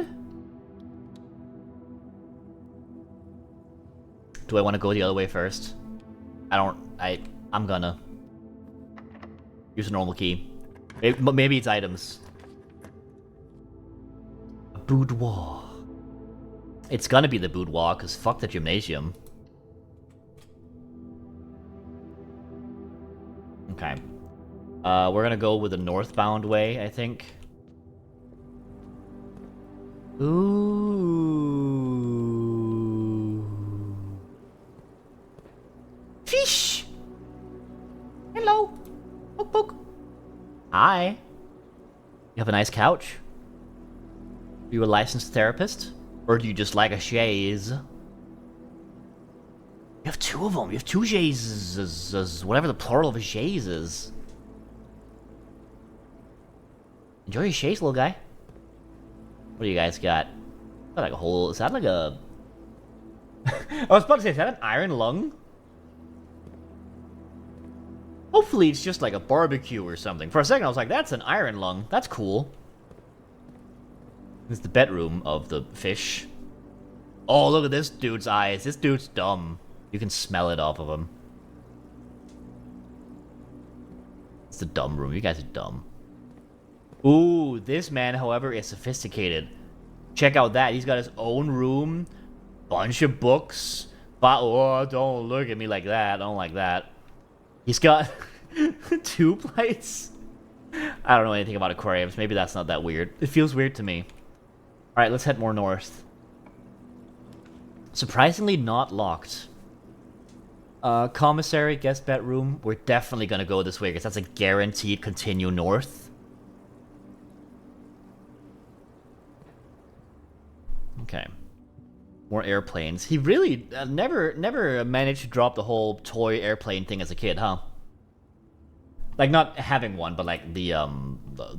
Do I want to go the other way first? I'm gonna use a normal key. Maybe it's items. A boudoir. It's gonna be the boudoir, because fuck the gymnasium. Okay. We're gonna go with the northbound way, I think. Ooh. Fish! Hello! Poke poke. Hi. You have a nice couch? Are you a licensed therapist? Or do you just like a chaise? You have two of them. You have two chaises. Whatever the plural of a chaise is. Enjoy your chaise, little guy. What do you guys got? Got like a whole... Is that like a... I was about to say, is that an iron lung? Hopefully it's just like a barbecue or something. For a second I was like, that's an iron lung. That's cool. This is the bedroom of the fish. Oh, look at this dude's eyes. This dude's dumb. You can smell it off of him. It's the dumb room. You guys are dumb. Ooh, this man, however, is sophisticated. Check out that. He's got his own room. Bunch of books. But, oh, don't look at me like that. I don't like that. He's got 2 plates. I don't know anything about aquariums. Maybe that's not that weird. It feels weird to me. Alright, let's head more north. Surprisingly not locked. Commissary, guest bedroom. We're definitely gonna go this way because that's a guaranteed continue north. Okay. More airplanes. He really never managed to drop the whole toy airplane thing as a kid, huh? Like not having one, but like the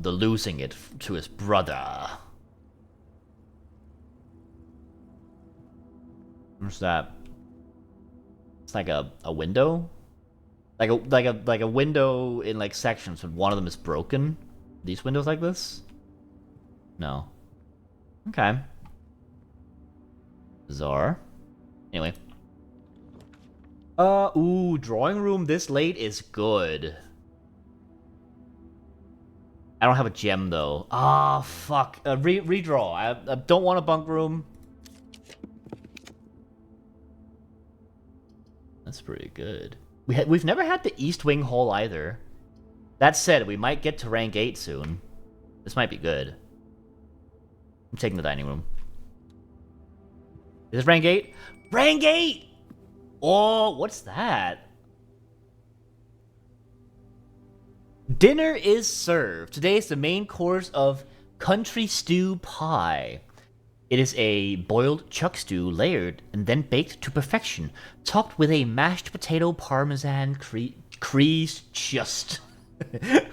losing it to his brother. What's that? It's like a window, like a window in like sections, but one of them is broken. These windows like this? No. Okay. Bizarre. Anyway. Ooh, drawing room this late is good. I don't have a gem though. Ah, fuck. Redraw. I don't want a bunk room. That's pretty good. We've never had the East Wing hole either. That said, we might get to rank 8 soon. This might be good. I'm taking the dining room. Is this rank 8? Rank 8! Oh, what's that? Dinner is served. Today is the main course of country stew pie. It is a boiled chuck stew layered and then baked to perfection, topped with a mashed potato parmesan crease just.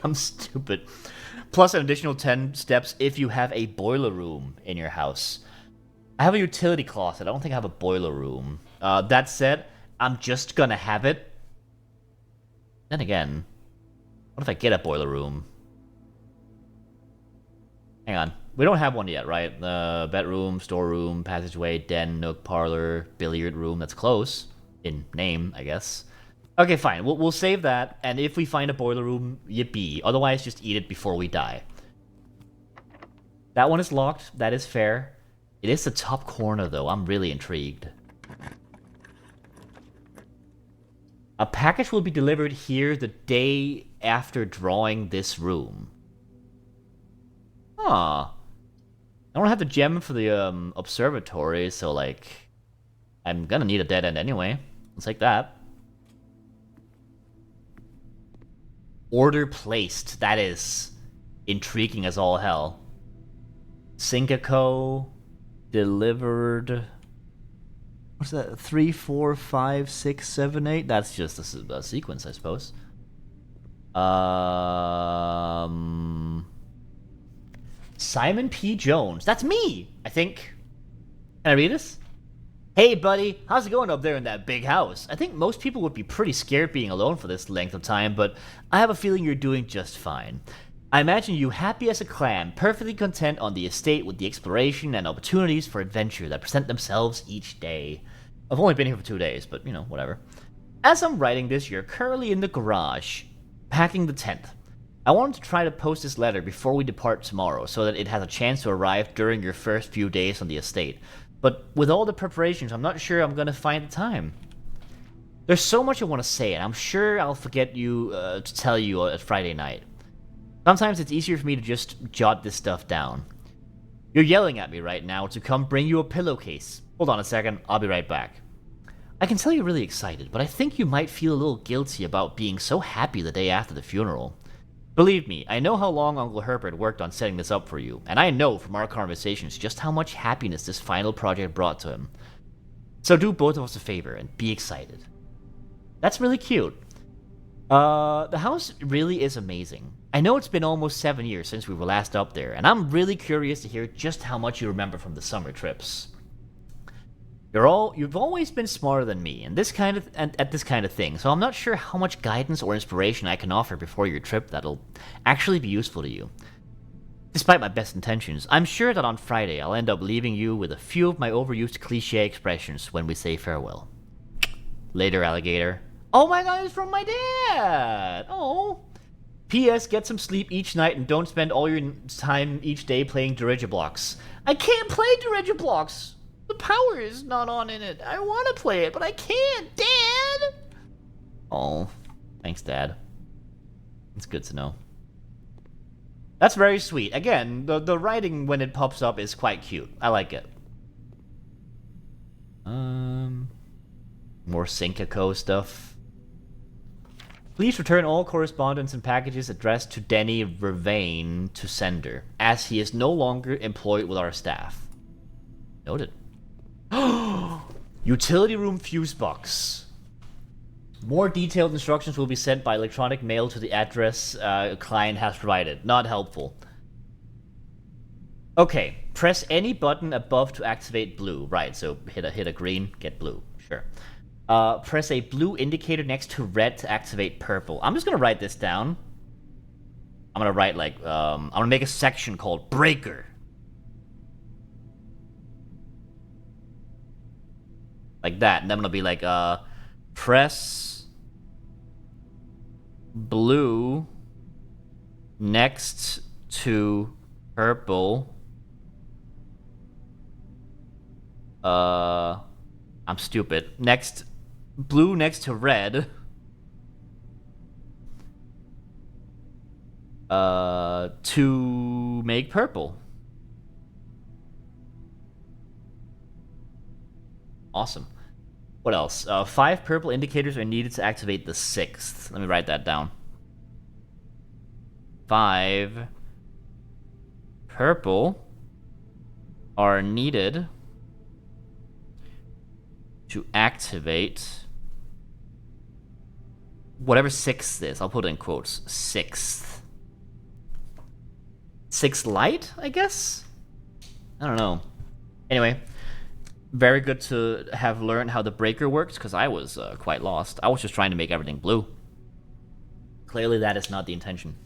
I'm stupid. Plus an additional 10 steps if you have a boiler room in your house. I have a utility closet. I don't think I have a boiler room. That said, I'm just gonna have it. Then again, what if I get a boiler room? Hang on. We don't have one yet, right? Bedroom, storeroom, passageway, den, nook, parlor, billiard room. That's close. In name, I guess. Okay, fine. We'll save that, and if we find a boiler room, yippee. Otherwise, just eat it before we die. That one is locked. That is fair. It is the top corner, though. I'm really intrigued. A package will be delivered here the day after drawing this room. Huh. I don't have the gem for the observatory, so like I'm gonna need a dead end anyway. Let's take that. Order placed. That is intriguing as all hell. Syncaco delivered. What's that? 3, 4, 5, 6, 7, 8. That's just a sequence, I suppose. Simon P. Jones. That's me, I think. Can I read this? Hey, buddy. How's it going up there in that big house? I think most people would be pretty scared being alone for this length of time, but I have a feeling you're doing just fine. I imagine you happy as a clam, perfectly content on the estate with the exploration and opportunities for adventure that present themselves each day. I've only been here for 2 days, but, you know, whatever. As I'm writing this, you're currently in the garage, packing the tent. I wanted to try to post this letter before we depart tomorrow, so that it has a chance to arrive during your first few days on the estate. But with all the preparations, I'm not sure I'm gonna find the time. There's so much I want to say, and I'm sure I'll forget to tell you at Friday night. Sometimes it's easier for me to just jot this stuff down. You're yelling at me right now to come bring you a pillowcase. Hold on a second, I'll be right back. I can tell you're really excited, but I think you might feel a little guilty about being so happy the day after the funeral. Believe me, I know how long Uncle Herbert worked on setting this up for you, and I know from our conversations just how much happiness this final project brought to him. So do both of us a favor and be excited. That's really cute. The house really is amazing. I know it's been almost 7 years since we were last up there, and I'm really curious to hear just how much you remember from the summer trips. You've always been smarter than me at this kind of thing, so I'm not sure how much guidance or inspiration I can offer before your trip that'll actually be useful to you. Despite my best intentions, I'm sure that on Friday I'll end up leaving you with a few of my overused cliché expressions when we say farewell. Later, alligator. Oh my god, it's from my dad! Oh. P.S. Get some sleep each night and don't spend all your time each day playing Dirigiblocks. I can't play Dirigiblocks! The power is not on in it. I want to play it, but I can't, Dad! Oh, thanks, Dad. It's good to know. That's very sweet. Again, the writing when it pops up is quite cute. I like it. More Syncaco stuff. Please return all correspondence and packages addressed to Denny Vervain to sender, as he is no longer employed with our staff. Noted. Utility room fuse box. More detailed instructions will be sent by electronic mail to the address client has provided. Not helpful. Okay, press any button above to activate blue. Right, so hit a green, get blue. Sure. Press a blue indicator next to red to activate purple. I'm just gonna write this down. I'm gonna write like I'm gonna make a section called breaker. Like that, and then I'm gonna be like, press blue next to purple. I'm stupid. Blue next to red. To make purple. Awesome. What else? 5 purple indicators are needed to activate the 6th. Let me write that down. 5 purple are needed to activate whatever 6th is. I'll put it in quotes. 6th. 6th light, I guess? I don't know. Anyway. Very good to have learned how the breaker works, because I was quite lost. I was just trying to make everything blue. Clearly that is not the intention.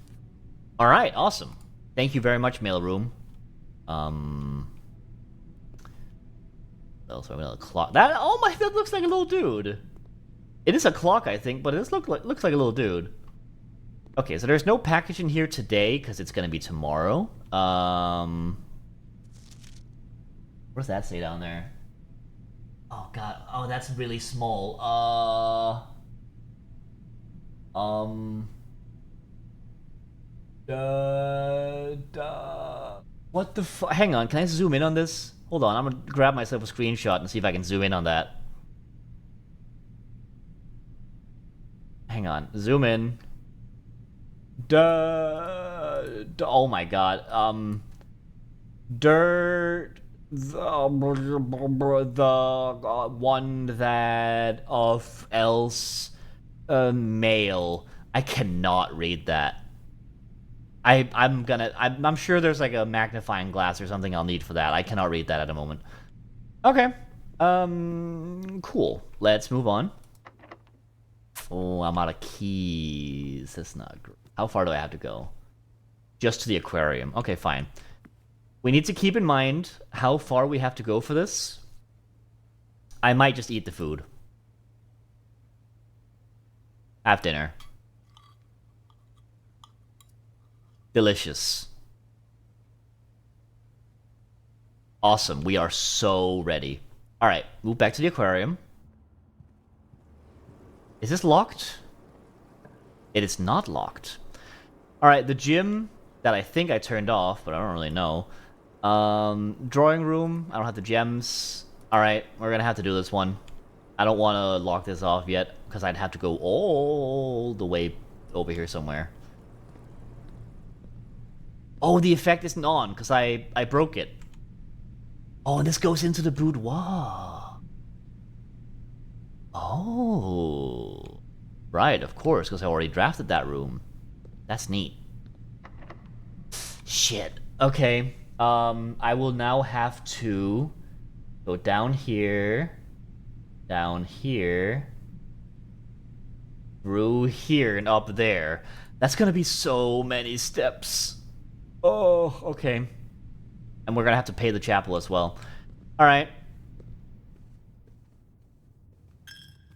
Alright, awesome. Thank you very much, mailroom. Also, another clock. Oh my, that looks like a little dude. It is a clock, I think, but it looks like a little dude. Okay, so there's no package in here today, because it's going to be tomorrow. What does that say down there? Oh god, oh that's really small. What the fuck? Hang on, can I zoom in on this? Hold on, I'm gonna grab myself a screenshot and see if I can zoom in on that. Hang on, zoom in. Oh my god, dirt. The one that of else male. I cannot read that. I'm sure there's like a magnifying glass or something I'll need for that. I cannot read that at the moment. Okay. Cool. Let's move on. Oh, I'm out of keys. That's not great. How far do I have to go? Just to the aquarium. Okay, fine. We need to keep in mind how far we have to go for this. I might just eat the food. Have dinner. Delicious. Awesome. We are so ready. Alright, move back to the aquarium. Is this locked? It is not locked. Alright, the gym that I think I turned off, but I don't really know. Drawing room, I don't have the gems. Alright, we're gonna have to do this one. I don't want to lock this off yet, because I'd have to go all the way over here somewhere. Oh, the effect isn't on, because I broke it. Oh, and this goes into the boudoir. Oh. Right, of course, because I already drafted that room. That's neat. Shit. Okay. I will now have to go down here, through here, and up there. That's gonna be so many steps. Oh, okay. And we're gonna have to pay the chapel as well. Alright.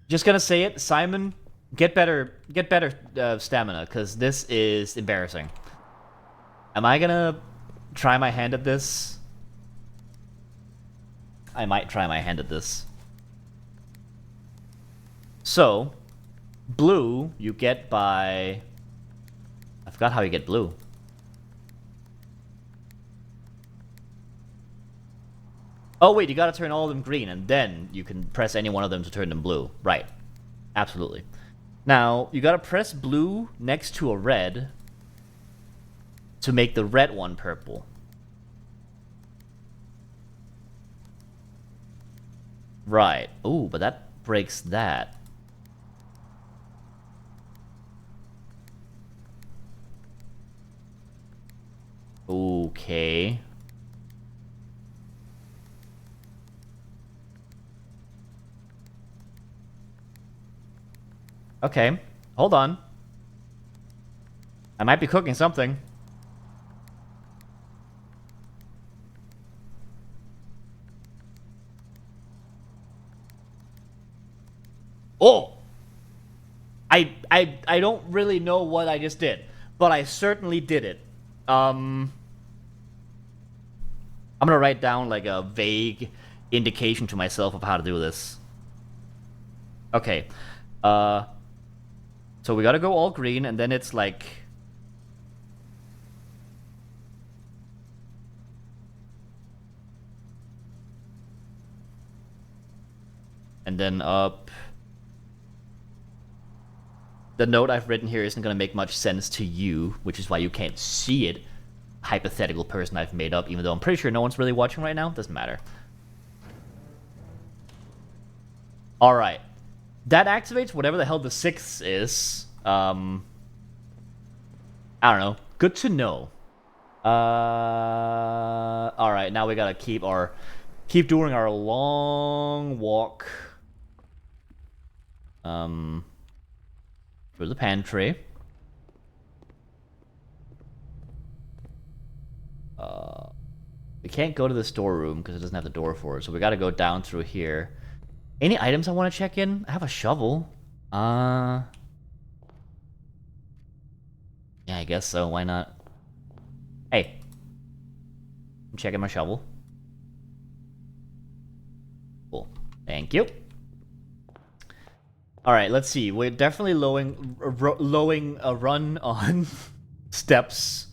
Just gonna say it, Simon, get better stamina, because this is embarrassing. Am I gonna try my hand at this? I might try my hand at this. So, blue, you get by... I forgot how you get blue. Oh wait, you gotta turn all of them green, and then you can press any one of them to turn them blue. Right. Absolutely. Now, you gotta press blue next to a red to make the red one purple. Right. Ooh, but that breaks that. Okay. Okay, hold on. I might be cooking something. Oh! I don't really know what I just did, but I certainly did it. I'm gonna write down like a vague indication to myself of how to do this. Okay. So we gotta go all green, and then it's like... And then up... The note I've written here isn't gonna make much sense to you, which is why you can't see it. Hypothetical person I've made up, even though I'm pretty sure no one's really watching right now. Doesn't matter. Alright. That activates whatever the hell the 6th is. I don't know. Good to know. Alright, now we gotta keep doing our long walk. Through the pantry. We can't go to the storeroom because it doesn't have the door for it, so we gotta go down through here. Any items I want to check in? I have a shovel. Yeah, I guess so. Why not? Hey. I'm checking my shovel. Cool. Thank you. Alright, let's see. We're definitely lowing a run on steps.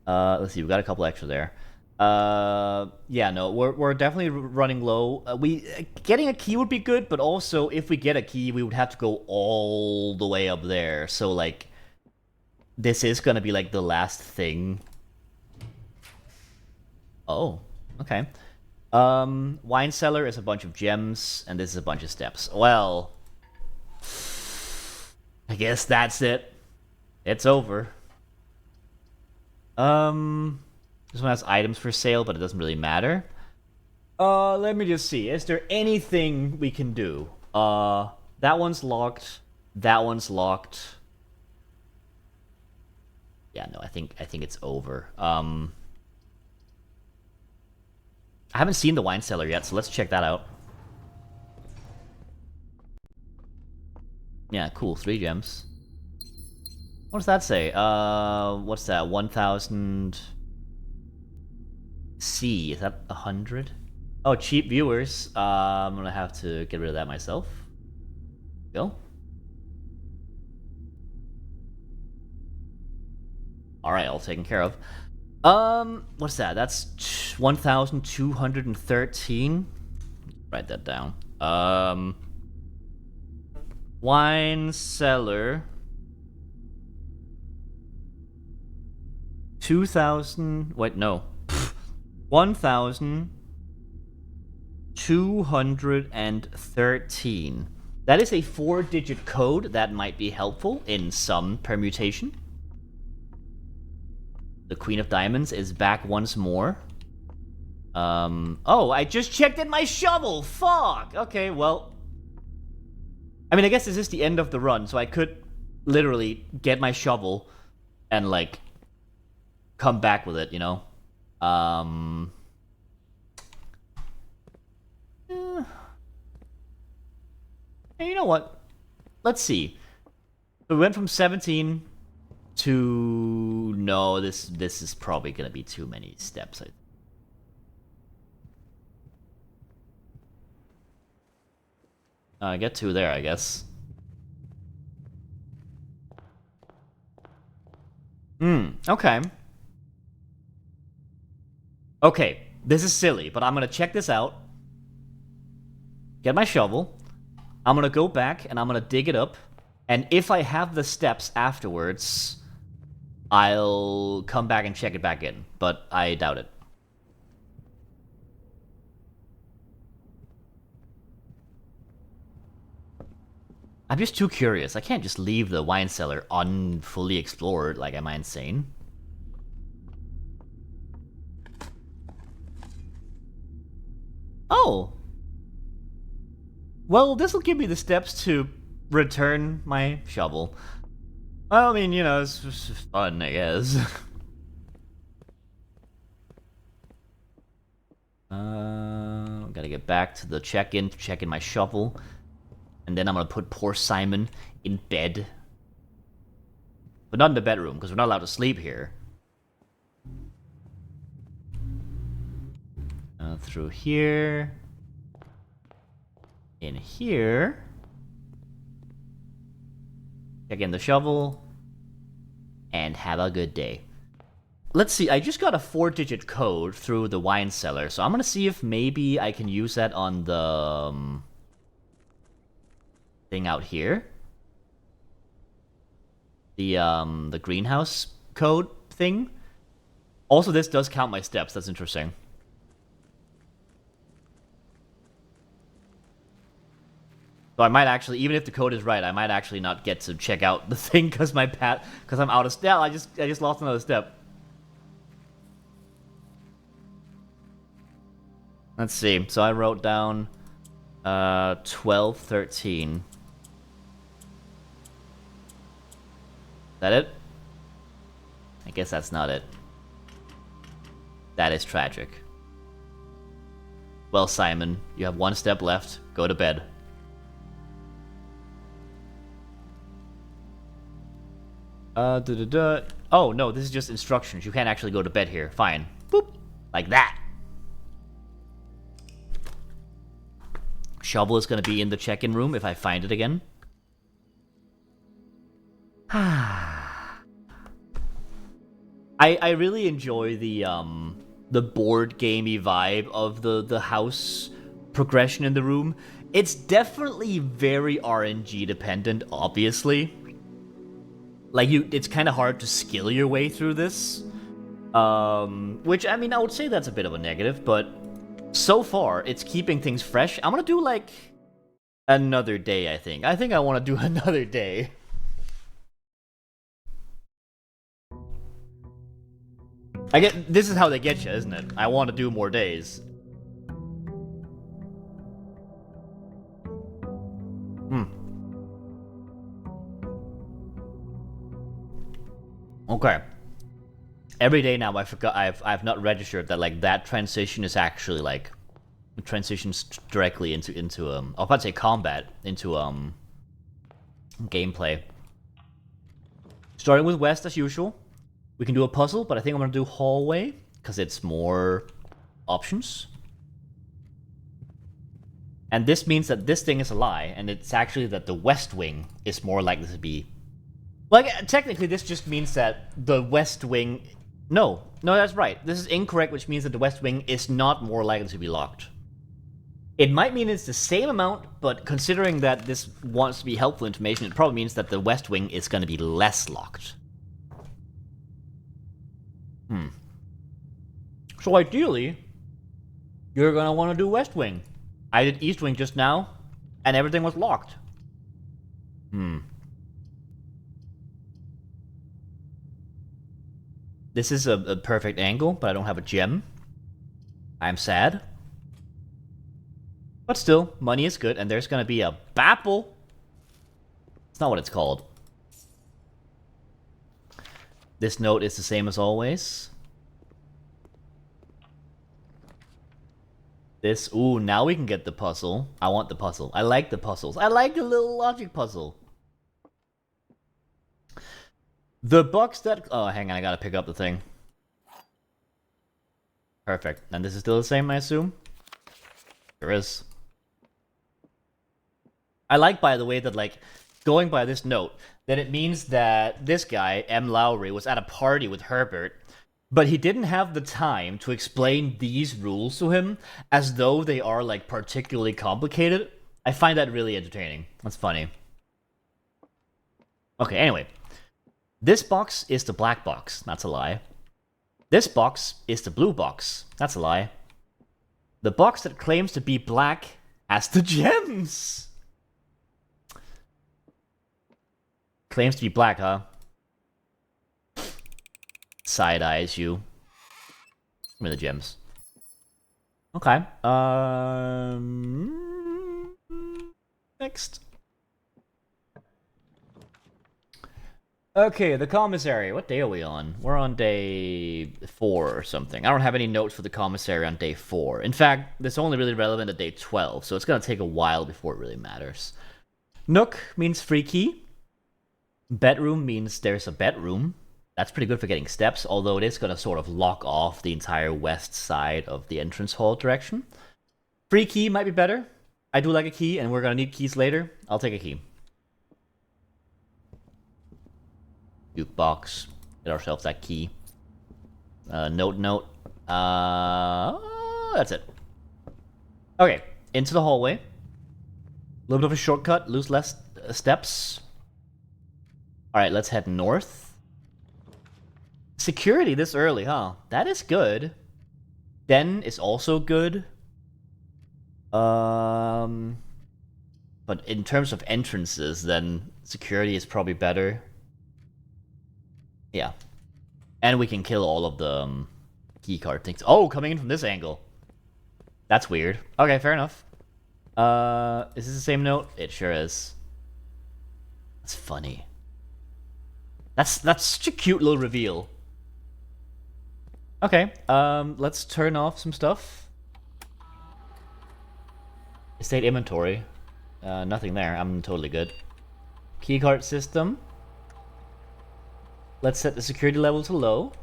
Let's see. We got a couple extra there. Yeah, no, we're definitely running low. Getting a key would be good, but also if we get a key, we would have to go all the way up there. So like, this is gonna be like the last thing. Oh, okay. Wine cellar is a bunch of gems, and this is a bunch of steps. Well, I guess that's it. It's over. This one has items for sale, but it doesn't really matter. Let me just see. Is there anything we can do? That one's locked. That one's locked. Yeah, no, I think it's over. I haven't seen the wine cellar yet, so let's check that out. Yeah, cool. 3 gems. What does that say? What's that? 1,000... C. Is that 100? Oh, cheap viewers. I'm gonna have to get rid of that myself. Go. Alright, all taken care of. What's that? That's 1,213. Write that down. Wine cellar. 2,000. Wait, no. 1,213. That is a 4-digit code that might be helpful in some permutation. The Queen of Diamonds is back once more. Oh, I just checked in my shovel! Fuck! Okay, well... I mean, I guess this is the end of the run, so I could literally get my shovel and, like, come back with it, you know? Hey, you know what? Let's see. So we went from 17 to... No, this is probably gonna be too many steps. Get 2 there, I guess. Okay. Okay, this is silly, but I'm gonna check this out. Get my shovel. I'm gonna go back and I'm gonna dig it up. And if I have the steps afterwards, I'll come back and check it back in. But I doubt it. I'm just too curious. I can't just leave the wine cellar unfully explored. Like, am I insane? Oh. Well, this will give me the steps to return my shovel. Well, I mean, you know, it's just fun, I guess. Gotta get back to the check-in to check in my shovel. And then I'm gonna put poor Simon in bed. But not in the bedroom, because we're not allowed to sleep here. Through here. In here. Check in the shovel. And have a good day. Let's see, I just got a 4-digit code through the wine cellar, so I'm gonna see if maybe I can use that on the... thing out here. The greenhouse code thing. Also, this does count my steps. That's interesting. So I might actually, even if the code is right, I might actually not get to check out the thing because because I'm out of step. I just lost another step. Let's see. So I wrote down 12, 13. Is that it? I guess that's not it. That is tragic. Well, Simon, you have 1 step left. Go to bed. Oh, no, this is just instructions. You can't actually go to bed here. Fine. Boop. Like that. Shovel is going to be in the check-in room if I find it again. I really enjoy the board gamey vibe of the house progression in the room. It's definitely very RNG dependent, obviously. Like, it's kind of hard to skill your way through this. Which, I mean, I would say that's a bit of a negative, but so far, it's keeping things fresh. I'm gonna do, like, another day, I think. I think I want to do another day. This is how they get you, isn't it? I want to do more days. Okay. Every day now, I forgot I've not registered that like that transition is actually like transitions directly into I was about to say combat into gameplay. Starting with West as usual. We can do a puzzle, but I think I'm gonna do hallway because it's more options. And this means that this thing is a lie, and it's actually that the West Wing is more likely to be... Like, technically, this just means that the West Wing... No, that's right. This is incorrect, which means that the West Wing is not more likely to be locked. It might mean it's the same amount, but considering that this wants to be helpful information, it probably means that the West Wing is going to be less locked. So ideally, you're going to want to do West Wing. I did East Wing just now, and everything was locked. This is a perfect angle, but I don't have a gem. I'm sad. But still, money is good, and there's gonna be a BAPL. It's not what it's called. This note is the same as always. This, ooh, now we can get the puzzle. I want the puzzle. I like the puzzles. I like the little logic puzzle. The box that... Oh, hang on, I gotta pick up the thing. Perfect. And this is still the same, I assume? There is. I like, by the way, that, like, going by this note, that it means that this guy, M. Lowry, was at a party with Herbert, but he didn't have the time to explain these rules to him as though they are, like, particularly complicated. I find that really entertaining. That's funny. Okay, anyway. This box is the black box. That's a lie. This box is the blue box. That's a lie. The box that claims to be black has the gems. Claims to be black, huh? Side-eyes you. Give me the gems. Okay. Next. Okay, the commissary. What day are we on? We're on day 4 or something. I don't have any notes for the commissary on day 4. In fact, it's only really relevant at day 12, so it's gonna take a while before it really matters. Nook means free key. Bedroom means there's a bedroom. That's pretty good for getting steps, although it is gonna sort of lock off the entire west side of the entrance hall direction. Free key might be better. I do like a key, and we're gonna need keys later. I'll take a key. Jukebox. Get ourselves that key. Note. That's it. Okay, into the hallway. A little bit of a shortcut, lose less steps. Alright, let's head north. Security this early, huh? That is good. Den is also good. But in terms of entrances, then security is probably better. Yeah. And we can kill all of the keycard things. Oh, coming in from this angle. That's weird. Okay, fair enough. Is this the same note? It sure is. That's funny. That's such a cute little reveal. Okay, let's turn off some stuff. Estate inventory. Nothing there. I'm totally good. Keycard system. Let's set the security level to low.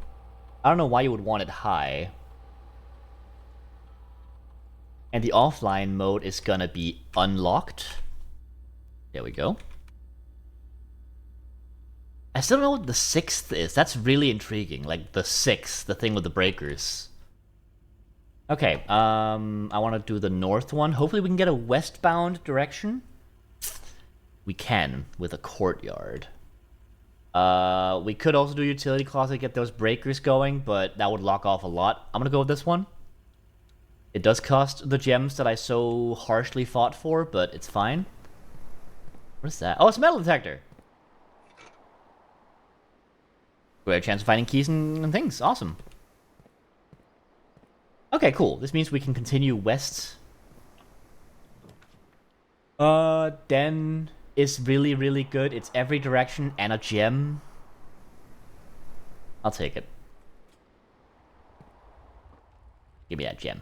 I don't know why you would want it high. And the offline mode is gonna be unlocked. There we go. I still don't know what the 6th is. That's really intriguing. Like, the 6th, the thing with the breakers. Okay, I want to do the north one. Hopefully we can get a westbound direction. We can, with a courtyard. We could also do utility closet, get those breakers going, but that would lock off a lot. I'm gonna go with this one. It does cost the gems that I so harshly fought for, but it's fine. What is that? Oh, it's a metal detector! Great chance of finding keys and things. Awesome. Okay, cool. This means we can continue west. Den is really, really good. It's every direction and a gem. I'll take it. Give me that gem.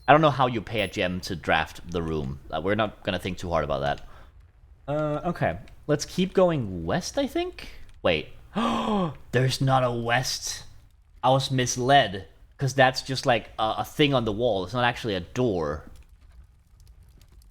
I don't know how you pay a gem to draft the room. We're not gonna think too hard about that. Okay. Let's keep going west, I think? Wait. There's not a west. I was misled. Because that's just like a thing on the wall. It's not actually a door.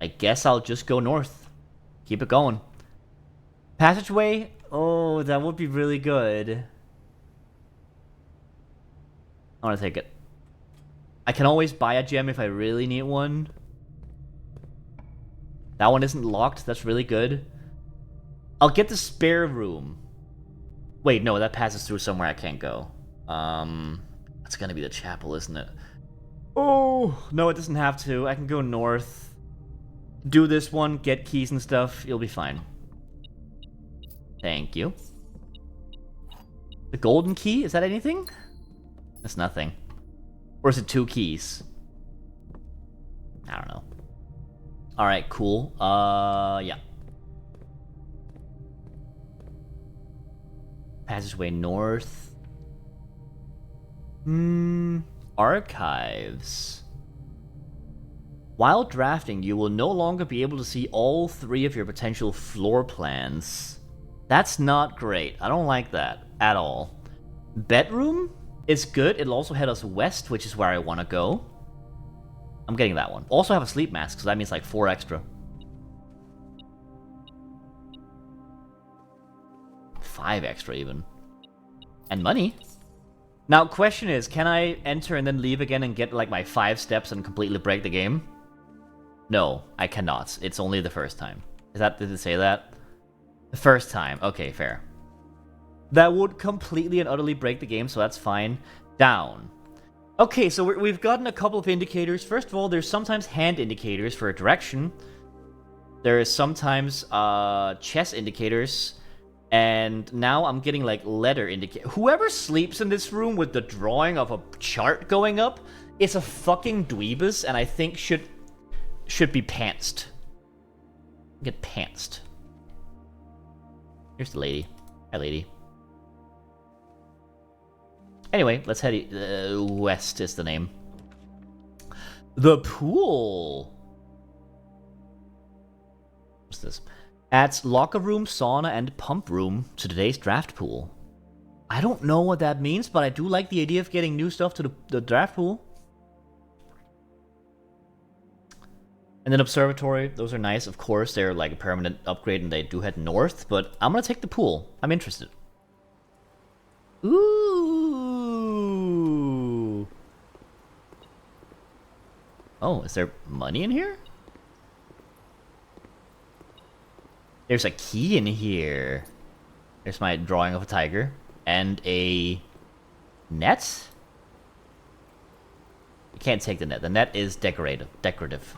I guess I'll just go north. Keep it going. Passageway? Oh, that would be really good. I want to take it. I can always buy a gem if I really need one. That one isn't locked. That's really good. I'll get the spare room. Wait, no, that passes through somewhere I can't go. That's gonna be the chapel, isn't it? Oh, no, it doesn't have to. I can go north. Do this one, get keys and stuff. You'll be fine. Thank you. The golden key? Is that anything? That's nothing. Or is it 2 keys? I don't know. Alright, cool. Yeah. Passageway north. Archives. While drafting, you will no longer be able to see all 3 of your potential floor plans. That's not great. I don't like that at all. Bedroom is good. It'll also head us west, which is where I want to go. I'm getting that one. Also have a sleep mask, so that means like 4 extra. 5 extra even. And money. Now, question is, can I enter and then leave again and get like my 5 steps and completely break the game? No, I cannot. It's only the first time. Did it say that? The first time. Okay, fair. That would completely and utterly break the game, so that's fine. Down. Okay, so we've gotten a couple of indicators. First of all, there's sometimes hand indicators for a direction. There is sometimes chess indicators. And now I'm getting like letter indicators. Whoever sleeps in this room with the drawing of a chart going up is a fucking dweebus, and I think should be pantsed. Get pantsed. Here's the lady. Hi, lady. Anyway, let's head west is the name. The pool. What's this? Adds locker room, sauna, and pump room to today's draft pool. I don't know what that means, but I do like the idea of getting new stuff to the draft pool. And then observatory, those are nice. Of course, they're like a permanent upgrade and they do head north, but I'm gonna take the pool. I'm interested. Ooh. Oh, is there money in here? There's a key in here. There's my drawing of a tiger. And a net? You can't take the net. The net is decorative.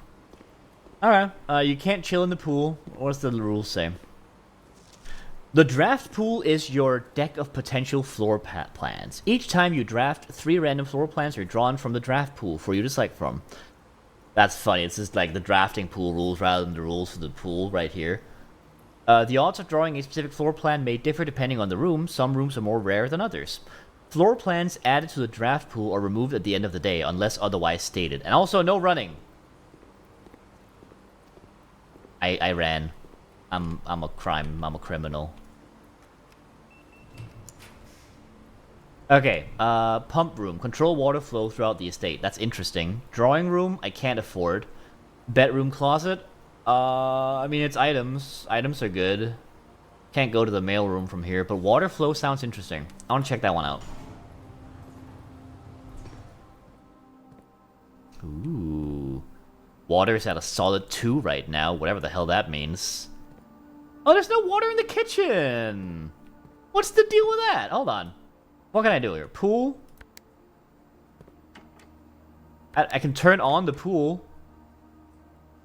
Alright, you can't chill in the pool. What's the rules say? The draft pool is your deck of potential floor plans. Each time you draft, 3 random floor plans are drawn from the draft pool for you to select from. That's funny. It's just like the drafting pool rules rather than the rules for the pool right here. The odds of drawing a specific floor plan may differ depending on the room. Some rooms are more rare than others. Floor plans added to the draft pool are removed at the end of the day, unless otherwise stated. And also, no running. I ran. I'm a criminal. Okay, pump room. Control water flow throughout the estate. That's interesting. Drawing room, I can't afford. Bedroom closet. I mean, it's items. Items are good. Can't go to the mail room from here, but water flow sounds interesting. I want to check that one out. Ooh. Water's at a solid 2 right now, whatever the hell that means. Oh, there's no water in the kitchen! What's the deal with that? Hold on. What can I do here? Pool? I can turn on the pool.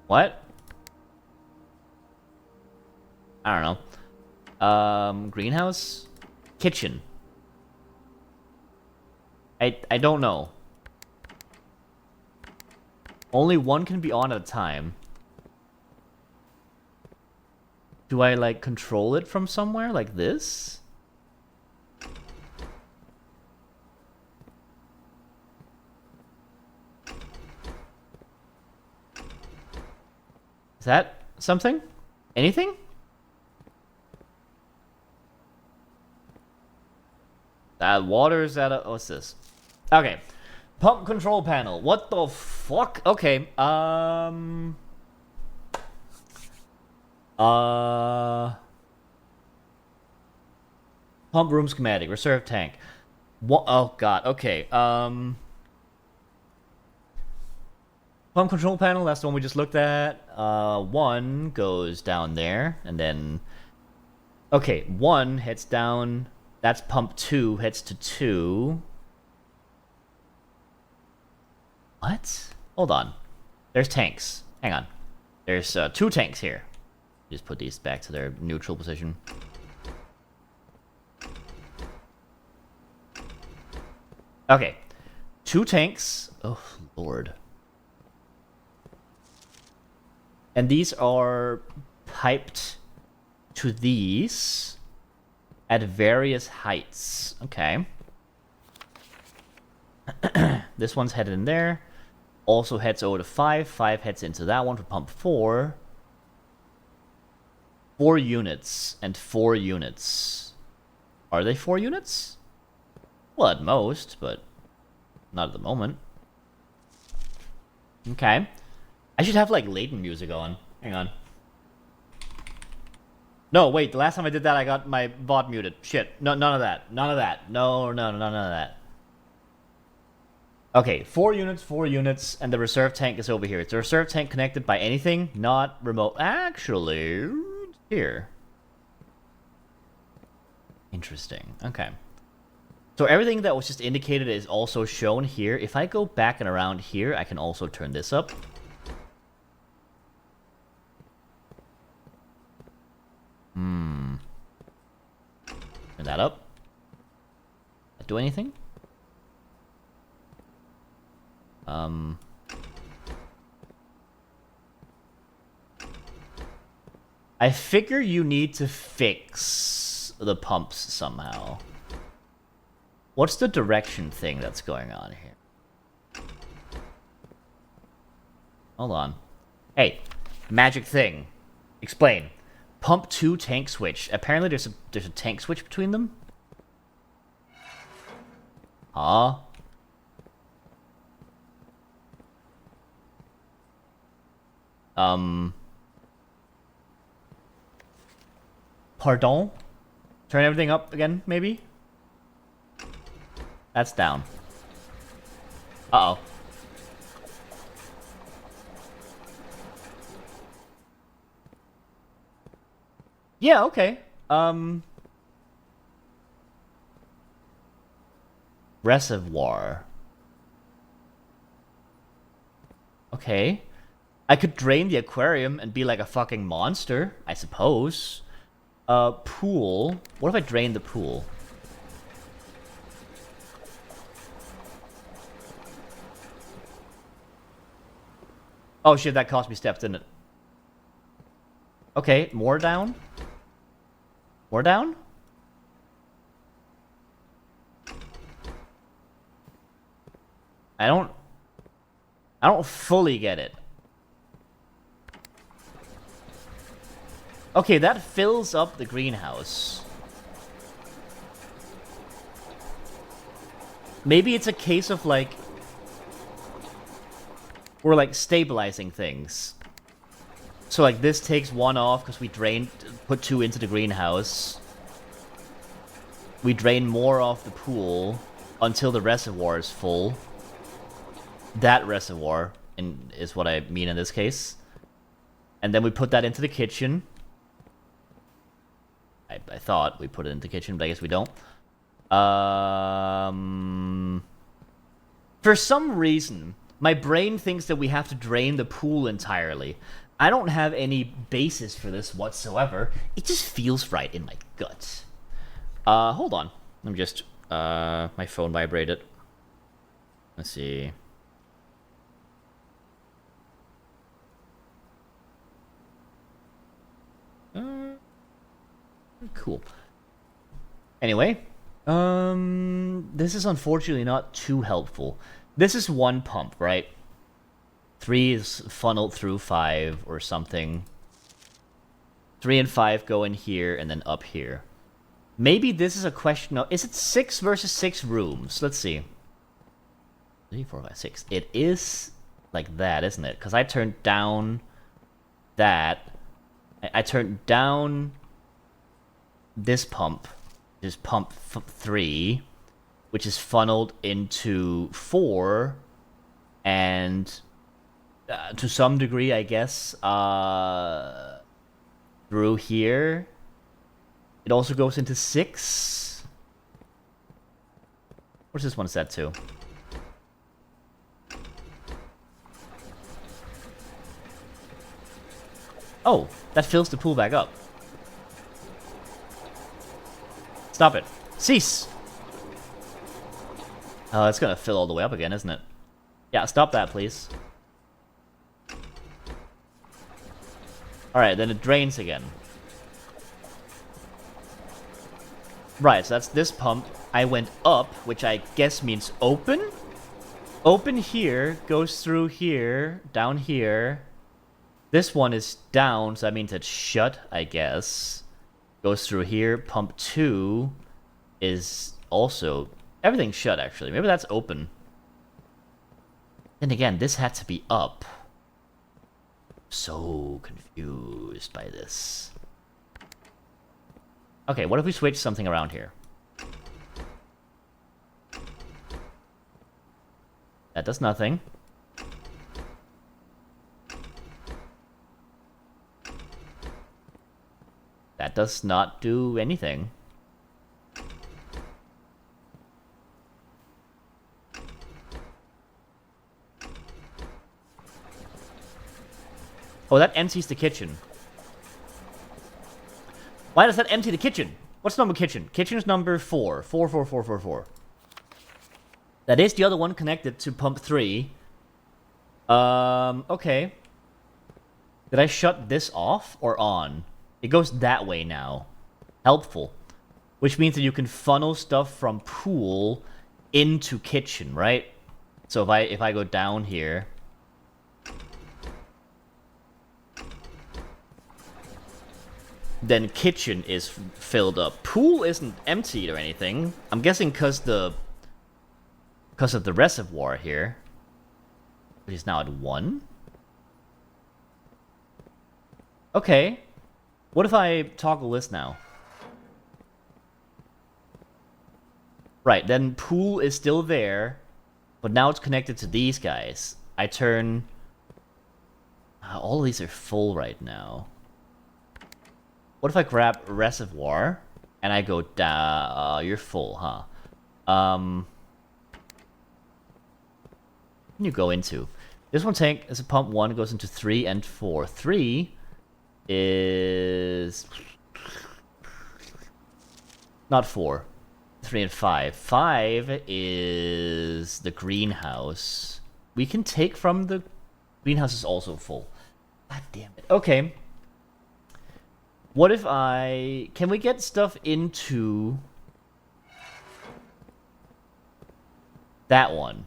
What? I don't know. Greenhouse? Kitchen. I don't know. Only one can be on at a time. Do I, like, control it from somewhere? Like this? Is that something? Anything? Water's at a... What's this? Okay. Pump control panel. What the fuck? Okay, Pump room schematic, reserve tank. What? Oh god. Okay. Pump control panel. That's the one we just looked at. One goes down there, and then. Okay, one heads down. That's pump 2 heads to 2. What? Hold on. There's tanks. Hang on. There's 2 tanks here. Just put these back to their neutral position. Okay. 2 tanks. Oh, Lord. And these are piped to these at various heights. Okay. This one's headed in there. Also heads over to 5. 5 heads into that one for pump 4. 4 units and 4 units. Are they 4 units? Well, at most, but not at the moment. Okay. I should have, like, Layton music on. Hang on. No, wait, the last time I did that, I got my VOD muted. Shit. No, none of that. None of that. No, none of that. Okay, 4 units, and the reserve tank is over here. Is the reserve tank connected by anything? Not remote. Actually, here. Interesting. Okay. So everything that was just indicated is also shown here. If I go back and around here, I can also turn this up. Turn that up. That do anything? I figure you need to fix the pumps somehow. What's the direction thing that's going on here? Hold on. Hey, magic thing. Explain. Pump 2 tank switch. Apparently there's a tank switch between them. Huh? Pardon? Turn everything up again, maybe? That's down. Uh-oh. Yeah, okay. Reservoir. Okay. I could drain the aquarium and be like a fucking monster, I suppose. Pool. What if I drain the pool? Oh shit, that cost me steps, didn't it? Okay, more down? More down? I don't fully get it. Okay, that fills up the greenhouse. Maybe it's a case of, like, we're, like, stabilizing things. So, like, this takes 1 off because we put 2 into the greenhouse. We drain more off the pool until the reservoir is full. That reservoir is what I mean in this case. And then we put that into the kitchen. I thought we put it into the kitchen, but I guess we don't. For some reason, my brain thinks that we have to drain the pool entirely. I don't have any basis for this whatsoever. It just feels right in my gut. Hold on. Let me just, my phone vibrated. Let's see. Cool. Anyway, this is unfortunately not too helpful. This is 1 pump, right? 3 is funneled through 5 or something. 3 and 5 go in here and then up here. Maybe this is a question of... Is it 6 versus 6 rooms? Let's see. 3, 4, 5, 6. It is like that, isn't it? Because I turned down that. I turn down this pump, which is pump 3, which is funneled into 4, and to some degree, I guess, through here. It also goes into 6. What's this one set to? Oh, that fills the pool back up. Stop it. Cease! Oh, it's gonna fill all the way up again, isn't it? Yeah, stop that, please. Alright, then it drains again. Right, so that's this pump. I went up, which I guess means open? Open here, goes through here, down here. This one is down, so that means it's shut, I guess. Goes through here. Pump 2 is also... Everything's shut, actually. Maybe that's open. Then again, this had to be up. So confused by this. Okay, what if we switch something around here? That does nothing. That does not do anything. Oh, that empties the kitchen. Why does that empty the kitchen? What's number kitchen? Kitchen is number 4. 4, 4, 4, 4, 4. That is the other one connected to pump 3. Okay. Did I shut this off or on? It goes that way now. Helpful. Which means that you can funnel stuff from pool into kitchen, right? So if I go down here... then kitchen is filled up. Pool isn't emptied or anything. I'm guessing because of the reservoir here, which is now at 1. Okay. What if I toggle this now? Right, then pool is still there, but now it's connected to these guys. I turn... all of these are full right now. What if I grab reservoir and I go down? You're full, huh? What can you go into? This one tank is a pump 1, goes into 3 and 4. 3 is not 4. 3 and 5. 5 is the greenhouse. We can take from the greenhouse is also full. God damn it. Okay. What if I... Can we get stuff into... that one?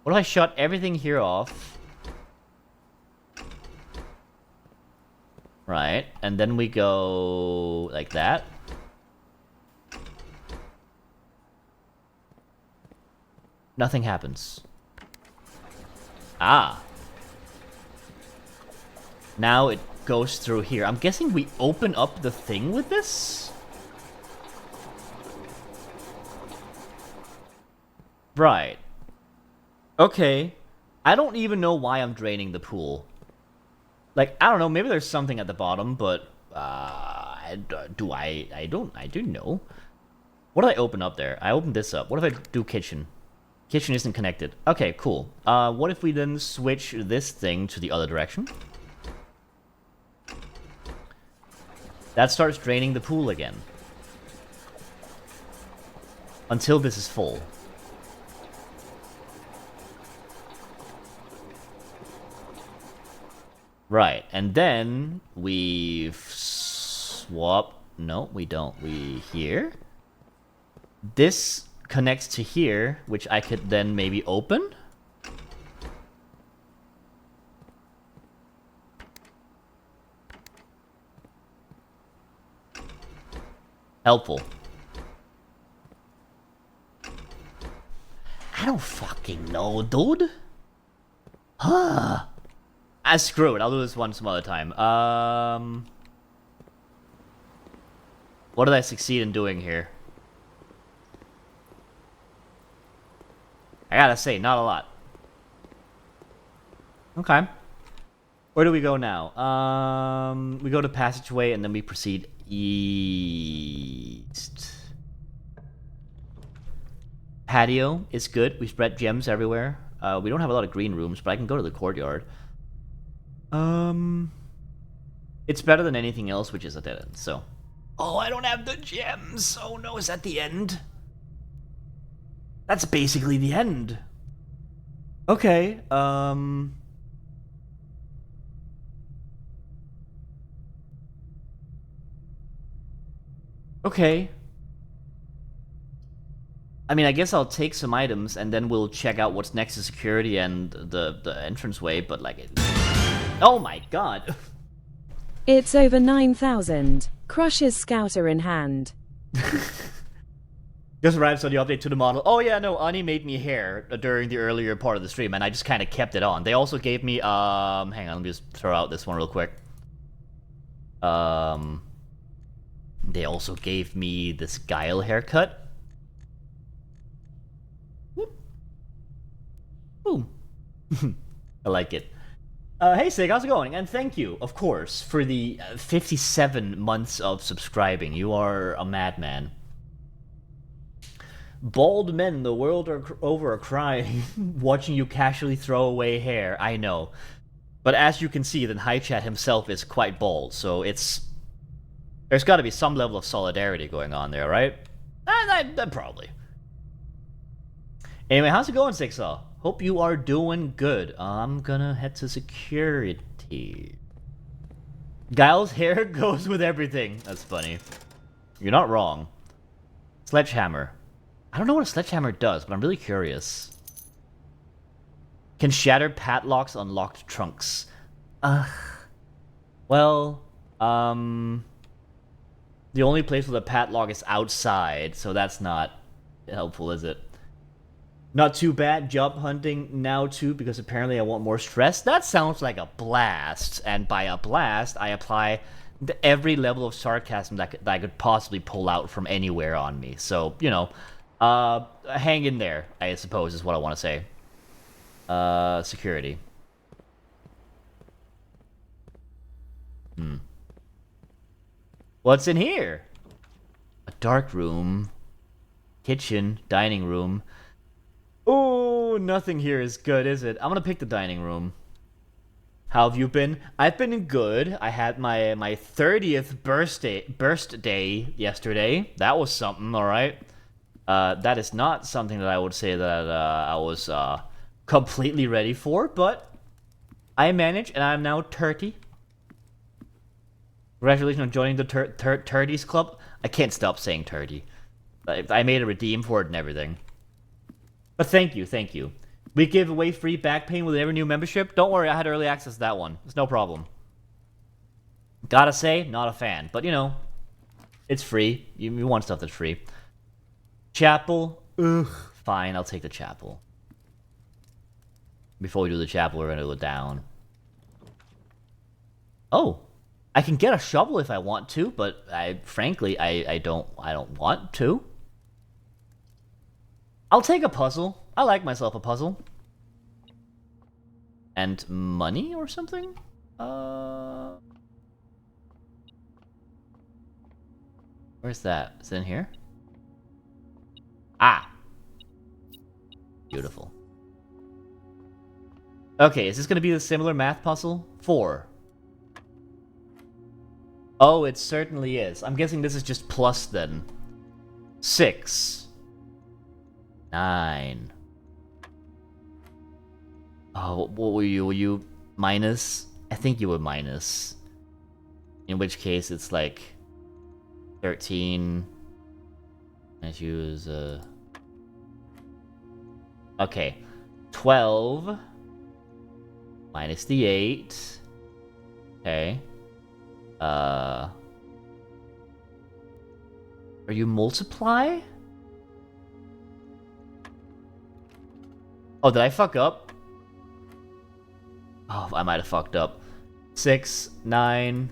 What if I shut everything here off? Right, and then we go... like that. Nothing happens. Ah. Now it goes through here. I'm guessing we open up the thing with this? Right. Okay. I don't even know why I'm draining the pool. Like, I don't know, maybe there's something at the bottom, but I don't know. What did I open up there? I opened this up. What if I do kitchen? Kitchen isn't connected. Okay, cool. What if we then switch this thing to the other direction? That starts draining the pool again. Until this is full. Right, and then we swap... No, we don't. We here. This connects to here, which I could then maybe open. Helpful. I don't fucking know, dude. Huh. Screw it. I'll do this one some other time. What did I succeed in doing here? I gotta say, not a lot. Okay. Where do we go now? We go to passageway and then we proceed east. Patio is good. We spread gems everywhere. We don't have a lot of green rooms, but I can go to the courtyard. It's better than anything else, which is a dead end, so. Oh, I don't have the gems. Oh no, is that the end? That's basically the end. Okay, okay. I mean, I guess I'll take some items and then we'll check out what's next to security and the entranceway, but like oh my god. It's over 9,000. Crush's scouter in hand. Just arrived on the update to the model. Oh yeah, no, Ani made me hair during the earlier part of the stream, and I just kind of kept it on. They also gave me, hang on, let me just throw out this one real quick. They also gave me this Guile haircut. Ooh. I like it. Hey Sig, how's it going? And thank you, of course, for the 57 months of subscribing. You are a madman. Bald men the world over are crying, watching you casually throw away hair. I know. But as you can see, then HiChat himself is quite bald, so there's gotta be some level of solidarity going on there, right? Probably. Anyway, how's it going, Sigsaw? Hope you are doing good. I'm gonna head to security. Guile's hair goes with everything. That's funny. You're not wrong. Sledgehammer. I don't know what a sledgehammer does, but I'm really curious. Can shatter padlocks unlocked trunks. Well, the only place where the padlock is outside, so that's not helpful, is it? Not too bad. Job hunting now too, because apparently I want more stress. That sounds like a blast, and by a blast, I apply every level of sarcasm that I could possibly pull out from anywhere on me. So, you know, hang in there, I suppose, is what I want to say. Security. What's in here? A dark room. Kitchen. Dining room. Oh, nothing here is good, is it? I'm gonna pick the dining room. How have you been? I've been good. I had my 30th birthday yesterday. That was something, alright? That is not something that I would say that I was completely ready for, but I managed, and I'm now 30. Congratulations on joining the 30s club. I can't stop saying 30. I made a redeem for it and everything. But thank you, thank you. We give away free back pain with every new membership. Don't worry, I had early access to that one. It's no problem. Gotta say, not a fan. But, you know, it's free. You want stuff that's free. Chapel. Ugh. Fine, I'll take the chapel. Before we do the chapel, we're gonna go down. Oh. I can get a shovel if I want to, but frankly, I don't want to. I'll take a puzzle. I like myself a puzzle. And money or something? Where's that? Is it in here? Ah! Beautiful. Okay, is this gonna be a similar math puzzle? 4. Oh, it certainly is. I'm guessing this is just plus then. 6. 9. Oh, what were you? Were you minus? I think you were minus. In which case, it's like 13. Let's use okay, 12 minus the 8. Okay. Are you multiply? Oh, did I fuck up? Oh, I might have fucked up. 6, 9.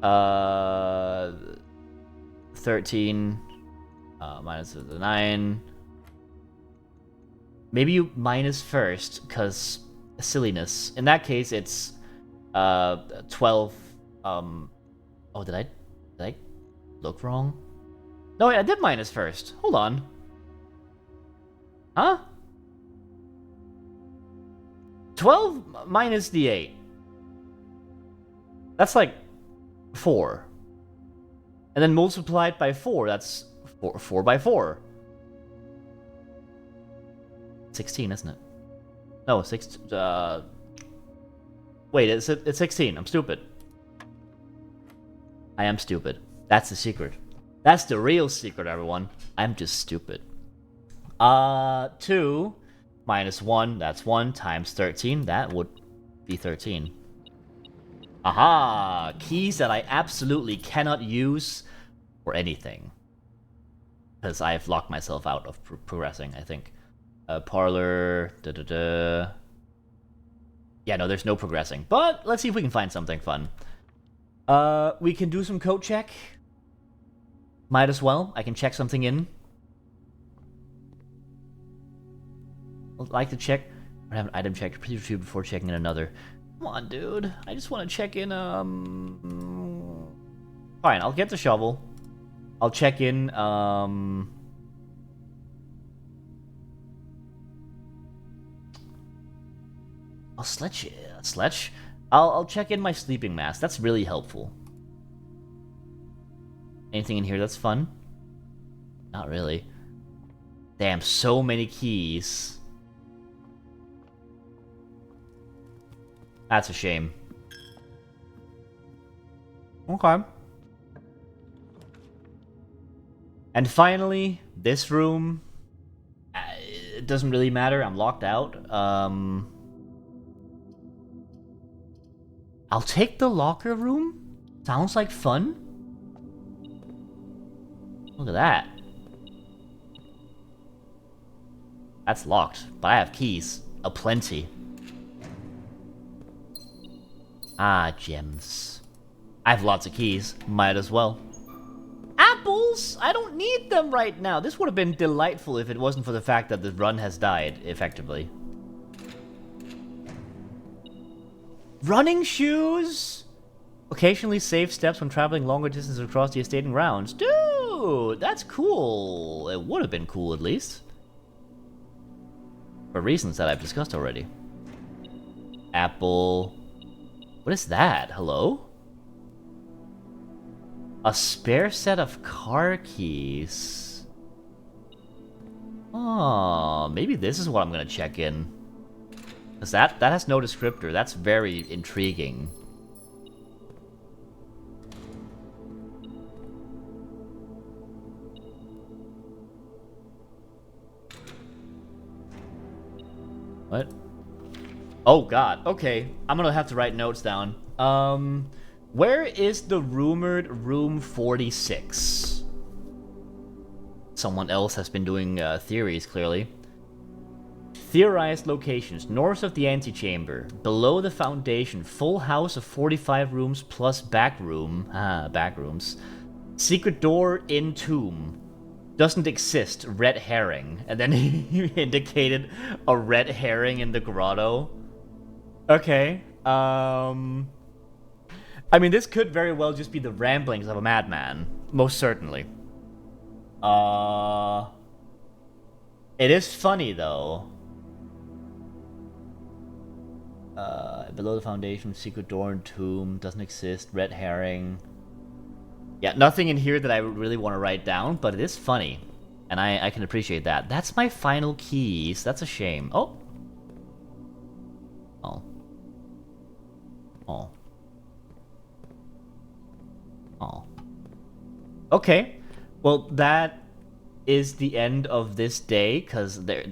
13 minus the 9. Maybe you minus first, because silliness. In that case, it's 12. Oh, did I look wrong? No, wait, I did minus first. Hold on. Huh? 12 minus the 8. That's like 4. And then multiplied by 4, that's 4 by 4. 16, isn't it? No, 6. Wait, it's 16. I'm stupid. I am stupid. That's the secret. That's the real secret, everyone. I'm just stupid. 2 minus 1, that's 1 times 13. That would be 13. Aha! Keys that I absolutely cannot use for anything. Because I've locked myself out of progressing, I think. Parlor, Yeah, no, there's no progressing. But let's see if we can find something fun. We can do some code check. Might as well. I can check something in. I'd like to check. I have an item checked before checking in another. Come on, dude. I just want to check in, Fine, I'll get the shovel. I'll check in, Sledge? I'll check in my sleeping mask. That's really helpful. Anything in here that's fun? Not really. Damn, so many keys. That's a shame. Okay. And finally, this room. It doesn't really matter. I'm locked out. I'll take the locker room. Sounds like fun. Look at that. That's locked, but I have keys. Aplenty. Ah, gems. I have lots of keys. Might as well. Apples! I don't need them right now. This would have been delightful if it wasn't for the fact that the run has died, effectively. Running shoes! Occasionally safe steps when traveling longer distances across the estate and grounds. Dude, that's cool. It would have been cool, at least. For reasons that I've discussed already. Apple. What is that? Hello? A spare set of car keys. Oh, maybe this is what I'm gonna check in. Because that has no descriptor. That's very intriguing. What? Oh god, okay. I'm gonna have to write notes down. Where is the rumored room 46? Someone else has been doing theories, clearly. Theorized locations. North of the antechamber. Below the foundation. Full house of 45 rooms plus back room. Ah, back rooms. Secret door in tomb. Doesn't exist. Red herring. And then he indicated a red herring in the grotto. Okay. I mean, this could very well just be the ramblings of a madman. Most certainly. It is funny, though. Below the foundation, secret door and tomb. Doesn't exist. Red herring. Yeah, nothing in here that I really want to write down, but it is funny. And I can appreciate that. That's my final keys. That's a shame. Oh. Oh. Oh. Oh. Okay. Well, that is the end of this day, because there...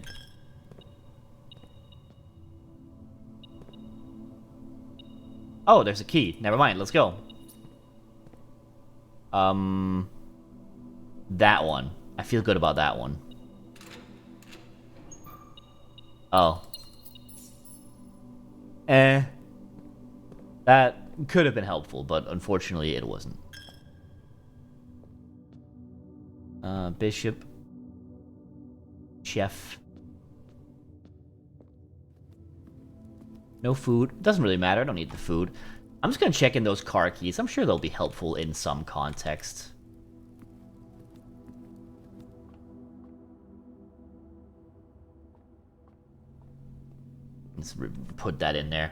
Oh, there's a key. Never mind, let's go. That one. I feel good about that one. Oh. That could have been helpful, but unfortunately it wasn't. Bishop. Chef. No food. Doesn't really matter. I don't need the food. I'm just gonna check in those car keys. I'm sure they'll be helpful in some context. Let's put that in there.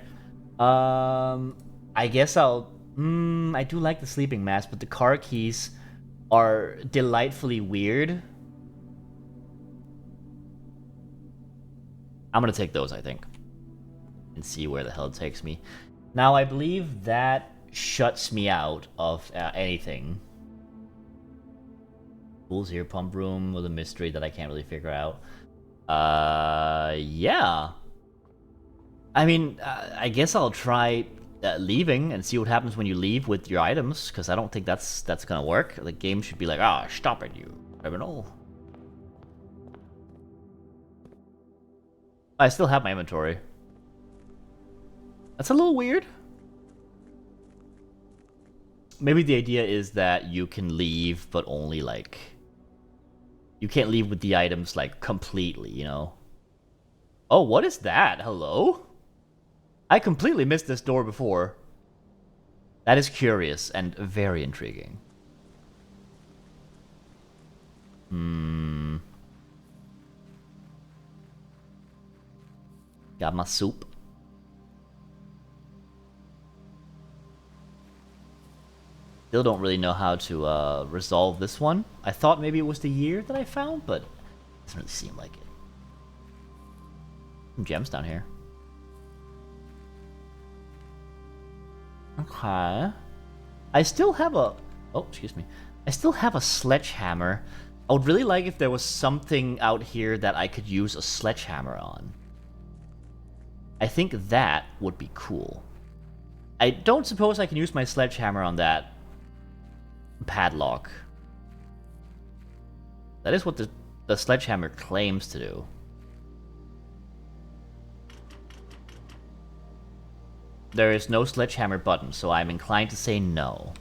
I guess I'll... I do like the sleeping mask, but the car keys are delightfully weird. I'm gonna take those, I think. And see where the hell it takes me. Now, I believe that shuts me out of anything. Fool's Ear Pump Room with a mystery that I can't really figure out. Yeah. I mean, I guess I'll try leaving and see what happens when you leave with your items, because I don't think that's gonna work. The game should be like, ah, stop it, you criminal. I still have my inventory. That's a little weird. Maybe the idea is that you can leave, but only, like... You can't leave with the items, like, completely, you know? Oh, what is that? Hello? I completely missed this door before. That is curious and very intriguing. Got my soup. Still don't really know how to resolve this one. I thought maybe it was the year that I found, but it doesn't really seem like it. Some gems down here. Okay. I still have a... Oh, excuse me. I still have a sledgehammer. I would really like if there was something out here that I could use a sledgehammer on. I think that would be cool. I don't suppose I can use my sledgehammer on that padlock. That is what the sledgehammer claims to do. There is no sledgehammer button, so I'm inclined to say no.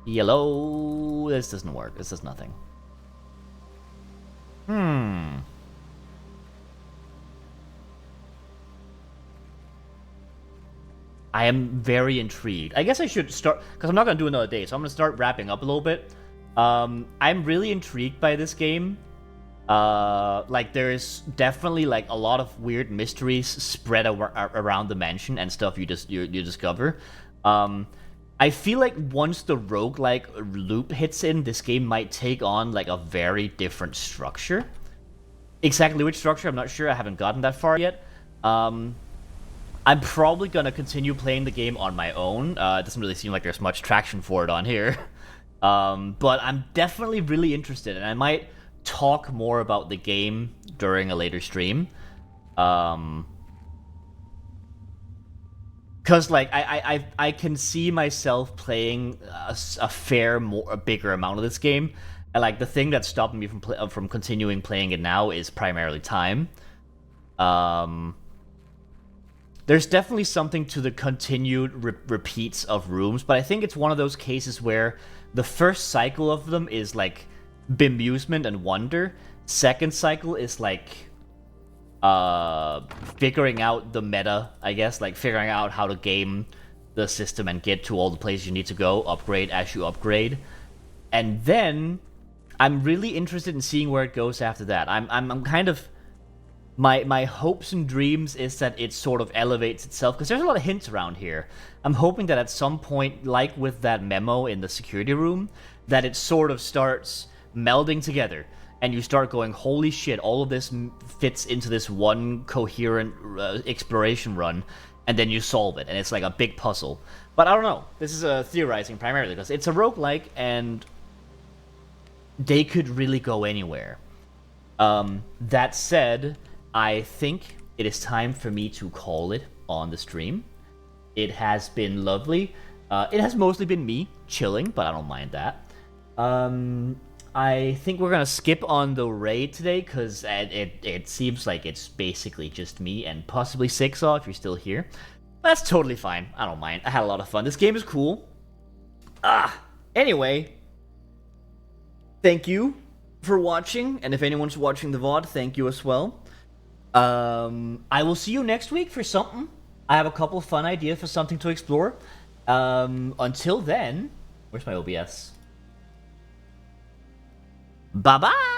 Yellow... This doesn't work. This does nothing. I am very intrigued. I guess I should start... Because I'm not going to do another day, so I'm going to start wrapping up a little bit. I'm really intrigued by this game. Like, there's definitely, like, a lot of weird mysteries spread around the mansion and stuff you discover. I feel like once the roguelike loop hits in, this game might take on, like, a very different structure. Exactly which structure, I'm not sure. I haven't gotten that far yet. I'm probably going to continue playing the game on my own. It doesn't really seem like there's much traction for it on here. But I'm definitely really interested, and I might talk more about the game during a later stream. Because, like, I can see myself playing a bigger amount of this game. And, like, the thing that's stopping me from continuing playing it now is primarily time. There's definitely something to the continued repeats of rooms, but I think it's one of those cases where the first cycle of them is, like, bemusement and wonder. Second cycle is, like, figuring out the meta, I guess, like, figuring out how to game the system and get to all the places you need to go, upgrade as you upgrade. And then, I'm really interested in seeing where it goes after that. I'm kind of... My hopes and dreams is that it sort of elevates itself, because there's a lot of hints around here. I'm hoping that at some point, like with that memo in the security room, that it sort of starts melding together, and you start going, holy shit, all of this fits into this one coherent exploration run, and then you solve it, and it's like a big puzzle. But I don't know. This is theorizing primarily, because it's a roguelike, and they could really go anywhere. That said... I think it is time for me to call it on the stream. It has been lovely. It has mostly been me chilling, but I don't mind that. I think we're gonna skip on the raid today because it seems like it's basically just me and possibly Sixaw if you're still here. That's totally fine. I don't mind. I had a lot of fun. This game is cool. Anyway, thank you for watching, and if anyone's watching the VOD, thank you as well. I will see you next week for something. I have a couple of fun ideas for something to explore. Until then, where's my OBS? Bye-bye!